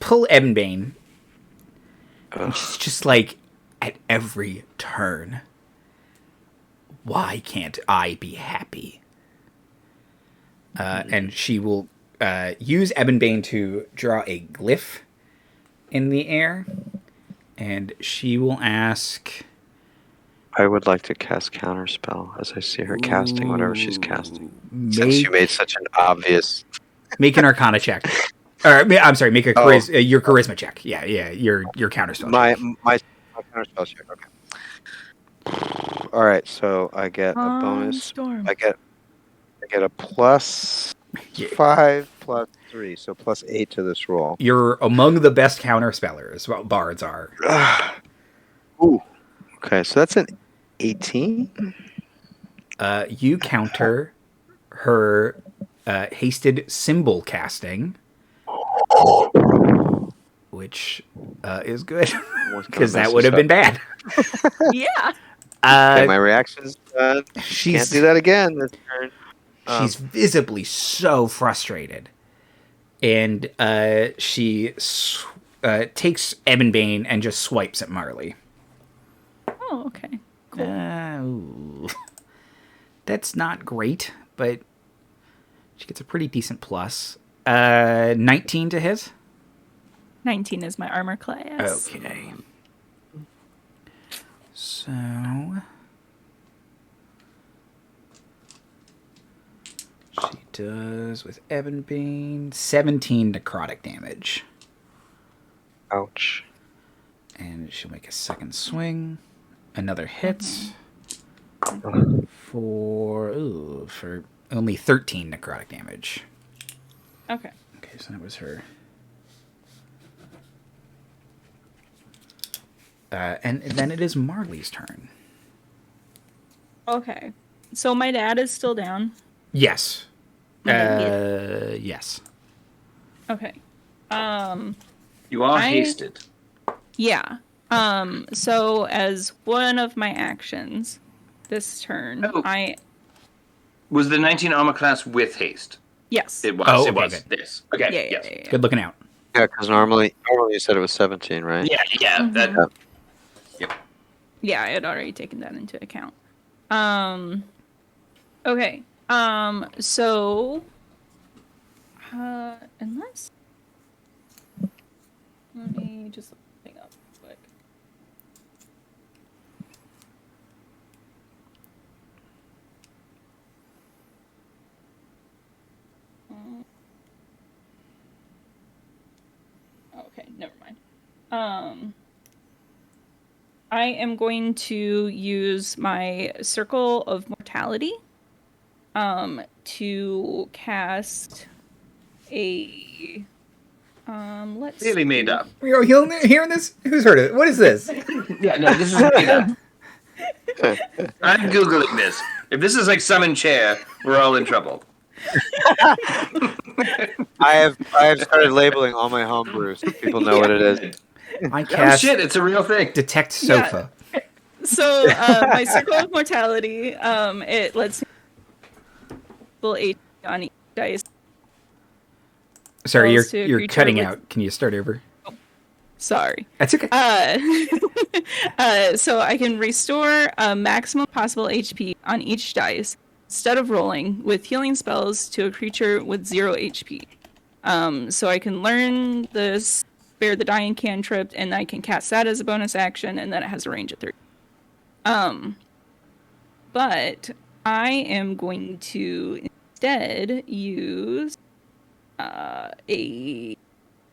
pull Ebonbane. And she's just like, at every turn, why can't I be happy? And she will use Ebonbane to draw a glyph in the air. And she will ask... I would like to cast Counterspell as I see her casting whatever she's casting. Since you made such an obvious... Make an Arcana check. Or, I'm sorry, make a your Charisma check. Yeah, your Counterspell my check. My Counterspell check, okay. Alright, so I get a bonus. Storm. I get a plus 5 plus 3, so plus 8 to this roll. You're among the best counterspellers, what bards are. Ooh. Okay, so that's an 18? You counter her hasted symbol casting, which is good, because that would have been bad. Yeah. Okay, my reaction's done. Can't do that again this turn. She's visibly so frustrated. And she takes Ebonbane and just swipes at Marley. Oh, okay. Cool. That's not great, but she gets a pretty decent plus. 19 to hit? 19 is my armor class. Okay. So... she does, with Ebonbane, 17 necrotic damage. Ouch. And she'll make a second swing. Another hit. For only 13 necrotic damage. Okay. Okay, so that was her. And then it is Marley's turn. Okay. So my dad is still down. Yes. Okay. Yes. Okay. You are hasted. Yeah. So as one of my actions this turn, Was the 19 armor class with haste? Yes. It was. Oh, It was. good. This. Okay. Yeah, yes. yeah. Good looking out. Yeah, because normally you said it was 17, right? Yeah. Mhm. Yep. Yeah, I had already taken that into account. Okay. So unless let me just look something up quick. I am going to use my Circle of Mortality to cast a let's Clearly made up. Are you hearing this? Who's heard of it? What is this? Yeah, no, this is made up. I'm Googling this. If this is like summon chair, we're all in trouble. I have started labeling all my homebrews so people know what it is. I Oh cast shit, it's a real thing. Detect Sofa. So my Circle of Mortality, it lets me roll HP on each dice. Sorry, Spells to a you're creature cutting with- out. Can you start over? Sorry. That's okay. So I can restore a maximum possible HP on each dice instead of rolling with healing spells to a creature with 0 HP. So I can learn this Spare the Dying cantrip, and I can cast that as a bonus action, and then it has a range of 30. But I am going to instead use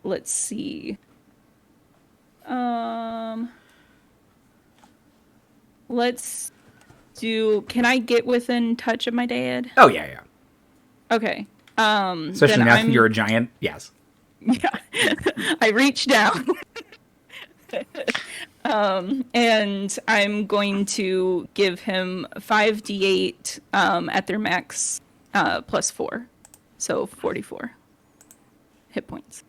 let's see. Let's do. Can I get within touch of my dad? Oh yeah. Okay. Especially then now I'm- that you're a giant. Yes. Yeah. I reach down. And I'm going to give him 5d8 at their max plus 4. So 44 hit points.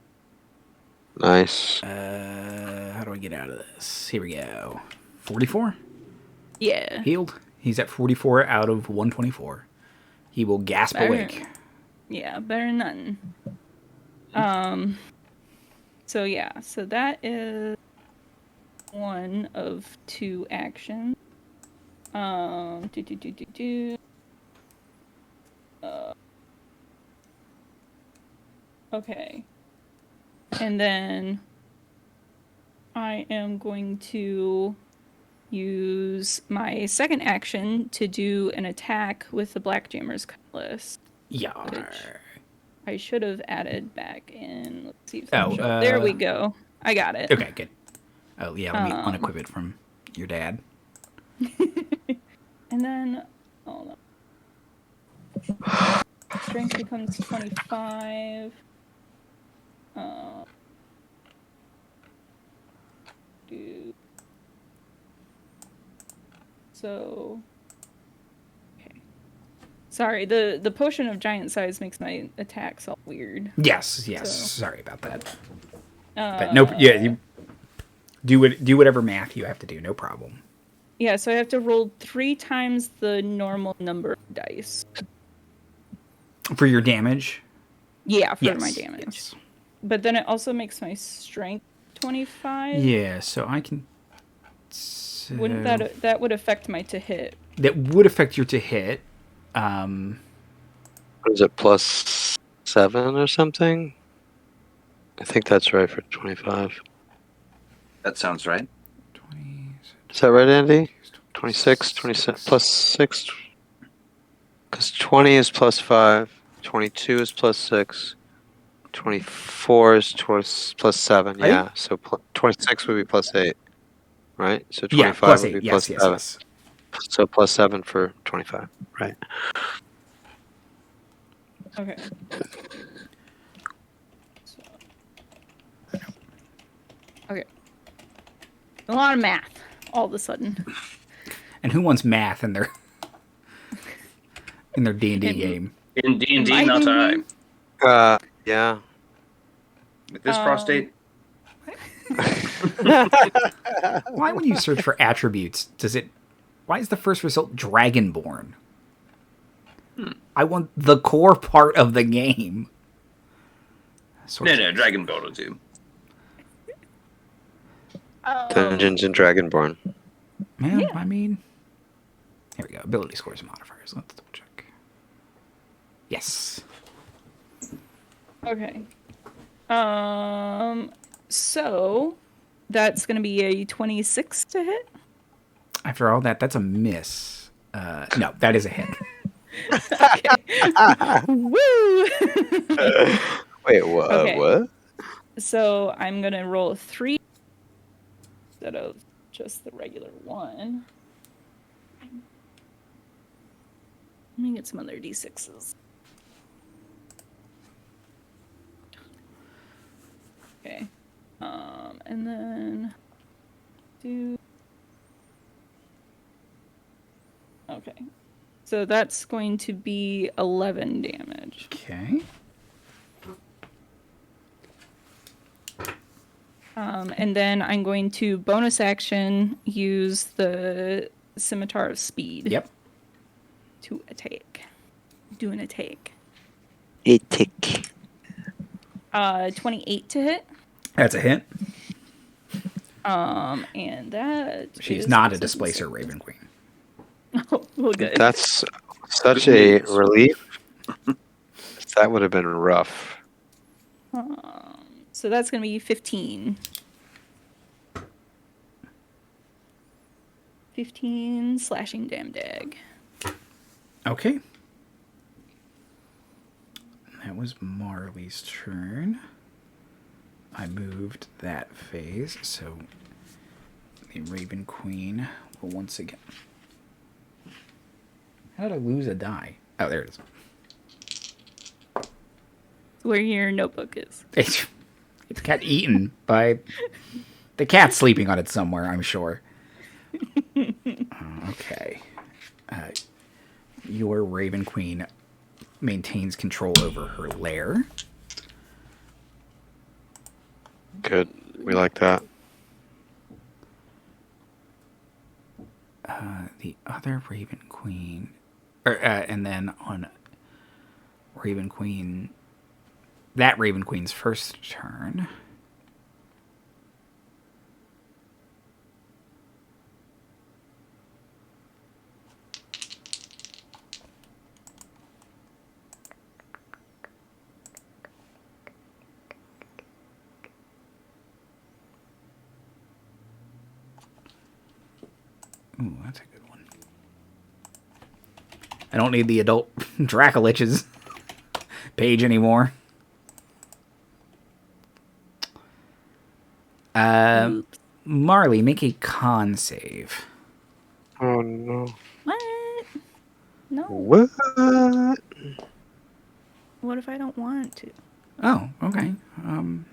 Nice. How do I get out of this? Here we go. 44? Yeah. Healed. He's at 44 out of 124. He will gasp Better. awake. Yeah, better than nothing. So yeah, so that is one of 2 actions. Okay. And then I am going to use my second action to do an attack with the Black Jammer's Cutlass. Yar. I should have added back in. Let's see if Oh, that'll show. There we go. I got it. Okay, good. Oh yeah, let me unequip it from your dad. And then, hold on. Strength becomes 25. So, okay. Sorry, the potion of giant size makes my attacks all weird. Yes. So- Sorry about that. But nope. Yeah, you do whatever math you have to do. No problem. Yeah, so I have to roll 3 times the normal number of dice. For your damage. Yeah, for Yes. my damage. Yes. But then it also makes my strength 25. Yeah. So I can. Wouldn't that would affect my to hit? That would affect your to hit. What is it, +7 or something? I think that's right for 25. That sounds right. 20, Is that right, Andy? 26, 27, +6. Because 20 is +5, 22 is +6, 24 is +7. Right? Yeah, so 26 would be +8, right? So Yeah, 25 +8. would be Yes, +7. yes. So +7 for 25, right? Okay. So, okay. A lot of math all of a sudden. And who wants math in their D&D game? In D&D, My not D&D? I. Yeah. With this prostate. Why, when you search for attributes, why is the first result Dragonborn? I want the core part of the game. No, Dragon Ball will do. Dungeons and Dragonborn. Yeah, I mean, here we go. Ability scores and modifiers. Let's double check. Yes. Okay. So that's going to be a 26 to hit. After all that, that's a miss. No, that is a hit. Woo! Wait, what? Okay. What? So I'm going to roll 3 instead of just the regular one. Let me get some other d6s. Okay. And then do. Okay. So that's going to be 11 damage. Okay. And then I'm going to bonus action use the Scimitar of Speed. Yep. To attack. Do an attack. A tick. 28 to hit. That's a hit. And that She's is not a displacer Raven Queen. Oh, well, good. That's such a relief. That would have been rough. So that's going to be 15. 15 slashing damdag. Okay. That was Marley's turn. I moved that phase, so the Raven Queen will once again... How did I lose a die? Oh, there it is. Where your notebook is. It got eaten by... The cat's sleeping on it somewhere, I'm sure. Okay. Your Raven Queen maintains control over her lair. Good. We like that. The other Raven Queen... and then on Raven Queen... That Raven Queen's first turn... Ooh, that's a good one. I don't need the adult Dracolich's page anymore. Marley, make a con save. Oh no. What? No. What? What if I don't want to? Oh, okay. I'm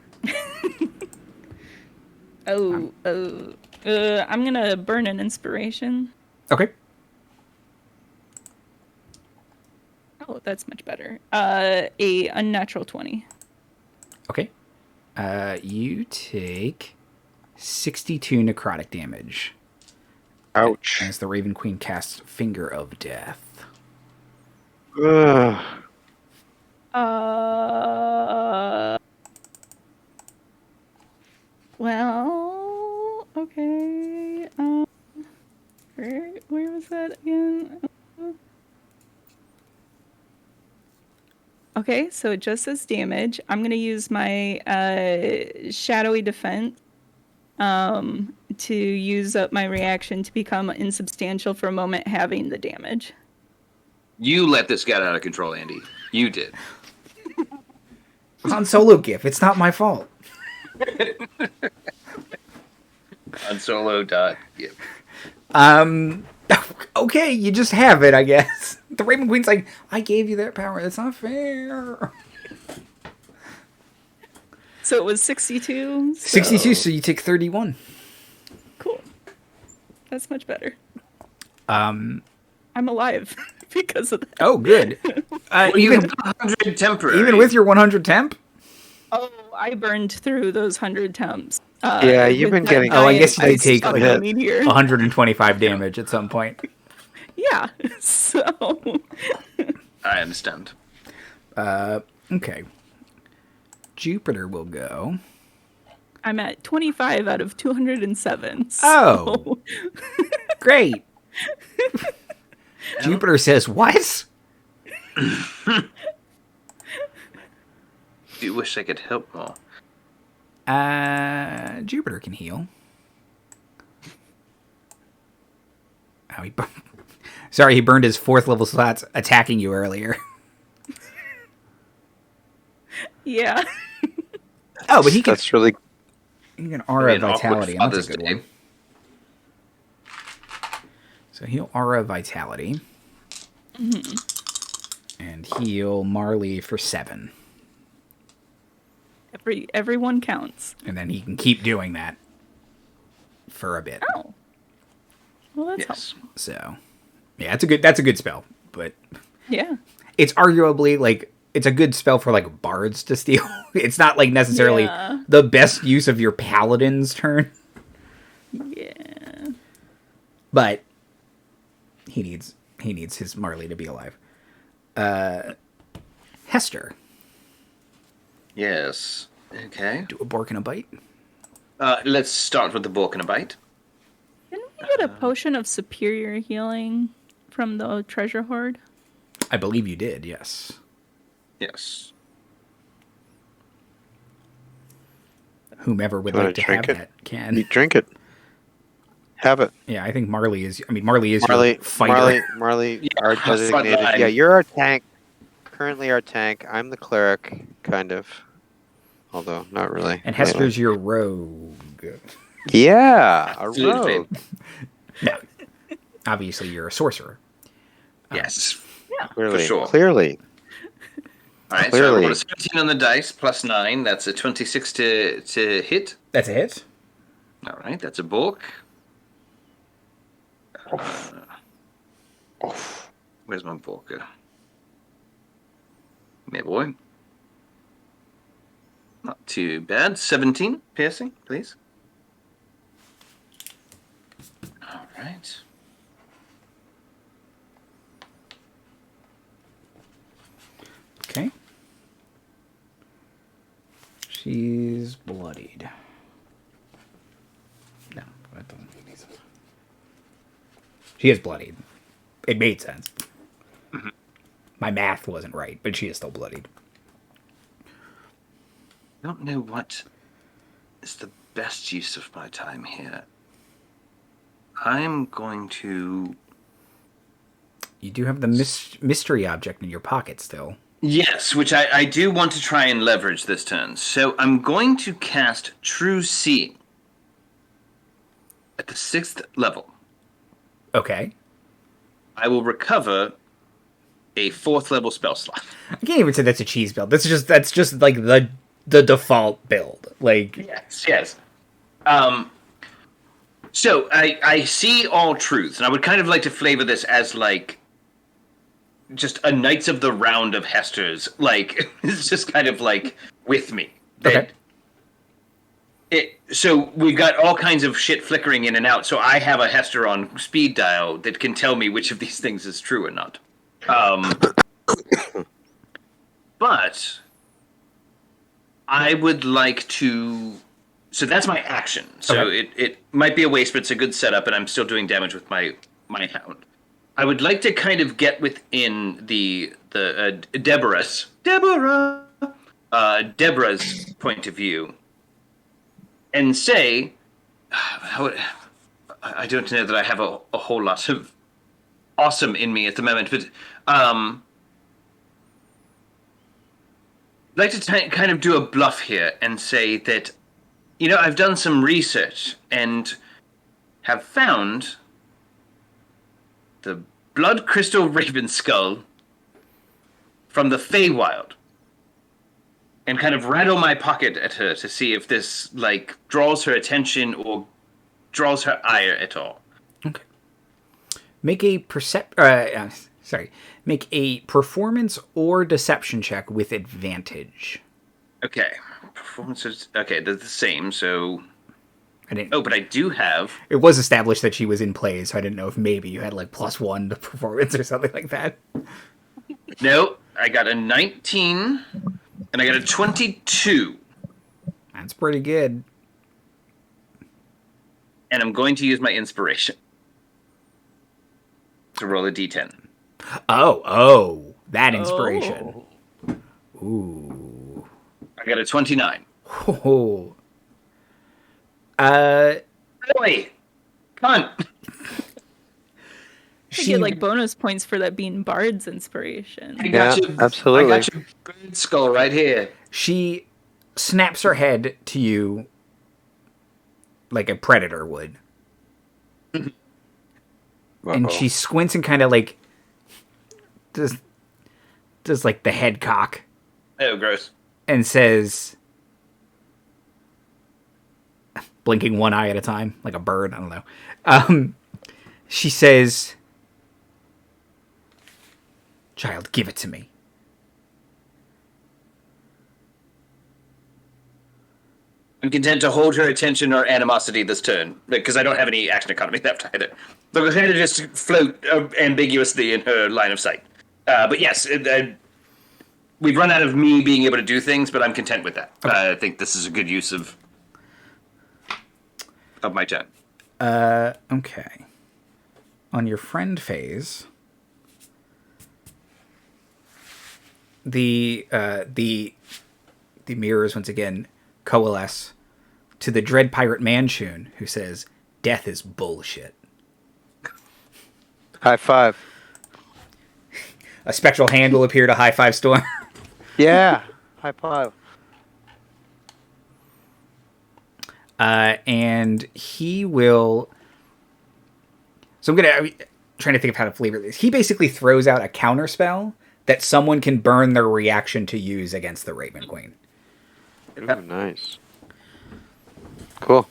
gonna burn an inspiration. Okay. Oh, that's much better. A unnatural 20. Okay. You take 62 necrotic damage. Ouch. As the Raven Queen casts Finger of Death. Ugh. Well, okay. Where was that again? Okay, so it just says damage. I'm gonna use my shadowy defense to use up my reaction to become insubstantial for a moment, having the damage. You let this get out of control, Andy. You did. Han Solo gif. It's not my fault. On solo.gif. Okay, you just have it, I guess. The Raven Queen's like, I gave you that power. That's not fair. So it was 62. 62, so you take 31. Cool. That's much better. I'm alive because of that. Oh, good. Well, even 100 temporary. even with your 100 temp? Oh, I burned through those 100 temps. Yeah, you've been getting... Oh, I guess you did take like like meteor. 125 damage at some point. Yeah, so... I understand. Okay. Jupiter will go. I'm at 25 out of 207. So... Oh. Great. Jupiter says, what? Do wish I could help more. Jupiter can heal. Oh, sorry, he burned his 4th level slots attacking you earlier. Yeah. Oh, but he can... That's really... He can aura An awkward vitality. And that's Father's a good Day. one. So heal Aura Vitality. And heal Marley for 7. Everyone counts. And then he can keep doing that for a bit. Oh. Well, that's Yes. helpful. So, yeah, that's a good spell, but Yeah. it's arguably like it's a good spell for like bards to steal. It's not like necessarily Yeah. the best use of your paladin's turn, Yeah. but he needs his Marley to be alive. Hester, Yes. Okay. do a bork and a bite. Let's start with the Bork and a Bite. Didn't we get a potion of superior healing from the treasure hoard? I believe you did, yes. Yes. Whomever would You wanna like to drink have it? that can. You drink it. Have it. Yeah, I think Marley is your fighter. Marley, Yeah, our front designated. line. Yeah, you're our tank. Currently our tank. I'm the cleric, kind of. Although, not really. And Hester's your rogue. Yeah, a Absolutely. rogue. No. Obviously, you're a sorcerer. Yes. Clearly. sure. Clearly. All right. So I Clearly. rolled a 17 on the dice plus 9. That's a 26 to hit. That's a hit. All right. That's a Bork. Where's my Bork? My boy. Not too bad. 17 piercing, please. All right. Okay. She's bloodied. No, that doesn't make any sense. She is bloodied. It made sense. My math wasn't right, but she is still bloodied. I don't know what is the best use of my time here. I'm going to... You do have the mystery object in your pocket still. Yes, which I do want to try and leverage this turn. So I'm going to cast True Seeing at the 6th level. Okay. I will recover a 4th level spell slot. I can't even say that's a cheese build. That's just like the default build. Like, Yes. So I see all truths, and I would kind of like to flavor this as like just a Knights of the Round of Hester's. Like it's just kind of like with me. Okay. So we've got all kinds of shit flickering in and out. So I have a Hester on speed dial that can tell me which of these things is true or not. But I would like to. So that's my action. So Okay. it might be a waste, but it's a good setup, and I'm still doing damage with my hound. I would like to kind of get within the Deborah's point of view, and say, I don't know that I have a whole lot of awesome in me at the moment, but I'd like to kind of do a bluff here and say that, I've done some research and have found the blood crystal raven skull from the Feywild, and kind of rattle my pocket at her to see if this like draws her attention or draws her ire at all. okay. Make a Make a performance or deception check with advantage. Okay, performances. Okay, they're the same. So, I didn't. but I do have. It was established that she was in play, so I didn't know if maybe you had like +1 to performance or something like that. No, I got a 19, and I got a 22, That's pretty good. and I'm going to use my inspiration to roll a d10. Oh, that inspiration. Ooh. I got a 29. Oh. Boy, cunt. You get like bonus points for that being Bard's inspiration. I got Yeah, you. absolutely. I got your bird skull right here. She snaps her head to you like a predator would. And she squints and kind of like does like the head cock Oh, gross. and says, blinking one eye at a time, like a bird. I don't know. She says, "Child, give it to me." I'm content to hold her attention or animosity this turn, because I don't have any action economy left either. So we're going to just float ambiguously in her line of sight. But yes, we've run out of me being able to do things, but I'm content with that. Okay. I think this is a good use of my turn. Okay. On your friend phase, the mirrors once again coalesce to the Dread Pirate Manchun, who says, "Death is bullshit." High five. A spectral hand will appear to high five Storm. Yeah, high five. And he will... So I'm trying to think of how to flavor this. He basically throws out a counter spell that someone can burn their reaction to use against the Raven Queen. Ooh, nice. Cool.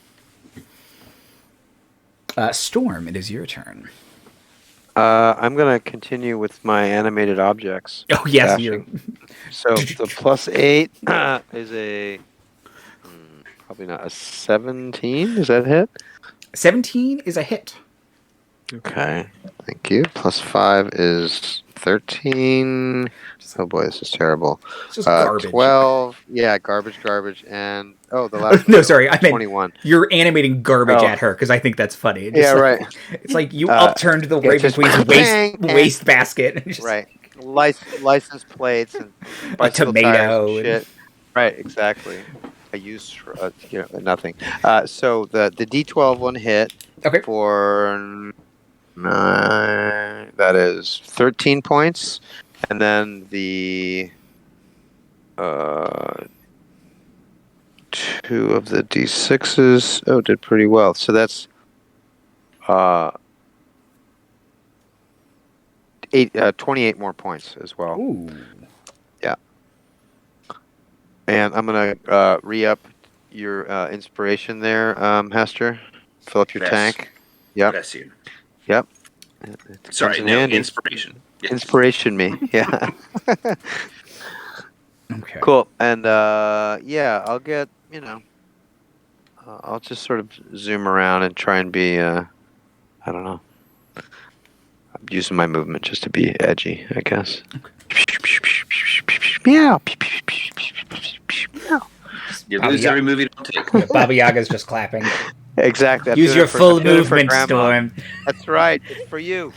Storm, it is your turn. I'm going to continue with my animated objects. Oh, yes, dashing. you. So the +8 is a... probably not a 17. Does that hit? 17 is a hit. Okay. Thank you. +5 is 13. Oh boy, this is terrible. It's just garbage. 12. Yeah, garbage. And the last no, one, sorry, I meant 21. You're animating garbage at her because I think that's funny. Yeah, right. It's like you upturned the Raven Queen's waste basket. And just, right. License plates and a tomato. And shit. Right, exactly. I used for nothing. So the D12 one hit. Okay. For 9. That is 13 points, and then the 2 of the D6s did pretty well. So that's 28 more points as well. Ooh. Yeah. And I'm gonna re-up your inspiration there, Hester. Fill up your tank. Yep. Bless you. Yep. Sorry, no, inspiration. Yes. Inspiration me. Yeah. Okay. Cool. And I'll get, I'll just sort of zoom around and try and be, I don't know. I'm using my movement just to be edgy, I guess. Meow. You lose every movie you don't take. Baba Yaga's just clapping. Exactly. Use your full movement, Storm. That's right. It's for you.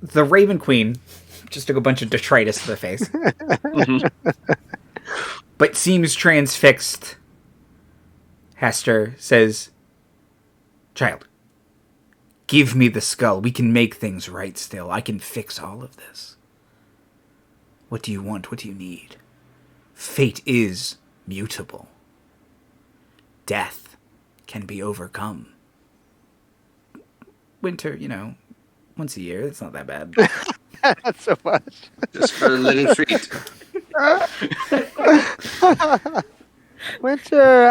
The Raven Queen just took a bunch of detritus to the face. But seems transfixed. Hester says, "Child, give me the skull. We can make things right still. I can fix all of this. What do you want? What do you need? Fate is mutable. Death can be overcome. Winter, once a year. It's not that bad." Not so much. Just for a little treat. Winter,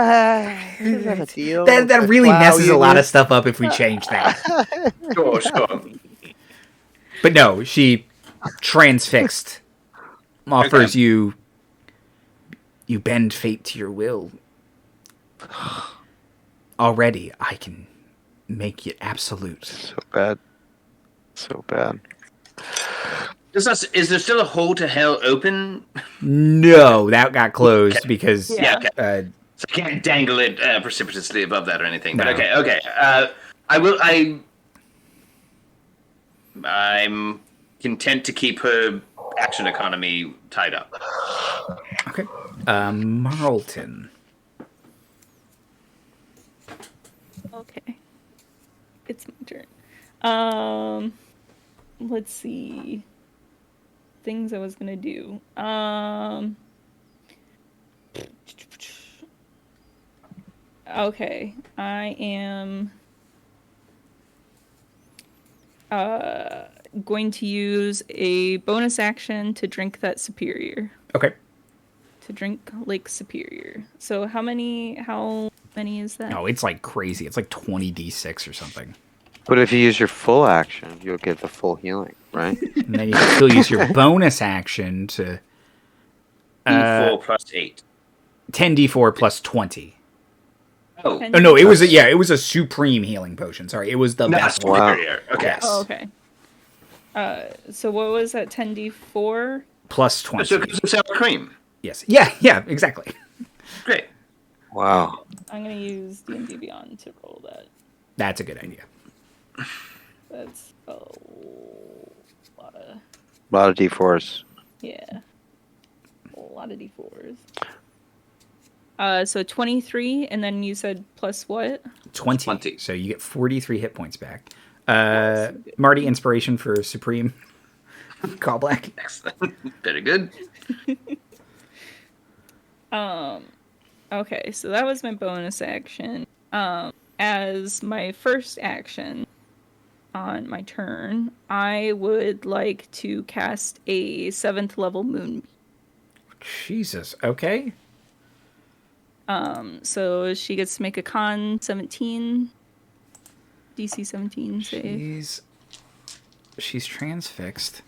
is that a deal? That really messes a lot of stuff up if we change that. Sure. But no, she transfixed. Offers you bend fate to your will. Already, I can make it absolute. So bad. Is there still a hole to hell open? No, that got closed because So I can't dangle it precipitously above that or anything. But No. okay. I'm content to keep her action economy tied up. Okay. Marlton. Okay. It's my turn. Let's see. Things I was gonna do. Okay, I am going to use a bonus action to drink that superior. Okay. To drink Lake Superior. So how many is that? No, it's like crazy. It's like 20d6 or something. But if you use your full action, you'll get the full healing, right? And then you can still use your bonus action to D4 plus 8. 10d4 plus 20. Oh, Oh no, it was a supreme healing potion. Sorry, it was the not best one. superior. Okay. Yes. Oh, okay. So what was that? 10d4 Plus 20. So it's sour cream. Yes. Yeah, exactly. Great. Wow. I'm gonna use D&D Beyond to roll that. That's a good idea. That's a lot of... A lot of D4s. Yeah. A lot of D4s. So 23, and then you said plus what? 20. So you get 43 hit points back. Marty, inspiration for Supreme Call Black. Excellent. Very good. Okay, so that was my bonus action. As my first action on my turn, I would like to cast a 7th level moon. Jesus. Okay. So she gets to make a con 17, DC 17 save. She's transfixed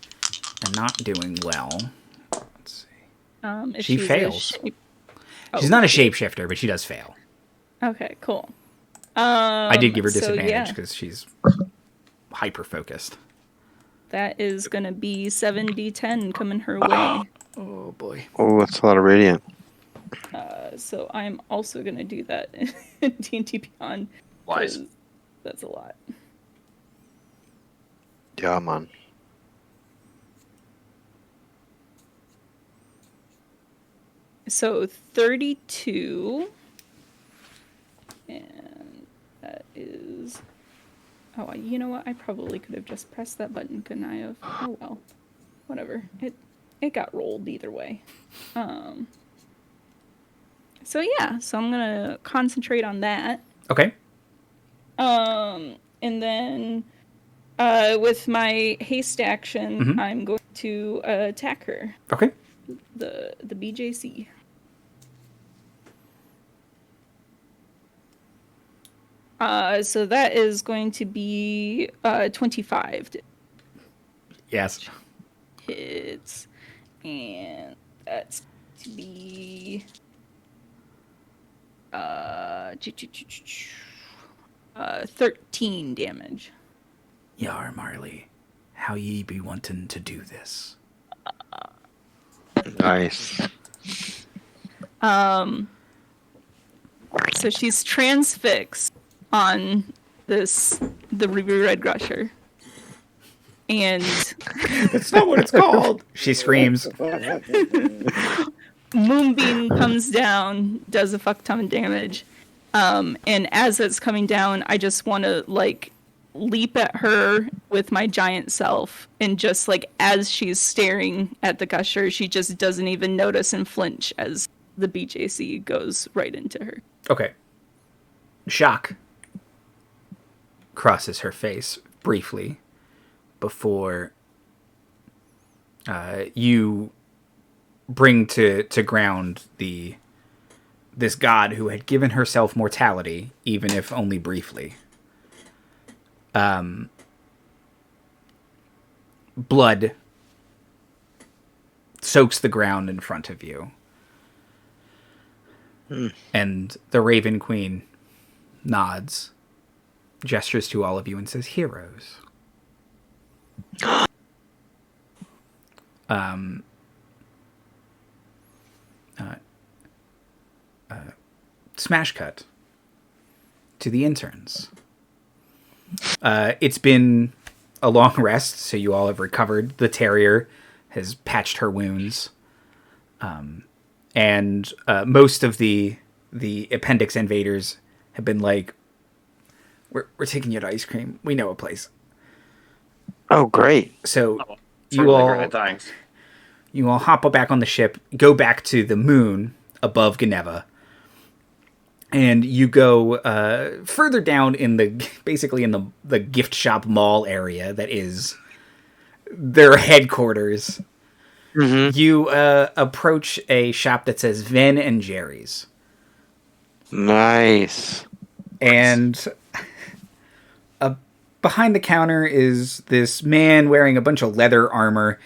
and not doing well. Let's see. If She she's fails. She's not a shapeshifter, but she does fail. Okay, cool. I did give her so disadvantage yeah. because she's hyper focused. That is gonna be 7d10 coming her way. Oh boy. Oh, that's a lot of radiant. So I'm also gonna do that in D&D Beyond. Wise. 'cause That's a lot. Yeah, man. So 32. And that is... Oh, you know what? I probably could have just pressed that button, couldn't I have? Oh well. Whatever. It got rolled either way. So yeah, so I'm gonna concentrate on that. Okay. And then with my haste action, I'm going to attack her. Okay. The BJC. So that is going to be 25 Yes. hits, and that's to be 13 damage. Yar Marley, how ye be wanting to do this? Nice. So she's transfixed on the Ruby Red Grusher. And That's not what it's called. She screams. Moonbeam comes down, does a fuck ton of damage. And as it's coming down, I just want to, like, leap at her with my giant self. And just, like, as she's staring at the gusher, she just doesn't even notice and flinch as the BJC goes right into her. Okay. Shock crosses her face briefly before you bring to ground this god who had given herself mortality, even if only briefly. Blood soaks the ground in front of you. And the Raven Queen nods, gestures to all of you, and says, "Heroes." Smash cut to the interns. It's been a long rest, so you all have recovered. The terrier has patched her wounds. And most of the appendix invaders have been like, we're taking you to ice cream. We know a place. Oh, great. So Thanks. you all hop back on the ship, go back to the moon above Geneva. and you go further down in basically in the gift shop mall area that is their headquarters. Mm-hmm. You approach a shop that says Ven and Jerry's. Nice. And behind the counter is this man wearing a bunch of leather armor.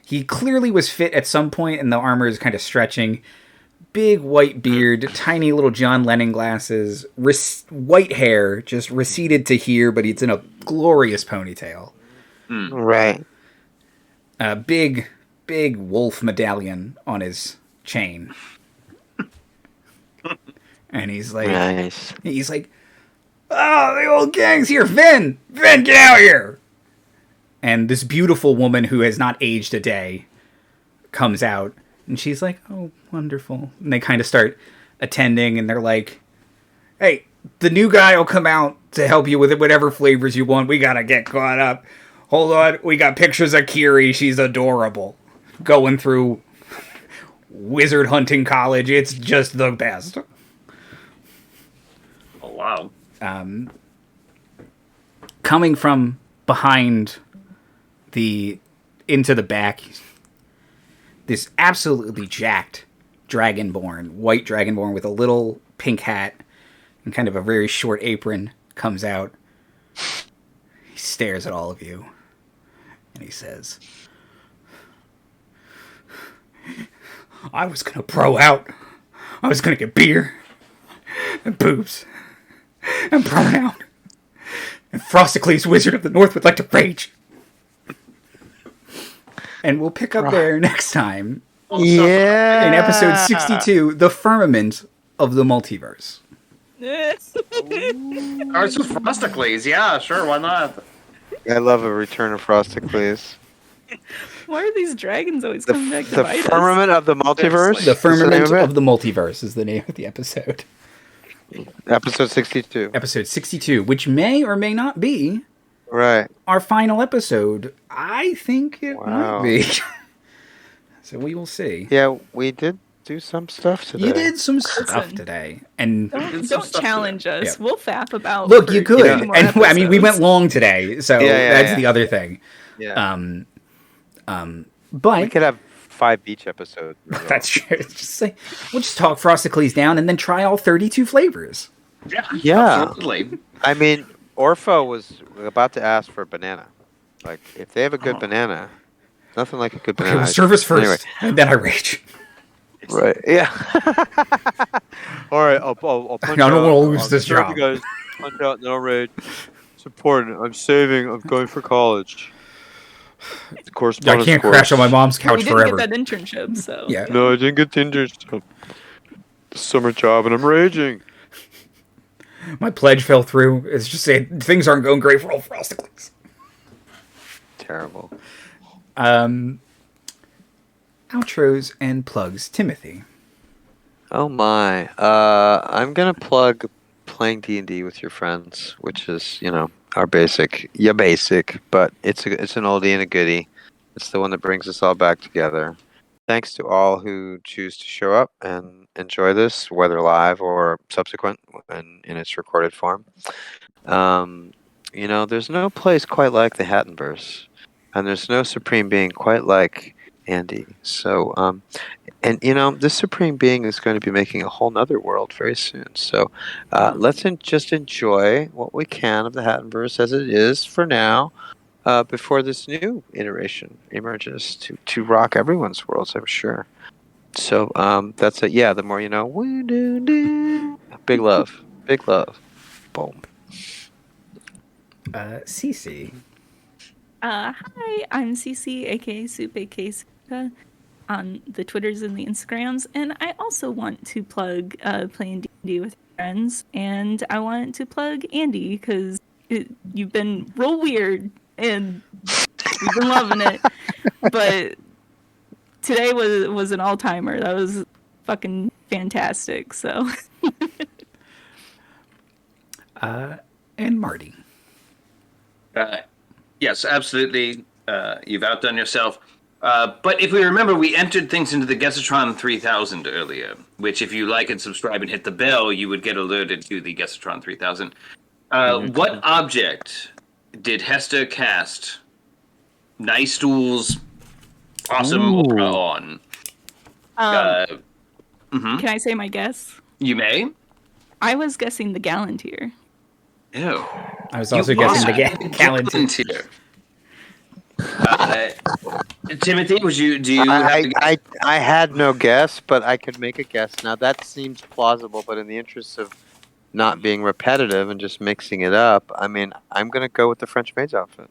He clearly was fit at some point, and the armor is kind of stretching. Big white beard, tiny little John Lennon glasses, white hair, just receded to here, but it's in a glorious ponytail. Right. Big wolf medallion on his chain. And he's like, Nice. oh, the old gang's here. Vin, get out here. And this beautiful woman who has not aged a day comes out. And she's like, oh, wonderful. And they kind of start attending. And they're like, hey, the new guy will come out to help you with whatever flavors you want. We got to get caught up. Hold on. We got pictures of Kiri. She's adorable. Going through wizard hunting college. It's just the best. Oh, wow. Coming from behind into the back, this absolutely jacked dragonborn, white dragonborn with a little pink hat and kind of a very short apron comes out. He stares at all of you and he says, I was gonna pro out. I was gonna get beer and boobs and pronoun. And Frosticles, Wizard of the North, would like to rage. And we'll pick up there next time. Yeah. In episode 62, The Firmament of the Multiverse. Starts with Frosticles. Yeah, sure, why not? I love a return of Frosticles. Why are these dragons always coming back to The bite us? Firmament of the Multiverse? The Is the name Firmament of it? of the Multiverse is the name of the episode. Episode 62. Episode 62, which may or may not be Right. our final episode. I think it Wow. might be. So we will see. Yeah, we did do some stuff today. You did some stuff Listen. today. And Don't challenge us. Yeah. We'll faff about. look, for you could. 2 more And I mean, we episodes. went long today. So that's the other thing. Yeah. But We could have 5 beach episodes. that's true. We'll just talk Frosticles down and then try all 32 flavors. Yeah. Absolutely. I mean, Orpho was about to ask for a banana. Like, if they have a good banana, nothing like a good Okay, banana. well, service first, Anyway. and then I rage. Right. Yeah. All right. I'll punch I don't out. wanna lose I'll this serve job. You guys punch out, no rage. It's important. I'm saving. I'm going for college. I Correspondence can't course. crash on my mom's couch we didn't forever. get that internship, so Yeah. No, I didn't get the internship. Summer job, and I'm raging. My pledge fell through. It's just saying things aren't going great for old Frosticles. Terrible. Outros and plugs. Timothy. Oh my. I'm gonna plug playing D&D with your friends, which is, our basic. Yeah, basic, but it's an oldie and a goodie. It's the one that brings us all back together. Thanks to all who choose to show up and enjoy this, whether live or subsequent and in its recorded form. There's no place quite like the Hattonverse, and there's no supreme being quite like Andy. So, this supreme being is going to be making a whole nother world very soon. So, let's just enjoy what we can of the Hattonverse as it is for now. Before this new iteration emerges to rock everyone's worlds, I'm sure. So that's it. Yeah, the more you know. Big love. Big love. Boom. Cece. Hi, I'm Cece, aka Soup, aka Suka, on the Twitters and the Instagrams, and I also want to plug playing D&D with friends, and I want to plug Andy because you've been real weird, and we've been loving it. But today was an all-timer. That was fucking fantastic. So, And Marty. Yes, absolutely. You've outdone yourself. But if we remember, we entered things into the Gesatron 3000 earlier, which if you like and subscribe and hit the bell, you would get alerted to the Gesatron 3000. What object did Hester cast Nice Stool's awesome aura on? Can I say my guess? You may. I was guessing the Gallantier. Ew. I was also guessing the Gallantier. Timothy, do you I had no guess, but I could make a guess. Now that seems plausible, but in the interest of not being repetitive and just mixing it up, I mean, I'm gonna go with the French maid's outfit.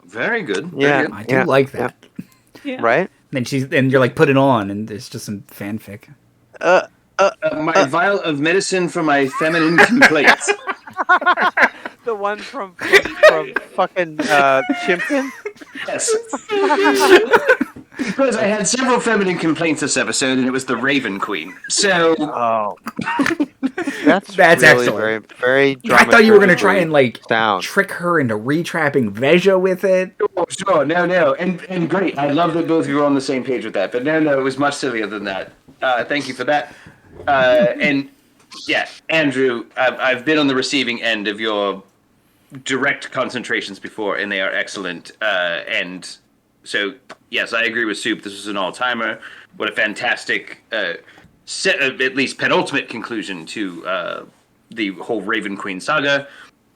Very good. Yeah, Very good. I do like that. Yeah. Right? And you're like, put it on, and there's just some fanfic. My vial of medicine for my feminine complaints. The one from fucking Chimpton? Yes. Because I had several feminine complaints this episode, and it was the Raven Queen. So, that's really excellent. Very, very. I thought you were going to try and sound. trick her into retrapping Veja with it. oh, sure, no, and great. I love that both of you were on the same page with that. But no, it was much sillier than that. Thank you for that. And yeah, Andrew, I've been on the receiving end of your direct concentrations before, and they are excellent. And so, yes, I agree with Soup. This was an all-timer. What a fantastic at least penultimate conclusion to the whole Raven Queen saga.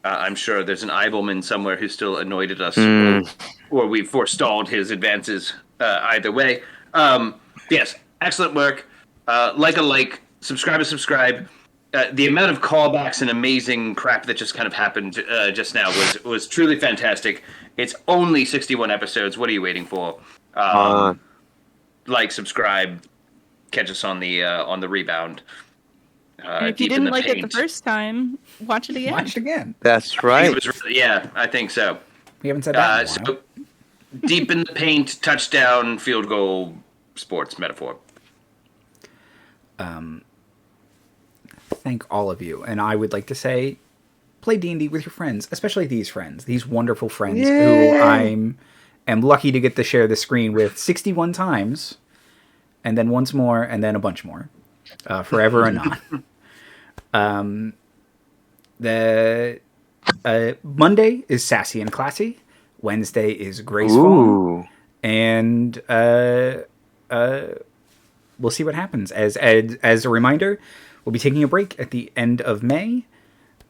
I'm sure there's an Eibelman somewhere who's still annoyed at us, or we've forestalled his advances. Either way, yes, excellent work. Like, subscribe. The amount of callbacks and amazing crap that just kind of happened just now was truly fantastic. It's only 61 episodes. What are you waiting for? Like, subscribe, catch us on the rebound. And if you didn't like it the first time, watch it again. Watch it again. That's right. Yeah, I think so. We haven't said that in a while. So, deep in the paint, touchdown, field goal, sports metaphor. Thank all of you, and I would like to say, play D&D with your friends, especially these wonderful friends who I am lucky to get to share the screen with 61 times, and then once more, and then a bunch more, forever and on. The Monday is sassy and classy. Wednesday is graceful, and we'll see what happens. As a reminder, we'll be taking a break at the end of May,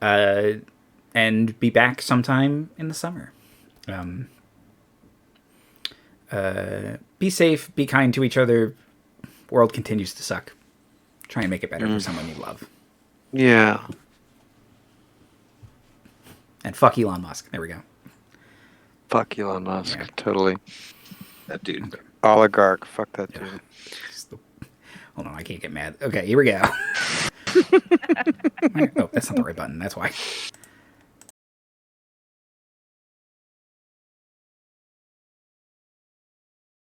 and be back sometime in the summer. Be safe, be kind to each other. World continues to suck. Try and make it better for someone you love. Yeah. And fuck Elon Musk. There we go. Fuck Elon Musk. Yeah. Totally. That dude. Oligarch. Fuck that dude. Hold on, I can't get mad. Okay, here we go. Oh, that's not the right button. That's why.